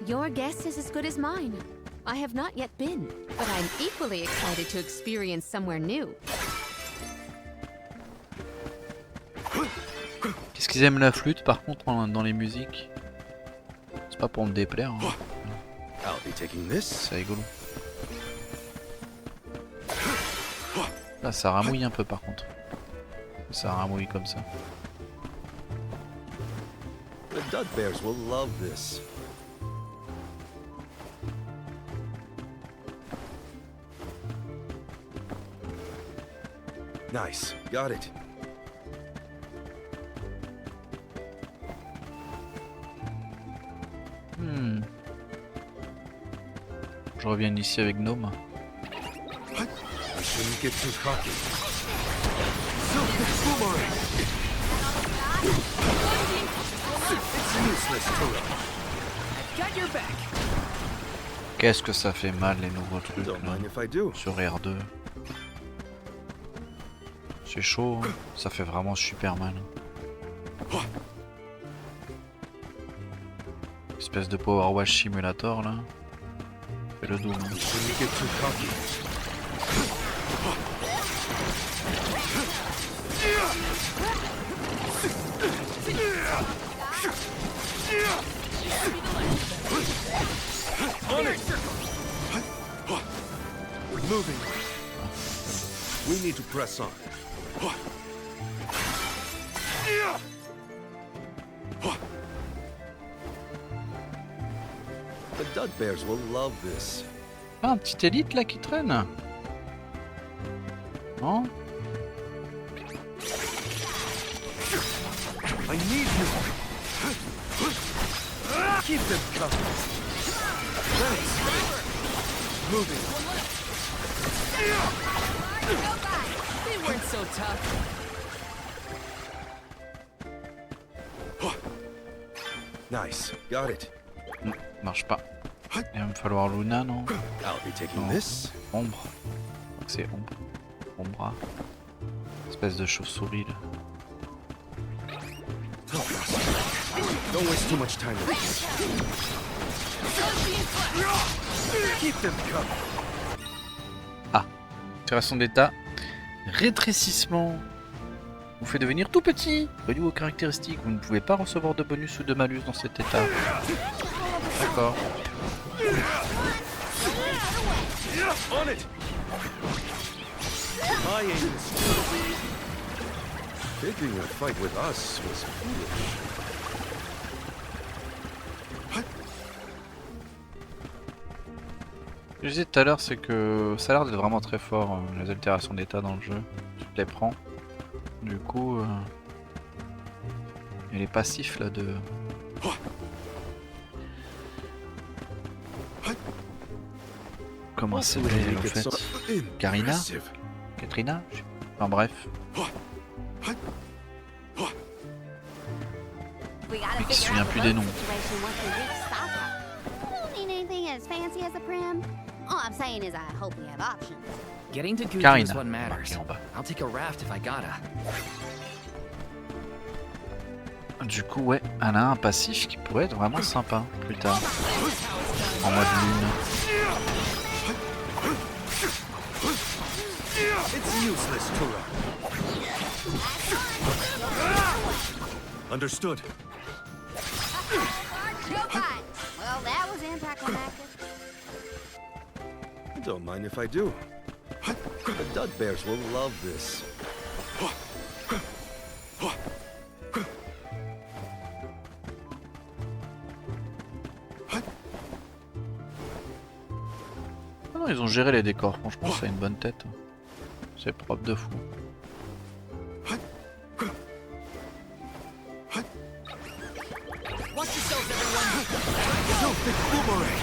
S7: Your guess is as good as mine. I have not yet been, but I'm equally excited to experience somewhere new.
S1: Qu'est-ce qu'ils aiment la flûte par contre dans les musiques? C'est Pas pour me déplaire. Hein.
S3: I'll be taking this.
S1: C'est rigolo. Là, ça ramouille un peu par contre. Ça ramouille comme ça.
S13: The Dud Bears will love this.
S3: Nice. Got it.
S1: Je reviens ici avec Gnome.
S3: I shouldn't get too cocky. Silver boomerang. It's useless to run.
S9: Got your back.
S1: Qu'est-ce que ça fait mal les nouveaux trucs
S3: Don't
S1: là,
S3: mind if I do.
S1: sur R2. C'est chaud, hein. Ça fait vraiment super mal. Espèce de Power Wash Simulator là. Fait le Doom. Hein.
S3: You shouldn't get too cocky.
S13: On it! Moving. We need to press on. The Dud Bears will love this.
S1: Ah, un petit élite là qui traîne. Non?
S13: I need you. Keep them coming. Thanks. Moving.
S9: They weren't so tough.
S3: Nice. Got it.
S1: Marche pas. Il va me falloir Luna, non?
S3: I'll be taking
S1: Non.
S3: this.
S1: Ombre. C'est Ombre. Ombra. Espèce de chauve-souris là.
S3: Don't waste too much time.
S13: Keep them coming.
S1: Ah. Création d'état. Rétrécissement. Vous fait devenir tout petit. Relié aux caractéristiques. Vous ne pouvez pas recevoir de bonus ou de malus dans cet état. D'accord.
S13: On it. My aim is
S3: Picking a fight with us was foolish.
S1: Ce que je disais tout à l'heure, c'est que ça a l'air d'être vraiment très fort, les altérations d'état dans le jeu. Tu te les prends. Du coup, et les passifs là de... Comment c'est s'appelle en fait? Karina? Katrina? Enfin bref. Mais qui se souvient plus des noms.
S2: Getting to Guju
S1: Karina,
S2: is what matters.
S1: marqué en bas.
S2: I'll take a raft if I gotta.
S1: Du coup, ouais, elle a un passif qui pourrait être vraiment sympa plus tard. En mode lune.
S3: It's useless to run. Understood.
S10: Well, that was anticlimactic.
S3: Don't mind if I do.
S13: The Dud Bears will love this.
S1: Ah non, ils ont géré les décors, franchement, ça a une bonne tête. C'est propre de fou.
S9: Watch yourselves, everyone.
S13: Celtic boomerang.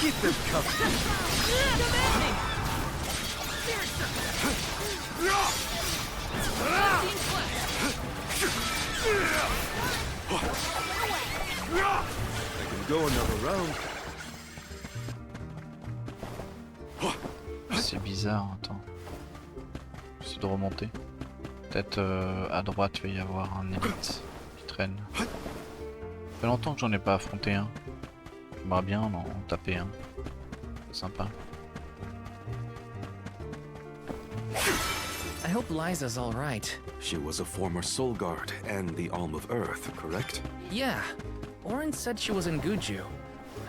S13: Keep them coming.
S3: I can go another round.
S1: C'est bizarre, attends. J'essaie de remonter. Peut-être à droite, il va y avoir un élite qui traîne. Ça fait longtemps que j'en ai pas affronté un. J'aimerais bien en taper un. C'est sympa.
S2: I hope Liza's all right.
S3: She was a former soul guard and the Alm of Earth, correct?
S2: Yeah. Oren said she was in Guju.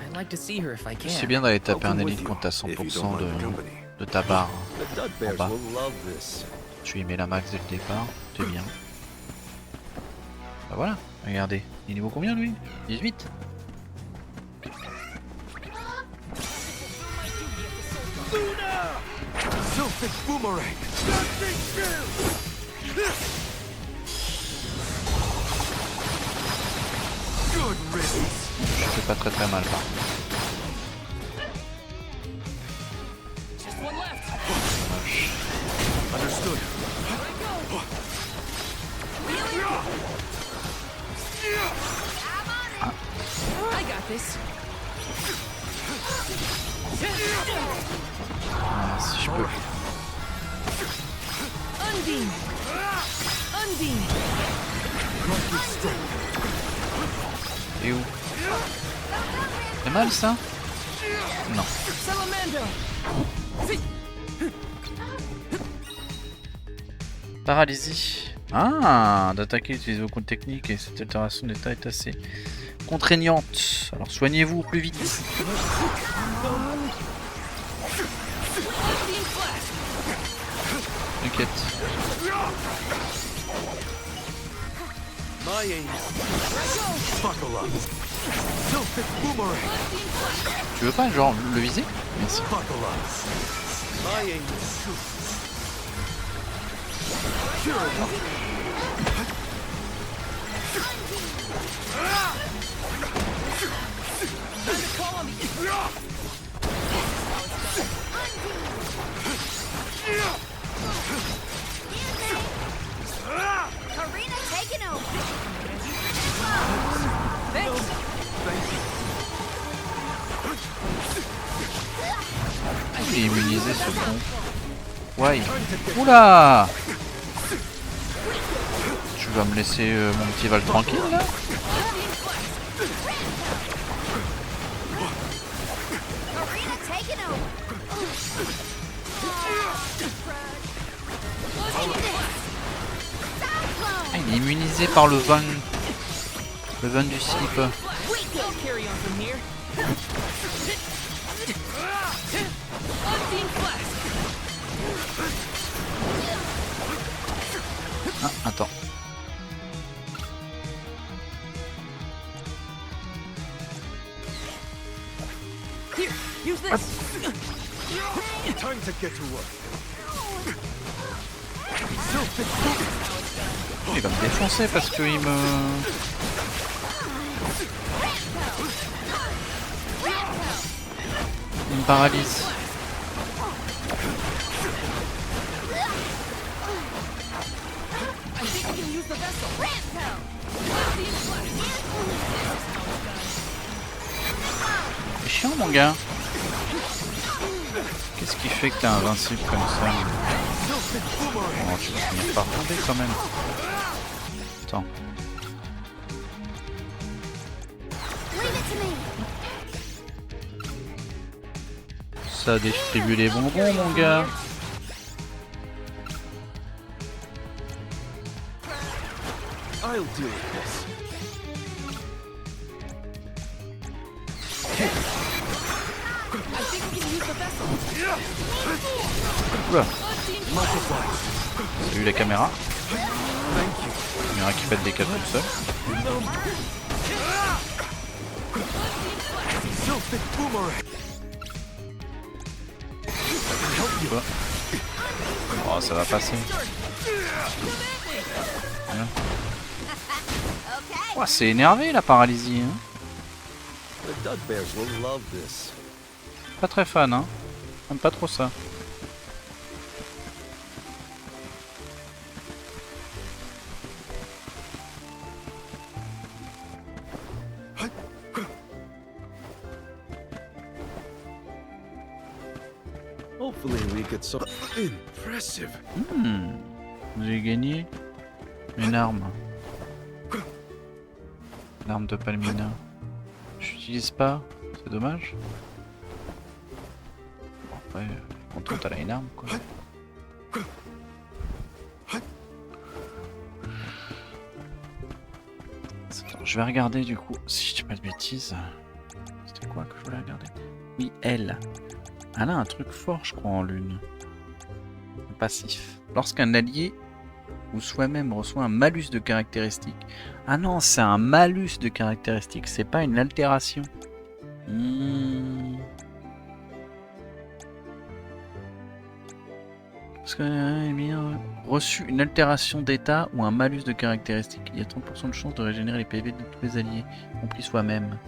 S2: I'd like to see her if I can.
S1: C'est bien d'aller taper un ennemi quand t'as 100% de ta barre en bas. Tu y mets la max dès le départ, t'es bien. Bah voilà, regardez. Il est niveau combien lui? 18. Je fais pas très mal par contre.
S2: I got this.
S1: Ah, si je peux.
S15: Undine! Undine!
S1: Et où? C'est mal ça? Non. Paralysie. Ah, d'attaquer, utiliser vos comptes techniques et cette altération d'état est assez contraignante. Alors soignez-vous au plus vite. T'inquiète. Tu veux pas genre le viser? Merci.
S10: Karina taking over.
S1: Il est immunisé ce con. Ouais. Oula! Tu vas me laisser mon petit Val tranquille là?
S10: Karina taking over.
S1: Ah, il est immunisé par le vin. Le vin du slip.
S2: I'll carry on from here. Undine Flask.
S1: Ah, attends.
S2: Here, use this.
S3: Time to get to work.
S1: Il va me défoncer parce que il me... Il me paralyse. C'est chiant mon gars. Qu'est-ce qui fait que t'es invincible comme ça? Oh, tu vas finir par tomber quand même. Attends. Ça distribue les bonbons mon gars.
S3: I'll deal with this.
S1: Oula. Salut la caméra. Caméra qui pète des câbles tout seul. Oh, ça va passer. Voilà. Oh, c'est énervé la paralysie. Hein.
S13: The Dud Bears will love this.
S1: Pas très fan, hein. J'aime pas trop ça.
S3: Hopefully we get some impressive.
S1: J'ai gagné une arme. L'arme de Palmina. J'utilise pas, c'est dommage. Bon, après, en tout, elle a une arme quoi. Attends, je vais regarder du coup si je Pas de bêtises. C'était quoi que je voulais regarder? Oui, elle. Elle a un truc fort, je crois, en lune. Un passif. Lorsqu'un allié ou soi-même reçoit un malus de caractéristiques. Ah non, c'est un malus de caractéristiques, c'est pas une altération. Parce que reçu une altération d'état ou un malus de caractéristiques. Il y a 30% de chance de régénérer les PV de tous les alliés, compris soi-même.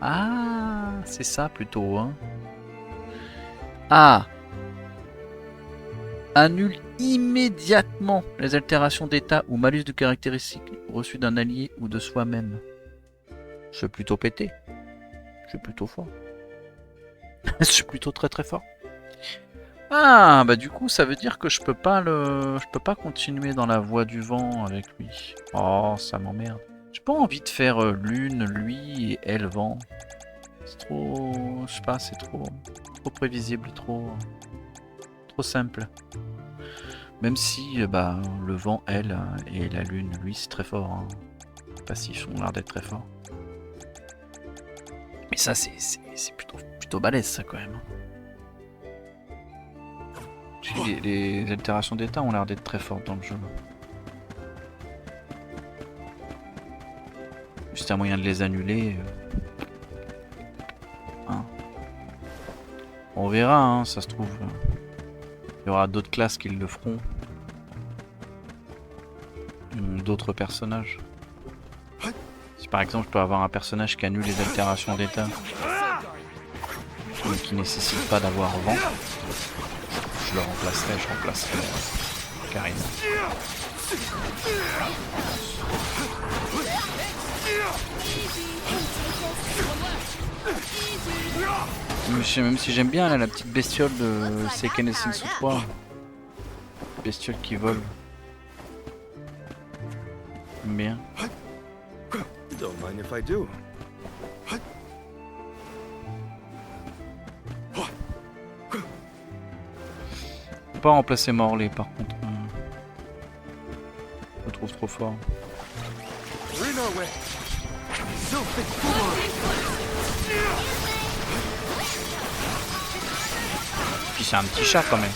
S1: Ah, c'est ça plutôt, hein. Ah, annule immédiatement les altérations d'état ou malus de caractéristiques reçus d'un allié ou de soi-même. C'est plutôt pété. C'est plutôt fort. C'est plutôt très très fort. Ah, bah du coup, ça veut dire que je peux pas continuer dans la voie du vent avec lui. Oh, ça m'emmerde. J'ai pas envie de faire lune, lui et elle vent. C'est trop, je sais pas, c'est trop prévisible, trop simple. Même si bah le vent, elle, et la lune, lui, c'est très fort. Hein. Les passifs ont l'air d'être très forts. Mais ça, c'est plutôt balèze, ça, quand même. Les altérations d'état ont l'air d'être très fortes dans le jeu. Juste un moyen de les annuler. Hein. On verra, hein, ça se trouve. Il y aura d'autres classes qui le feront. D'autres personnages. Si par exemple je peux avoir un personnage qui annule les altérations d'état, mais qui nécessite pas d'avoir vent, je le remplacerai, carrément. Même si j'aime bien là, la petite bestiole de Seiken Sensu 3. Bestiole qui vole. J'aime bien.
S13: Don't mind if I do.
S1: Faut pas remplacer Morley par contre. Je le trouve trop fort. Puis c'est un petit chat quand même.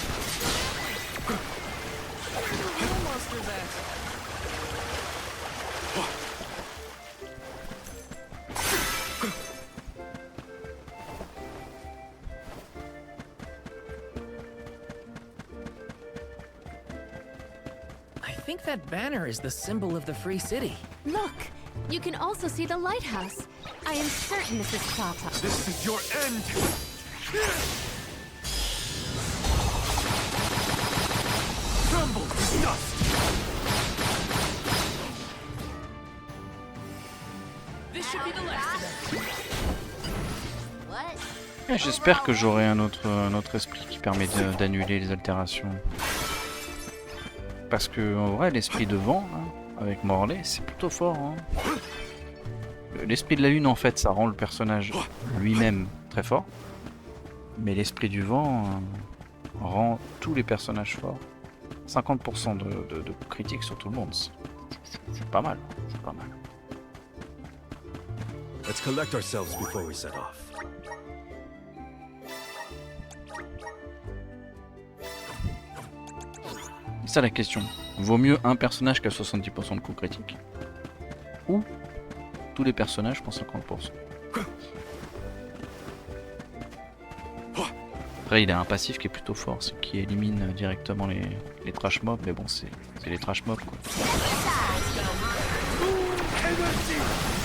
S2: I think that banner is the symbol of the free city.
S7: Look, you can also see the lighthouse. I am certain this is Plata.
S3: This is your end! Crumble to dust!
S2: This should be the last of it.
S1: J'espère que j'aurai un autre esprit qui permet d'annuler les altérations. Parce que en vrai l'esprit de vent, hein, avec Morley, c'est plutôt fort. Hein. L'esprit de la lune en fait ça rend le personnage lui-même très fort. Mais l'esprit du vent rend tous les personnages forts. 50% de critiques sur tout le monde. C'est pas mal. C'est pas mal.
S13: Let's collect ourselves before we set off.
S1: C'est ça la question. Vaut mieux un personnage qui a 70% de coups critiques ou tous les personnages pour 50%. Après il a un passif qui est plutôt fort, c'est qui élimine directement les trash mobs, mais bon c'est les trash mobs quoi.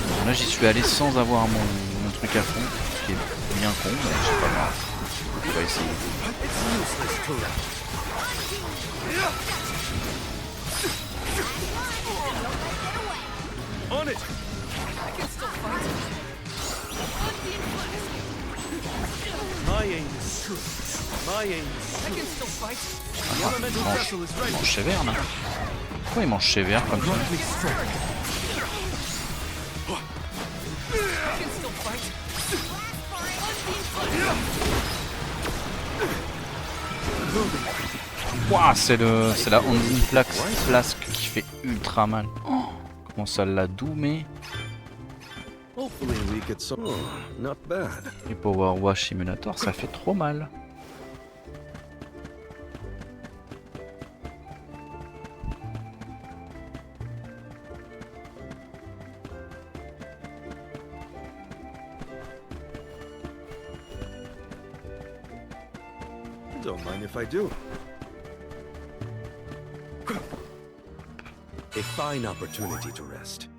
S1: Bon, là j'y suis allé sans avoir mon truc à fond, ce qui est bien con, mais c'est pas grave. On va essayer.
S3: On it! My aim is true. My aim is true.
S1: Il mange sévère là. Pourquoi il mange sévère comme ça? Ouah, c'est la Ondine Flasque qui fait ultra mal. Oh, comment ça l'a doumé.
S13: Hopefully we get some. Oh, not bad.
S1: Et Power Wash Simulator, ça fait trop mal.
S13: Don't mind if I do. A fine opportunity to rest.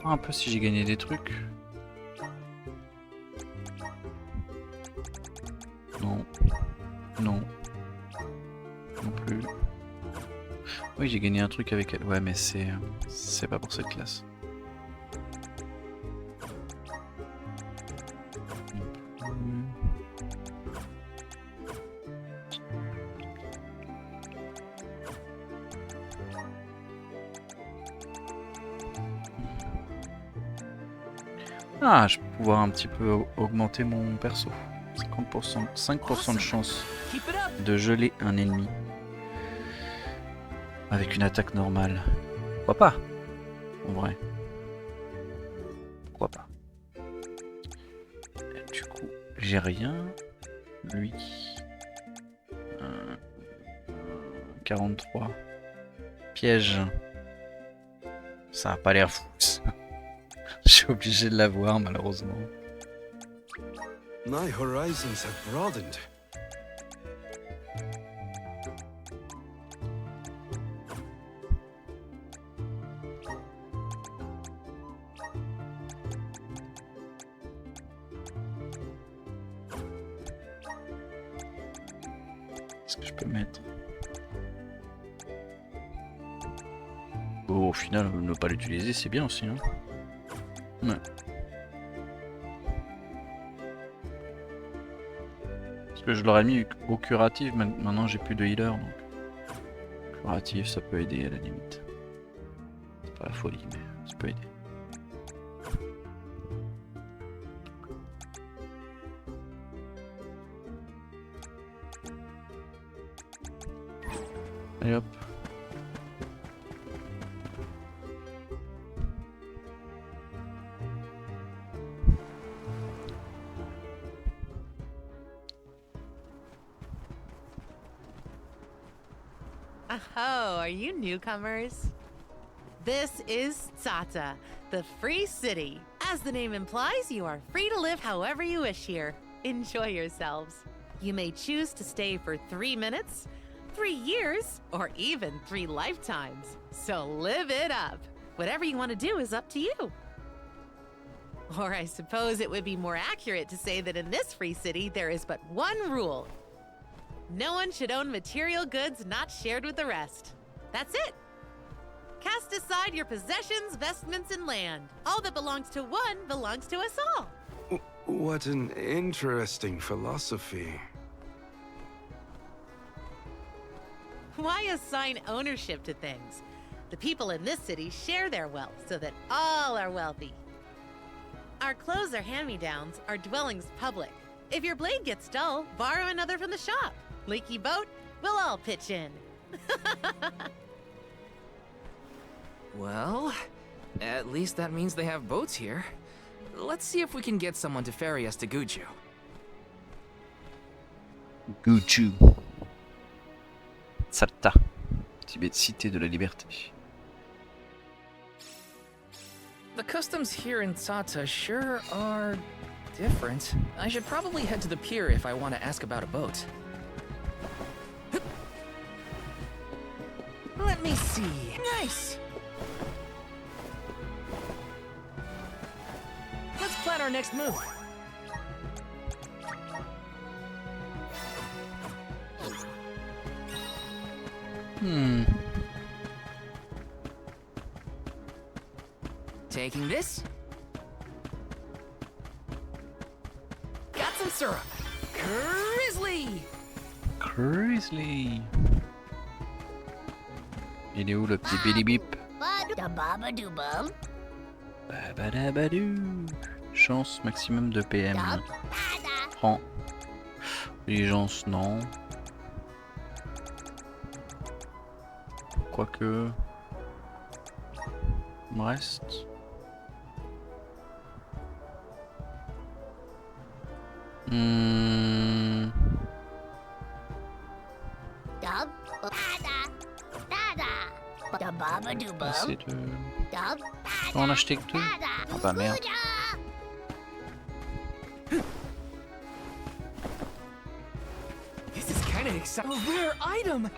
S1: Un peu si j'ai gagné des trucs. Non. Non. Non plus. Oui, j'ai gagné un truc avec elle. Ouais, mais c'est pas pour cette classe. Ah, je vais pouvoir un petit peu augmenter mon perso. 50%, 5% de chance de geler un ennemi. Avec une attaque normale. Pourquoi pas? En vrai. Pourquoi pas? Et du coup, j'ai rien. Lui. 43. Piège. Ça a pas l'air fou. Je suis obligé de l'avoir malheureusement.
S3: My horizons have broadened.
S1: Qu'est-ce que je peux mettre? Bon, au final, ne pas l'utiliser, c'est bien aussi. Hein. Ouais. Parce que je l'aurais mis au curatif, maintenant j'ai plus de healer, donc curatif ça peut aider à la limite. C'est pas la folie, mais ça peut aider. Allez hop.
S12: Oh, are you newcomers? This is Tsata, the free city. As the name implies, you are free to live however you wish here. Enjoy yourselves. You may choose to stay for 3 minutes, 3 years, or even 3 lifetimes. So live it up. Whatever you want to do is up to you. Or I suppose it would be more accurate to say that in this free city, there is but one rule. No one should own material goods not shared with the rest. That's it. Cast aside your possessions, vestments, and land. All that belongs to one belongs to us all.
S3: What an interesting philosophy.
S12: Why assign ownership to things? The people in this city share their wealth so that all are wealthy. Our clothes are hand-me-downs, our dwellings public. If your blade gets dull, borrow another from the shop. Leaky boat, we'll all pitch in.
S2: Well, at least that means they have boats here. Let's see if we can get someone to ferry us to Guju.
S1: Guju. Salta. Cité de la liberté.
S2: The customs here in Tsata sure are different. I should probably head to the pier if I want to ask about a boat. Let me see. Nice! Let's plan our next move. Taking this. Got some syrup. Grizzly!
S1: Grizzly. Il est où le petit Billy Bip? Babadabadou. Chance maximum de PM. Prends. Intelligence, non. quoique... Il me reste... Essayer de... Je peux en acheter que 2. Ah bah merde.
S2: This is kind of exciting. A rare item.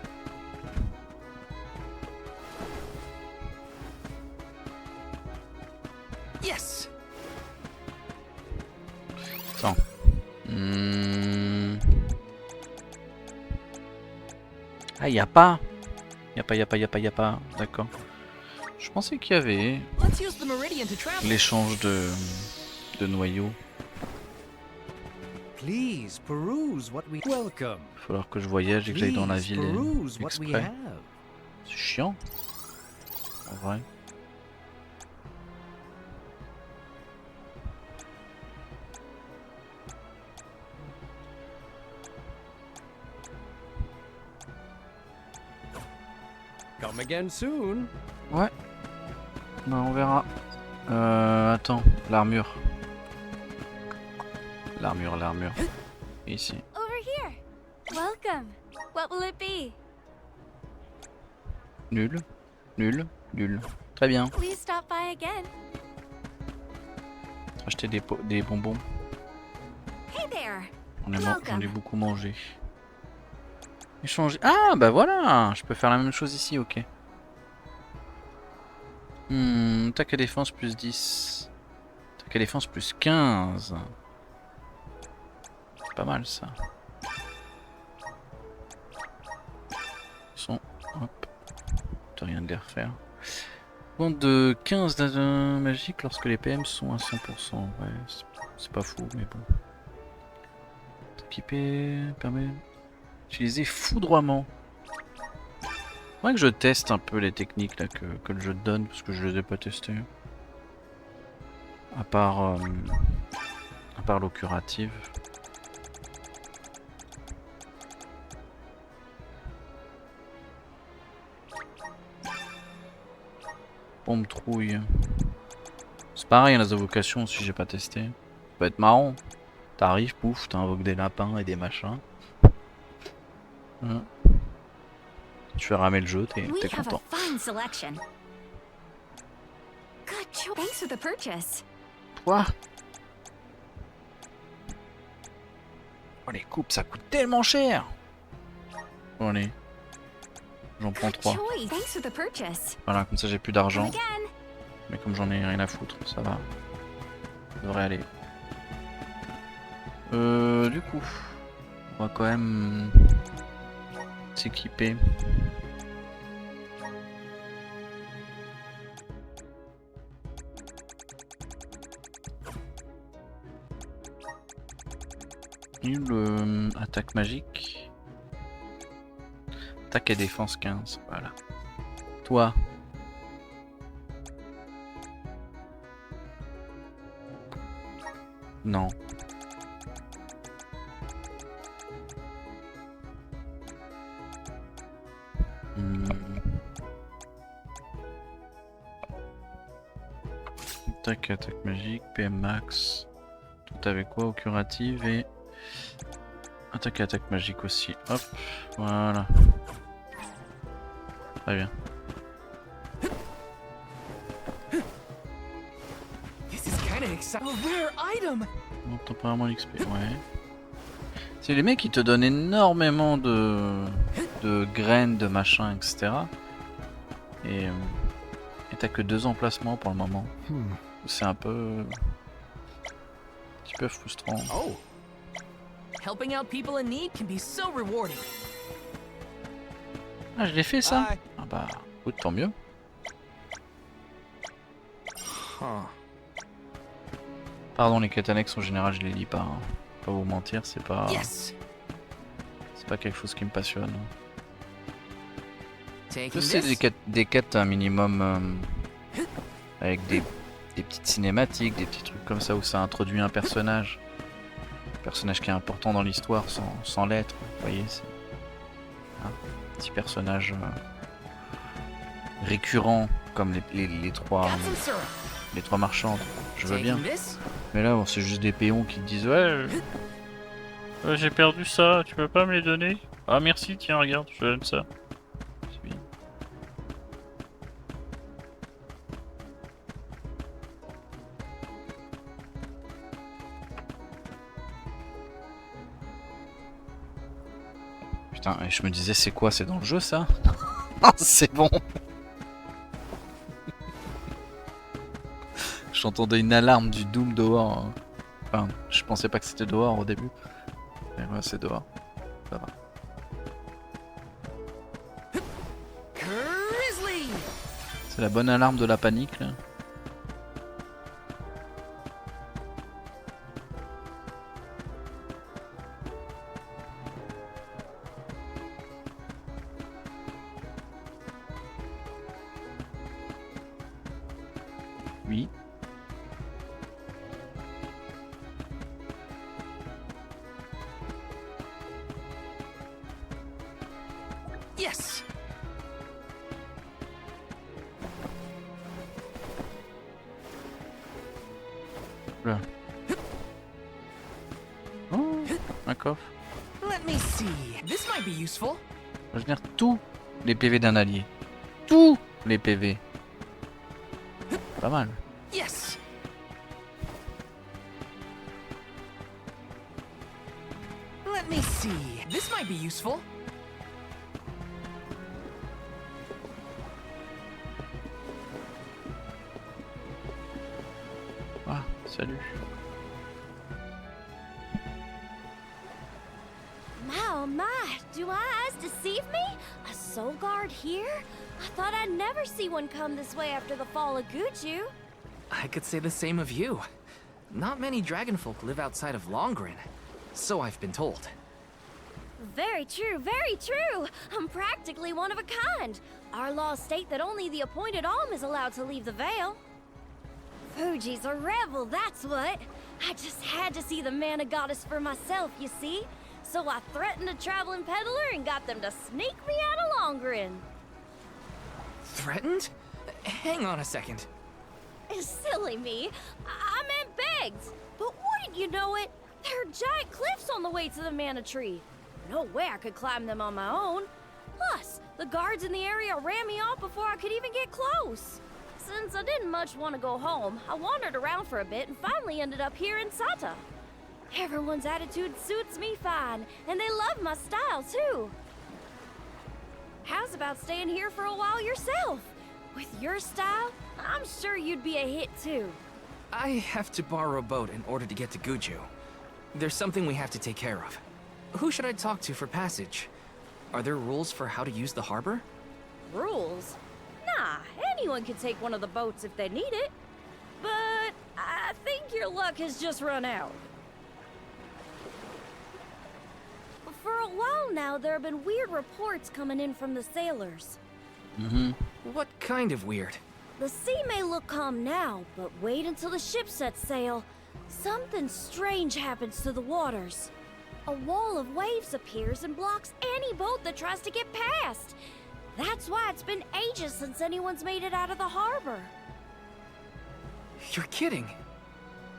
S2: Yes.
S1: Attends. Ah, y a pas. Y a pas. D'accord. Je pensais qu'il y avait
S2: Let's use the meridian to travel.
S1: l'échange de noyaux.
S13: Please peruse what we welcome.
S1: Il va falloir que je voyage et que j'aille dans la ville
S13: Peruse what we
S1: exprès.
S13: have.
S1: C'est chiant. En vrai.
S13: Come again soon.
S1: Ouais. Bah, on verra. Attends, l'armure. L'armure. Ici.
S18: Over here. Welcome. What will it be?
S1: Nul. Très bien.
S18: Please stop by again.
S1: Acheter des bonbons.
S18: Hey there.
S1: J'en ai beaucoup mangé. Échanger. Ah bah voilà. Je peux faire la même chose ici, ok. Attaque et défense plus 10. Attaque et défense plus 15. C'est pas mal ça. Hop. T'as rien de les refaire. Bon, de 15 magique lorsque les PM sont à 100%. Ouais, c'est pas fou, mais bon. Équipé permet d'utiliser foudroiement. Faudrait que je teste un peu les techniques là, que le jeu donne, parce que je les ai pas testées. À part l'eau curative. Pompe trouille. C'est pareil, les invocations si j'ai pas testé. Ça peut être marrant. T'arrives, pouf, t'invoques des lapins et des machins. Tu fais ramer le jeu, t'es content.
S15: Thanks for the purchase.
S1: Quoi? Oh les coupes, ça coûte tellement cher. Bon allez. J'en prends 3.
S15: Thanks for the purchase.
S1: Voilà, comme ça j'ai plus d'argent. Mais comme j'en ai rien à foutre, ça va. Ça devrait aller. Du coup, on va quand même s'équiper. Et le attaque magique. Attaque et défense 15, voilà. Toi. Non. Attaque magique, PM max. Tout avec quoi au curative et attaque magique aussi. Hop, voilà. Très bien. Bon, temporairement l'XP, ouais. C'est les mecs qui te donnent énormément de graines, de machins, etc. Et t'as que 2 emplacements pour le moment. C'est un peu frustrant.
S2: Oh. Helping out people in need can be so rewarding.
S1: Ah, je l'ai fait ça. Ah bah, écoute, tant mieux. Pardon, les quêtes annexes en général, je les lis pas. Hein. Pas vous mentir, c'est pas. C'est pas quelque chose qui me passionne. Je sais des quêtes un minimum avec des petites cinématiques, des petits trucs comme ça où ça introduit un personnage. Un personnage qui est important dans l'histoire sans l'être. Vous voyez, c'est un petit personnage récurrents comme les trois marchandes. Je veux bien. Mais là, bon, c'est juste des péons qui te disent ouais, j'ai perdu ça, tu peux pas me les donner? Ah merci, tiens, regarde, je donne ça. C'est bien. Putain, et je me disais c'est quoi, c'est dans le jeu ça? C'est bon. J'entendais une alarme du Doom dehors. Enfin, je pensais pas que c'était dehors au début. Mais ouais, c'est dehors. Ça va. C'est la bonne alarme de la panique là. Oui.
S2: Yes.
S1: Là. Oh, un coffre.
S2: Let me see. This might be useful.
S1: Je vais venir tous les PV d'un allié. Tous les PV. Pas mal.
S2: Yes. Let me see. This might be useful.
S1: Ah, salut.
S10: My, oh my, do my eyes deceive me? A soul guard here? I thought I'd never see one come this way after the fall of Guju.
S2: I could say the same of you. Not many dragonfolk live outside of Longrin, so I've been told.
S10: Very true, very true. I'm practically one of a kind. Our laws state that only the appointed Alm is allowed to leave the Vale. Fuji's a rebel, that's what. I just had to see the mana goddess for myself, you see? So I threatened a traveling peddler and got them to sneak me out of Longrin.
S2: Threatened? Hang on a second.
S10: Silly me. I meant begged. But wouldn't you know it? There are giant cliffs on the way to the mana tree. No way I could climb them on my own. Plus, the guards in the area ran me off before I could even get close. Since I didn't much want to go home, I wandered around for a bit and finally ended up here in Sata. Everyone's attitude suits me fine, and they love my style too. How's about staying here for a while yourself? With your style, I'm sure you'd be a hit too.
S2: I have to borrow a boat in order to get to Guju. There's something we have to take care of. Who should I talk to for passage? Are there rules for how to use the harbor?
S10: Rules? Nah, anyone can take one of the boats if they need it. But I think your luck has just run out. For a while now, there have been weird reports coming in from the sailors.
S1: Mm-hmm.
S2: What kind of weird?
S10: The sea may look calm now, but wait until the ship sets sail. Something strange happens to the waters. A wall of waves appears and blocks any boat that tries to get past. That's why it's been ages since anyone's made it out of the harbor.
S2: You're kidding.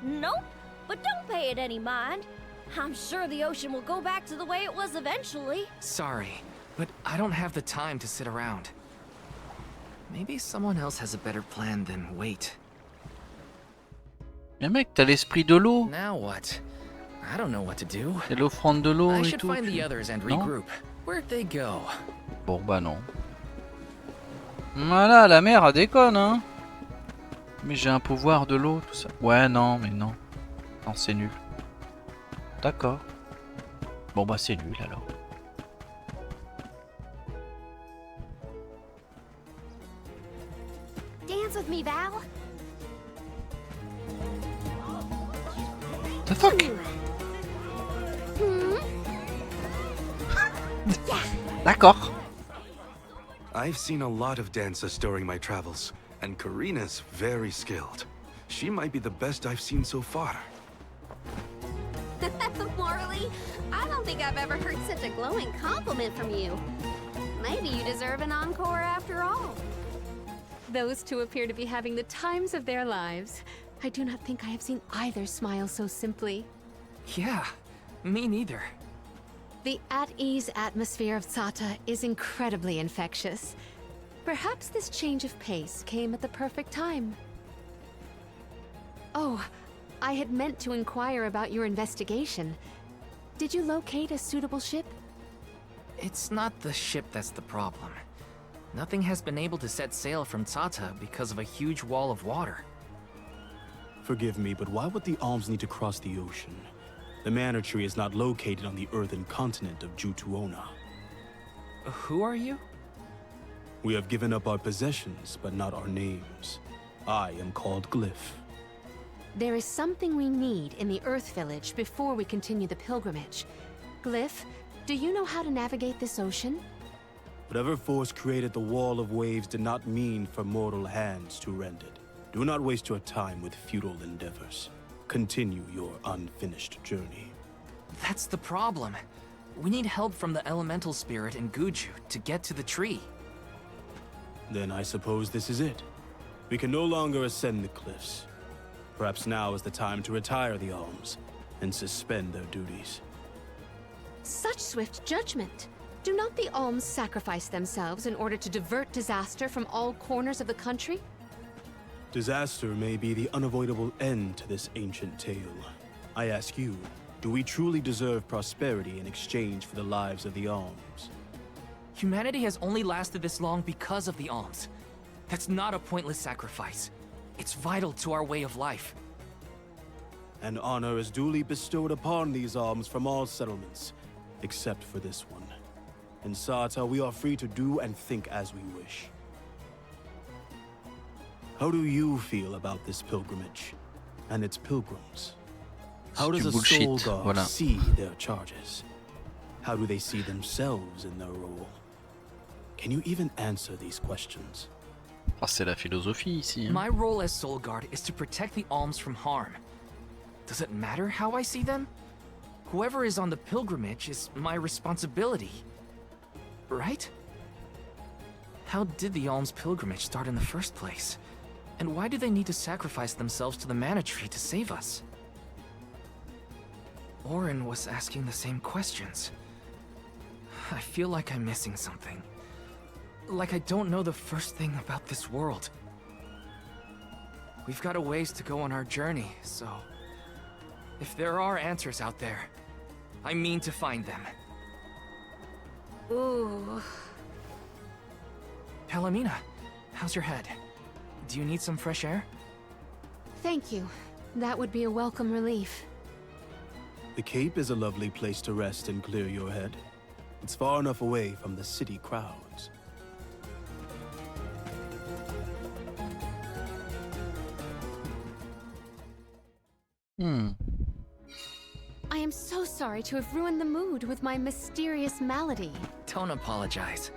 S10: Nope, but don't pay it any mind. I'm sure the ocean will go back to the way it was eventually.
S2: Sorry, but I don't have the time to sit around. Maybe someone else has a better plan than wait.
S1: Mais mec, t'as l'esprit de l'eau.
S2: Now what? I don't know what to do.
S1: C'est l'offrande de l'eau
S2: I
S1: et
S2: should
S1: tout.
S2: find the others and regroup. Where'd they go?
S1: Bon bah non. Voilà, la mer elle déconne hein. Mais j'ai un pouvoir de l'eau, tout ça. Ouais non, mais non. Non, c'est nul. D'accord. Bon bah c'est nul alors.
S10: Dance with me, Val.
S1: The fuck? D'accord.
S3: I've seen a lot of dances during my travels, and Karina's very skilled. She might be the best I've seen so far.
S10: Morley, I don't think I've ever heard such a glowing compliment from you. Maybe you deserve an encore after all.
S7: Those two appear to be having the times of their lives. I do not think I have seen either smile so simply.
S2: Yeah, me neither.
S7: The at-ease atmosphere of Tsata is incredibly infectious. Perhaps this change of pace came at the perfect time. Oh, I had meant to inquire about your investigation. Did you locate a suitable ship?
S2: It's not the ship that's the problem. Nothing has been able to set sail from Tsata because of a huge wall of water.
S19: Forgive me, but why would the Alms need to cross the ocean? The Manor Tree is not located on the earthen continent of Jutuona.
S2: Who are you?
S19: We have given up our possessions, but not our names. I am called Glyph.
S7: There is something we need in the Earth Village before we continue the pilgrimage. Glyph, do you know how to navigate this ocean?
S19: Whatever force created the wall of waves did not mean for mortal hands to rend it. Do not waste your time with futile endeavors. Continue your unfinished journey.
S2: That's the problem. We need help from the elemental spirit in Guju to get to the tree.
S19: Then I suppose this is it. We can no longer ascend the cliffs. Perhaps now is the time to retire the Alms and suspend their duties.
S7: Such swift judgment! Do not the Alms sacrifice themselves in order to divert disaster from all corners of the country?
S19: Disaster may be the unavoidable end to this ancient tale. I ask you, do we truly deserve prosperity in exchange for the lives of the Alms?
S2: Humanity has only lasted this long because of the Alms. That's not a pointless sacrifice. It's vital to our way of life.
S19: An honor is duly bestowed upon these Alms from all settlements, except for this one. In Tsata, we are free to do and think as we wish. How do you feel about this pilgrimage and its pilgrims? How does a soul god see their charges? How do they see themselves in their role? Can you even answer these questions?
S1: Ah, c'est la philosophie ici. Hein?
S2: My role as Soul Guard is to protect the Alms from harm. Does it matter how I see them? Whoever is on the pilgrimage is my responsibility. Right? How did the Alms pilgrimage start in the first place? And why do they need to sacrifice themselves to the Mana Tree to save us? Orin was asking the same questions. I feel like I'm missing something. Like I don't know the first thing about this world. We've got a ways to go on our journey, so... if there are answers out there, I mean to find them.
S7: Ooh.
S2: Palomina, how's your head? Do you need some fresh air?
S7: Thank you. That would be a welcome relief.
S19: The Cape is a lovely place to rest and clear your head. It's far enough away from the city crowds.
S7: I am so sorry to have ruined the mood with my mysterious malady.
S2: Don't apologize.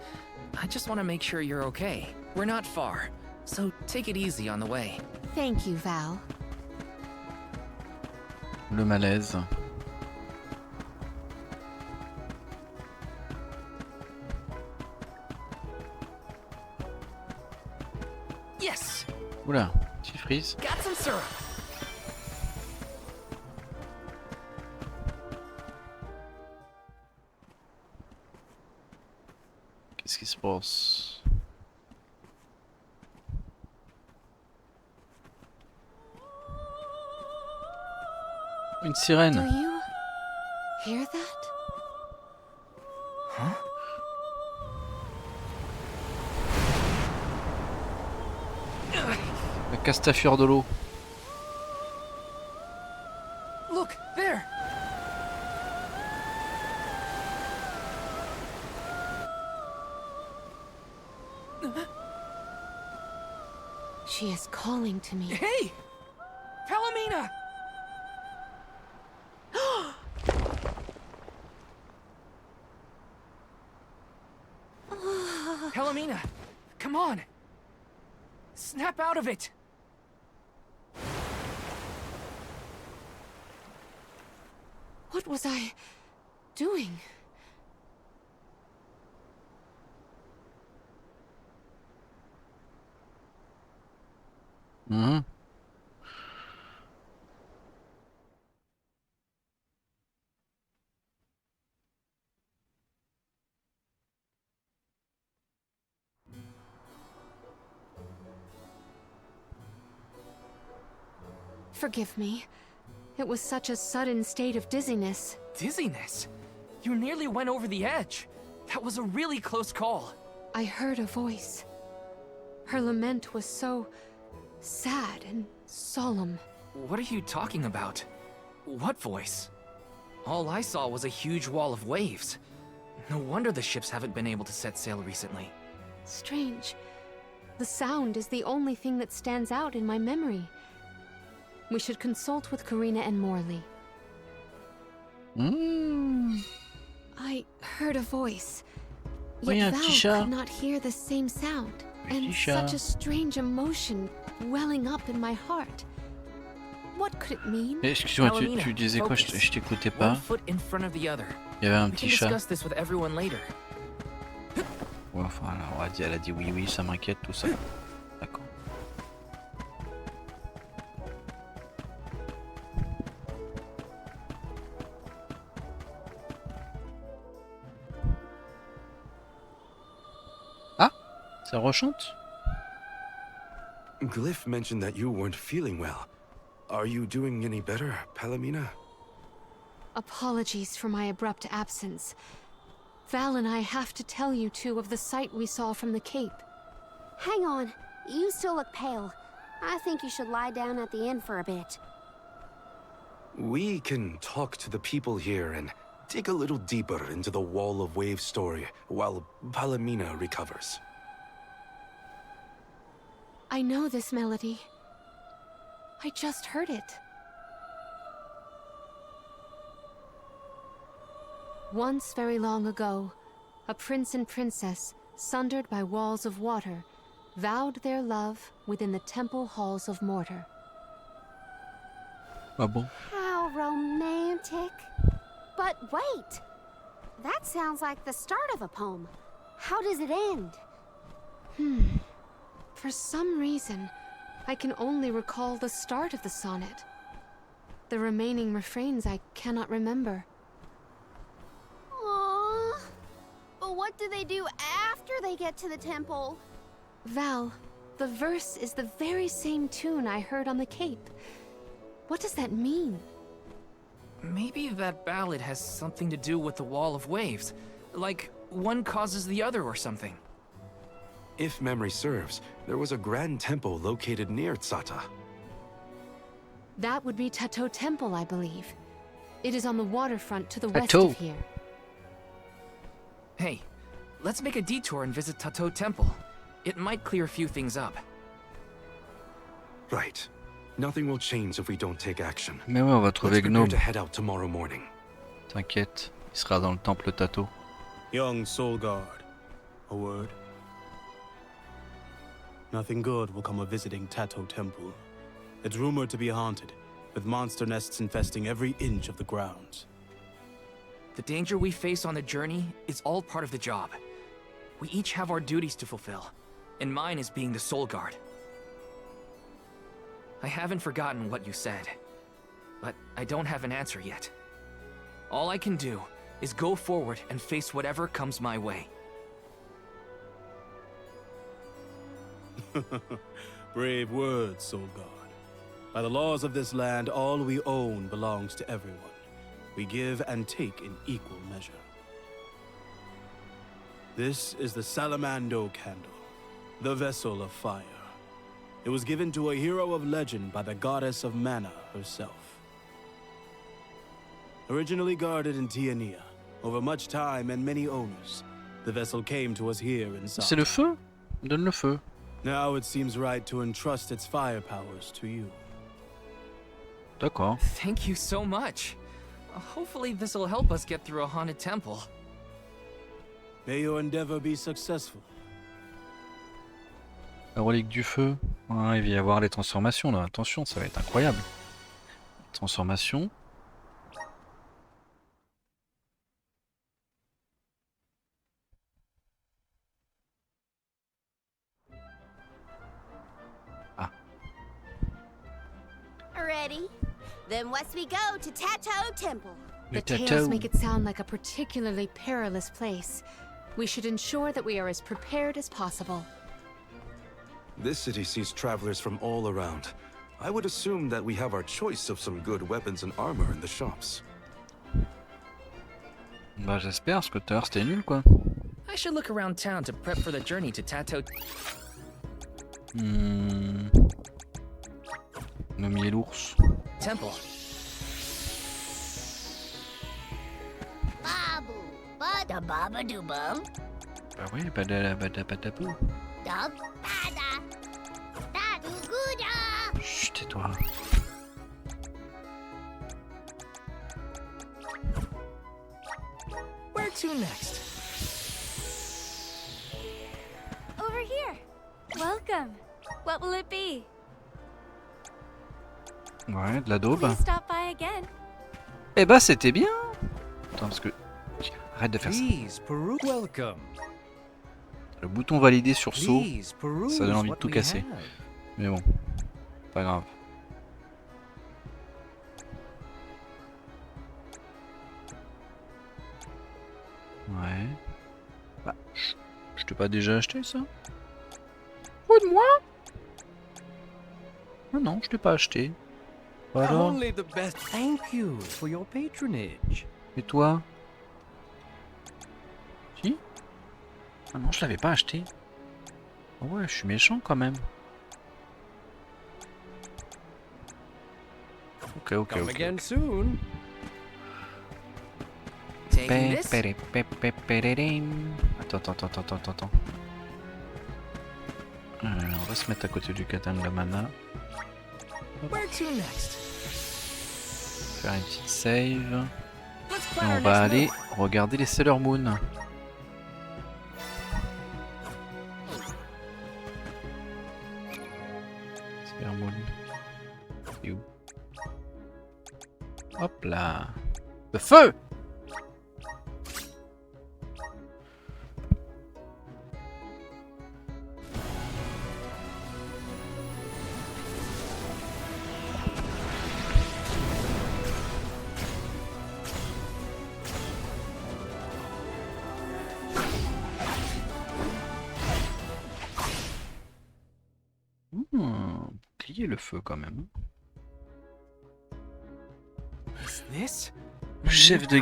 S2: I just want to make sure you're okay. We're not far, so take it easy on the way.
S7: Thank you, Val.
S1: Le malaise.
S2: Yes!
S1: Oula, petit freeze.
S2: Got some syrup!
S1: Qu'est-ce qui se passe? Une sirène.
S7: Do you hear that?
S2: Huh?
S1: La Castafiore de l'eau.
S2: Look, there!
S7: She is calling to me.
S2: Hey! Palomina! Palomina, come on! Snap out of it!
S7: What was I doing?
S1: Mhm.
S7: Forgive me. It was such a sudden state of dizziness.
S2: Dizziness? You nearly went over the edge. That was a really close call.
S7: I heard a voice. Her lament was so sad and solemn.
S2: What are you talking about? What voice? All I saw was a huge wall of waves. No wonder the ships haven't been able to set sail recently.
S7: Strange. The sound is the only thing that stands out in my memory. We should consult with Karina and Morley. I heard a voice. Yet Val could not hear the same sound. And such a strange emotion welling up in my heart. What could it mean?
S1: Excuse-moi, tu disais quoi? Je t'écoutais pas.
S2: One foot in front of the other.
S1: Il y avait un petit chat.
S2: Discuss this with everyone later.
S1: Ouais, enfin, elle a dit oui, oui, ça m'inquiète, tout ça. D'accord. Ah, ça rechante.
S3: Glyph mentioned that you weren't feeling well. Are you doing any better, Palomina?
S7: Apologies for my abrupt absence. Val and I have to tell you two of the sight we saw from the Cape.
S10: Hang on. You still look pale. I think you should lie down at the inn for a bit.
S3: We can talk to the people here and dig a little deeper into the Wall of Waves story while Palomina recovers.
S7: I know this melody. I just heard it. Once very long ago, a prince and princess, sundered by walls of water, vowed their love within the temple halls of mortar.
S1: Ah bon?
S10: How romantic. But wait! That sounds like the start of a poem. How does it end?
S7: For some reason, I can only recall the start of the sonnet. The remaining refrains I cannot remember.
S10: Aww. But what do they do after they get to the temple?
S7: Val, the verse is the very same tune I heard on the Cape. What does that mean?
S2: Maybe that ballad has something to do with the Wall of Waves. Like, one causes the other or something.
S3: If memory serves, there was a grand temple located near Tsata.
S7: That would be Tato Temple, I believe. It is on the waterfront to the west of here.
S2: Hey, let's make a detour and visit Tato Temple. It might clear a few things up.
S3: Right. Nothing will change if we don't take action.
S1: Mais ouais, on va trouver Gnome.
S3: To head out tomorrow morning.
S1: T'inquiète, il sera dans le temple Tato.
S19: Young Soul Guard, a word? Nothing good will come of visiting Tato Temple. It's rumored to be haunted, with monster nests infesting every inch of the grounds.
S2: The danger we face on the journey is all part of the job. We each have our duties to fulfill, and mine is being the Soul Guard. I haven't forgotten what you said, but I don't have an answer yet. All I can do is go forward and face whatever comes my way.
S19: Brave words, Soul Guard. By the laws of this land, all we own belongs to everyone. We give and take in equal measure. This is the Salamando Candle, the vessel of fire. It was given to a hero of legend by the goddess of mana herself. Originally guarded in Tiania, over much time and many owners, the vessel came to us here in Sata.
S1: C'est le feu? Donne le feu.
S19: Now it seems right to entrust its fire powers to you.
S1: D'accord.
S2: Thank you so much. Hopefully this will help us get through a haunted temple.
S19: May your endeavor be successful.
S1: La relique du feu. Ouais, il va y avoir les transformations là. Attention, ça va être incroyable. Transformation. Ah.
S10: ready? Then west we go to Tato Temple.
S7: The tales make it sound like a particularly perilous place. We should ensure that we are as prepared as possible.
S3: This city sees travelers from all around. I would assume that we have our choice of some good weapons and armor in the shops.
S1: Bah j'espère, parce que tout à l'heure c'était nul quoi.
S2: I should look around town to prep for the journey to Tato.
S1: Nomier l'ours.
S2: Temple.
S6: Babu, bada baba do bum.
S1: Bah oui, badabadabadabou.
S6: Dub, bada. Dadu guda.
S1: Chut, tais-toi.
S2: Where to next?
S18: Over here. Welcome. What will it be?
S1: Ouais, de la daube.
S18: Please stop by again.
S1: Eh bah c'était bien. Attends, parce que... Arrête de faire ça.
S20: Welcome.
S1: Le bouton validé sur saut,
S20: Please peruse
S1: ça donne envie de
S20: what
S1: tout
S20: we
S1: casser.
S20: have.
S1: Mais bon, pas grave. Ouais. Bah, je t'ai pas déjà acheté ça? Quoi de moi? Ah non, je t'ai pas acheté. Voilà.
S20: Only the best. Thank you for your patronage.
S1: Et toi? Si? Ah non, je l'avais pas acheté. Ah ouais, je suis méchant quand même. Ok.
S20: Come again soon.
S1: Attends. On va se mettre à côté du katana de la mana.
S2: Where to next?
S1: Faire une petite save. Et on va aller regarder les Sailor Moon. Sailor Moon. C'est où? Hop là. Le feu! Plier le feu quand même. Le chef de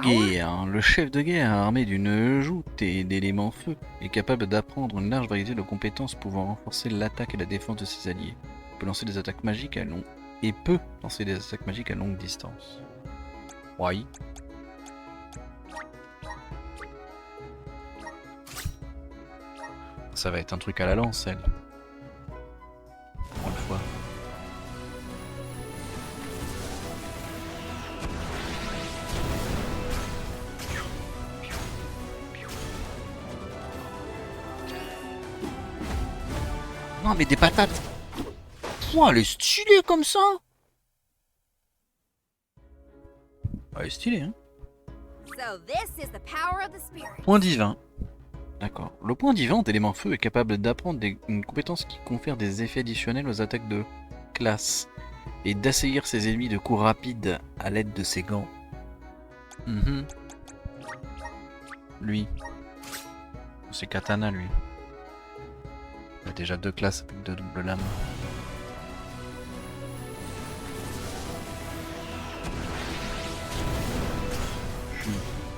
S1: guerre armé d'une joute et d'éléments feu est capable d'apprendre une large variété de compétences pouvant renforcer l'attaque et la défense de ses alliés. Il peut lancer des attaques magiques à longue distance. Oui. Ça va être un truc à la lance, elle. Pour une fois. Non mais des patates. Pouah, elle est stylée comme ça. Elle est stylée, hein.
S10: So this is the power of the spirit.
S1: Point divin. D'accord. Le point divin d'élément feu est capable d'apprendre une compétence qui confère des effets additionnels aux attaques de classe et d'assaillir ses ennemis de coups rapides à l'aide de ses gants. Lui. C'est katana, lui. Il a déjà 2 classes avec 2 doubles lames.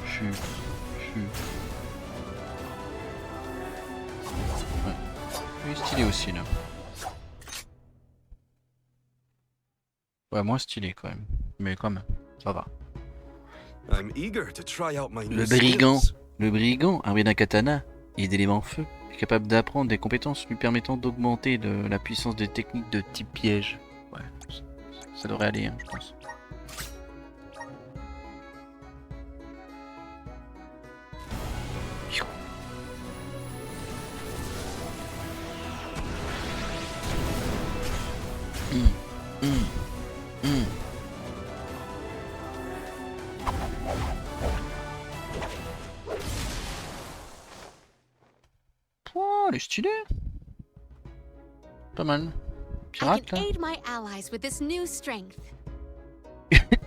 S1: Chut. Ouais. Il est stylé aussi là. Ouais, moins stylé quand même. Mais quand même, ça va. Le brigand, armé d'un katana et d'éléments feu, est capable d'apprendre des compétences lui permettant d'augmenter la puissance des techniques de type piège. Ouais, ça devrait aller, hein, je pense. Oh, elle est stylée. Pas mal.
S7: I
S1: Pirate
S7: can
S1: là.
S7: aid my allies with this new strength.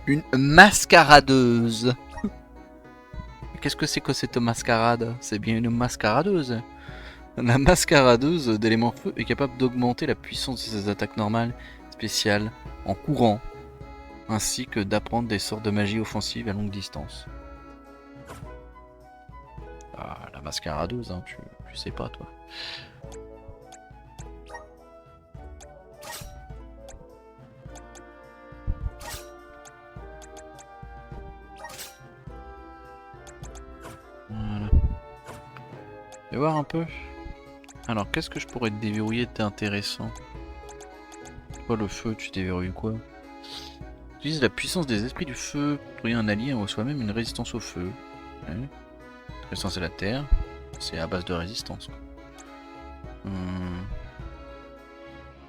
S1: Une mascaradeuse. Qu'est-ce que c'est que cette mascarade? C'est bien une mascaradeuse. La mascaradeuse d'éléments feu est capable d'augmenter la puissance de ses attaques normales, spéciales, en courant, ainsi que d'apprendre des sorts de magie offensive à longue distance. Ah, la mascaradeuse, hein, tu sais pas toi. Voilà. Je vais voir un peu. Alors, qu'est-ce que je pourrais te déverrouiller d'intéressant? Quoi, le feu, tu déverrouilles quoi? Utilise la puissance des esprits du feu pour trouver un allié ou soi-même une résistance au feu. Ouais. Résistance à la terre, c'est à base de résistance.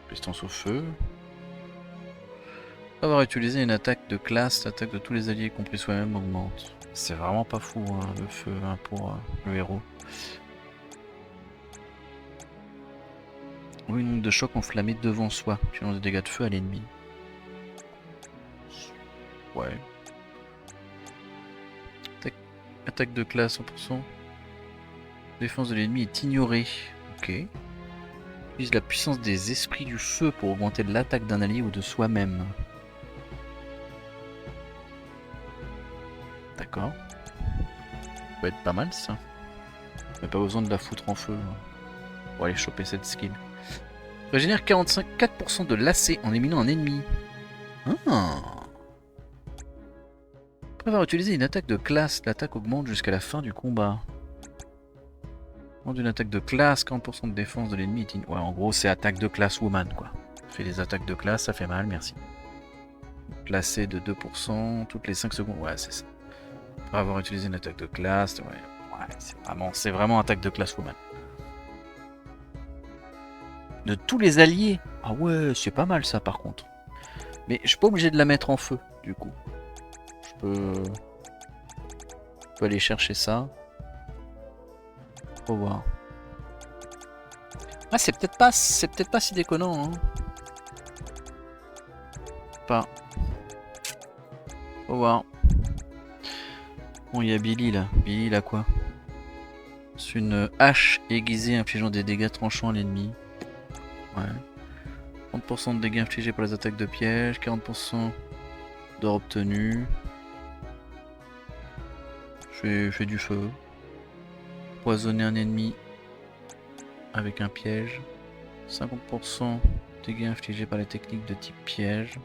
S1: Résistance au feu. Avoir utilisé une attaque de classe, l'attaque de tous les alliés, y compris soi-même, augmente. C'est vraiment pas fou hein, le feu hein, pour le héros. Oui, une onde de choc enflammée devant soi, qui lance des dégâts de feu à l'ennemi. Ouais. Attaque de classe 100%. Défense de l'ennemi est ignorée. Ok. Utilise la puissance des esprits du feu pour augmenter l'attaque d'un allié ou de soi-même. D'accord. Ça peut être pas mal ça. Mais pas besoin de la foutre en feu pour aller choper cette skill. Régénère 4% de lacet en éliminant un ennemi. Ah. Après avoir utilisé une attaque de classe, l'attaque augmente jusqu'à la fin du combat. D'une attaque de classe, 40% de défense de l'ennemi est ouais, en gros c'est attaque de classe woman quoi. Fait des attaques de classe, ça fait mal, merci. Placé de 2% toutes les 5 secondes, ouais c'est ça. Après avoir utilisé une attaque de classe, ouais c'est vraiment attaque de classe woman. De tous les alliés, ah ouais c'est pas mal ça par contre. Mais je suis pas obligé de la mettre en feu du coup. Je peux aller chercher ça. Faut voir. Ah c'est peut-être pas si déconnant hein. Pas. Faut voir. Bon il y a Billy là. Billy il a quoi? C'est une hache aiguisée infligeant des dégâts tranchants à l'ennemi. Ouais. 30% de dégâts infligés par les attaques de piège, 40% d'or obtenu. Fait du feu. Poisonner un ennemi avec un piège. 50% dégâts infligés par les techniques de type piège.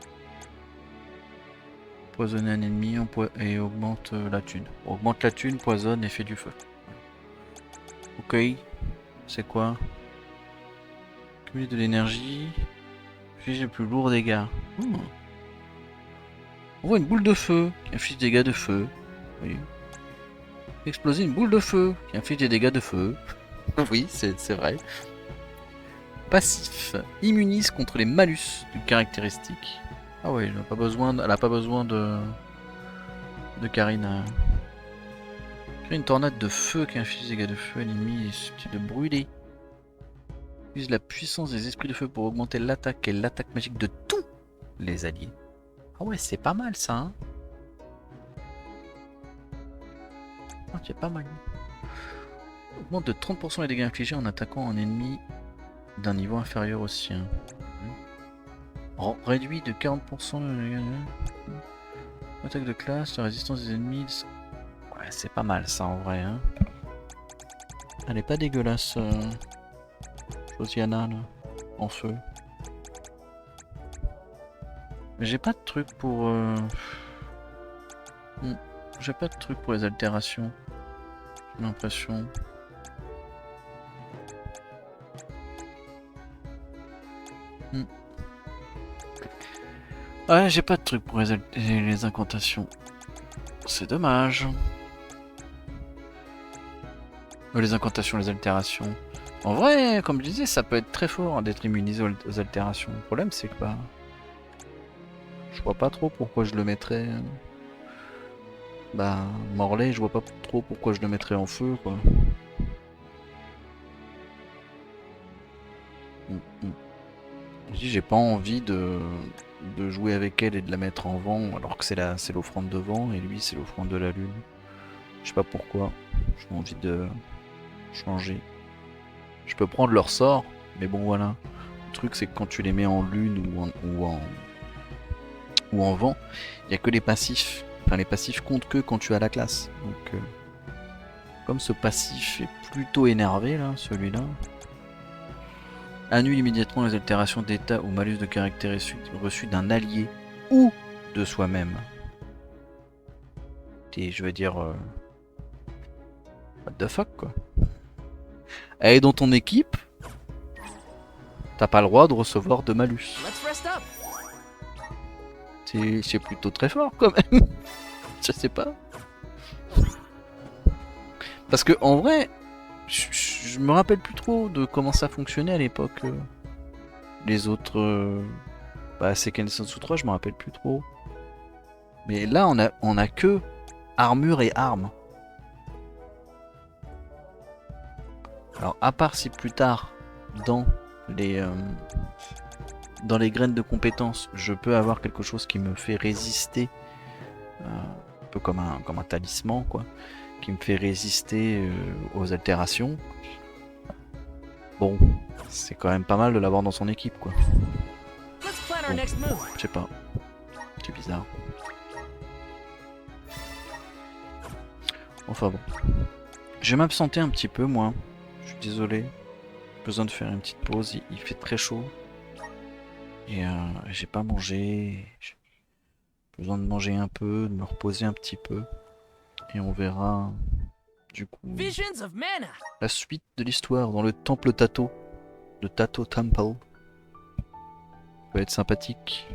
S1: Poisonner un ennemi et augmente la thune. Augmente la thune, poisonne et fait du feu. Ok. C'est quoi? Cumuler de l'énergie. Inflige les plus lourds dégâts. On voit une boule de feu qui inflige des dégâts de feu. Oui. Exploser une boule de feu qui inflige des dégâts de feu. Oui, c'est vrai. Passif. Immunise contre les malus d'une caractéristique. Ah ouais, elle n'a pas besoin de Karine. Crée une tornade de feu qui inflige des dégâts de feu à l'ennemi et susceptible de brûler. Utilise la puissance des esprits de feu pour augmenter l'attaque et l'attaque magique de tous les alliés. Ah ouais, c'est pas mal ça, hein. Ah, c'est pas mal. Augmente de 30% les dégâts infligés en attaquant un ennemi d'un niveau inférieur au sien. Réduit de 40% attaque de classe, la résistance des ennemis. Ouais, c'est pas mal ça en vrai. Hein. Elle est pas dégueulasse, Josiana, là, en feu. Mais j'ai pas de truc pour. J'ai pas de truc pour les altérations. J'ai l'impression. Ouais, j'ai pas de truc pour les incantations. C'est dommage. Les incantations, les altérations. En vrai, comme je disais, ça peut être très fort hein, d'être immunisé aux altérations. Le problème, c'est que bah, je vois pas trop pourquoi je le mettrais. Bah, Morlaix, je vois pas trop pourquoi je le mettrais en feu, quoi. Je dis, j'ai pas envie de de jouer avec elle et de la mettre en vent, alors que c'est l'offrande de vent, et lui c'est l'offrande de la lune. Je sais pas pourquoi, j'ai envie de changer. Je peux prendre leur sort, mais bon voilà. Le truc c'est que quand tu les mets en lune ou en vent, il n'y a que les passifs. Enfin les passifs comptent que quand tu as la classe. Donc comme ce passif est plutôt énervé là, celui-là. Annule immédiatement les altérations d'état ou malus de caractère reçus d'un allié ou de soi-même. Et je veux dire... what the fuck quoi. Elle est dans ton équipe, t'as pas le droit de recevoir de malus. C'est plutôt très fort quand même. Je sais pas. Parce que en vrai, je me rappelle plus trop de comment ça fonctionnait à l'époque. Les autres... bah Seiken Densetsu 3, je me rappelle plus trop. Mais là, on a que armure et armes. Alors, à part si plus tard, dans les graines de compétences, je peux avoir quelque chose qui me fait résister, un peu comme un talisman, quoi, qui me fait résister aux altérations. Bon, c'est quand même pas mal de l'avoir dans son équipe, quoi. Bon, je sais pas, c'est bizarre. Enfin bon. Je vais m'absenter un petit peu, moi. Je suis désolé. J'ai besoin de faire une petite pause. Il fait très chaud. Et j'ai pas mangé. J'ai besoin de manger un peu, de me reposer un petit peu. Et on verra, du coup, la suite de l'histoire dans le temple Tato. Le Tato Temple. Ça va être sympathique.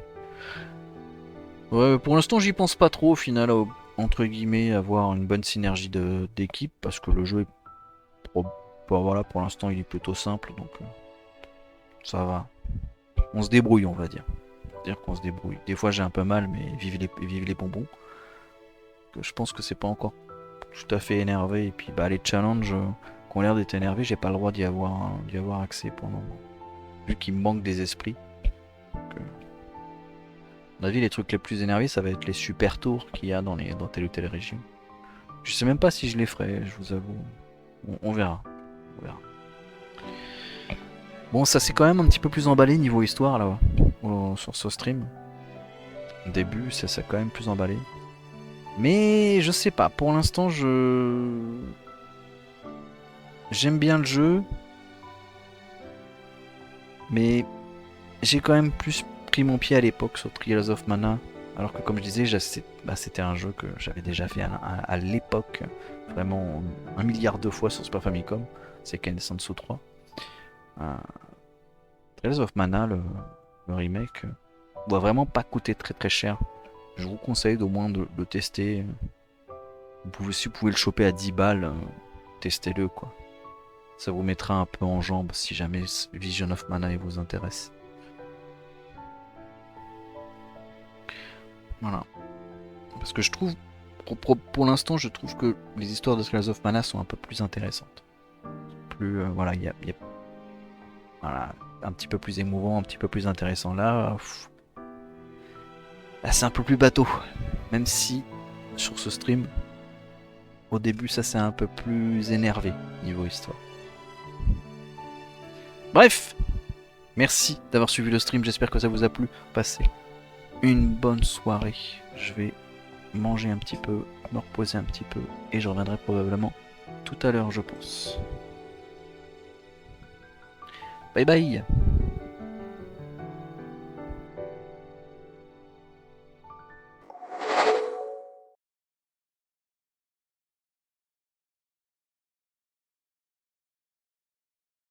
S1: Ouais, pour l'instant, j'y pense pas trop au final. Entre guillemets, avoir une bonne synergie d'équipe. Parce que le jeu est... Bon, voilà, pour l'instant il est plutôt simple, donc ça va. On se débrouille, on va dire. Dire qu'on se débrouille. Des fois j'ai un peu mal, mais vive les bonbons. Je pense que c'est pas encore tout à fait énervé. Et puis bah les challenges qui ont l'air d'être énervés, j'ai pas le droit d'y avoir accès pour le moment. Vu qu'il me manque des esprits. Donc, à mon avis, les trucs les plus énervés, ça va être les super tours qu'il y a dans telle ou telle région. Je sais même pas si je les ferai, je vous avoue. On verra. Bon, ça s'est quand même un petit peu plus emballé niveau histoire là sur ce stream. Au début, ça s'est quand même plus emballé. Mais je sais pas, pour l'instant j'aime bien le jeu. Mais j'ai quand même plus pris mon pied à l'époque sur Trials of Mana. Alors que comme je disais, c'était un jeu que j'avais déjà fait à l'époque. Vraiment 1 milliard de fois sur Super Famicom. C'est Seiken Densetsu 3. Trials of Mana, le remake, doit vraiment pas coûter très très cher. Je vous conseille d'au moins de le tester. Si vous pouvez le choper à 10 balles, testez-le quoi. Ça vous mettra un peu en jambe si jamais Vision of Mana vous intéresse. Voilà. Parce que je trouve, pour l'instant, je trouve que les histoires de Trials of Mana sont un peu plus intéressantes. Plus, voilà, il y a voilà, un petit peu plus émouvant, un petit peu plus intéressant. Là, c'est un peu plus bateau. Même si, sur ce stream, au début, ça s'est un peu plus énervé niveau histoire. Bref, merci d'avoir suivi le stream. J'espère que ça vous a plu. Passez une bonne soirée. Je vais manger un petit peu, me reposer un petit peu, et je reviendrai probablement tout à l'heure, je pense. Bye bye.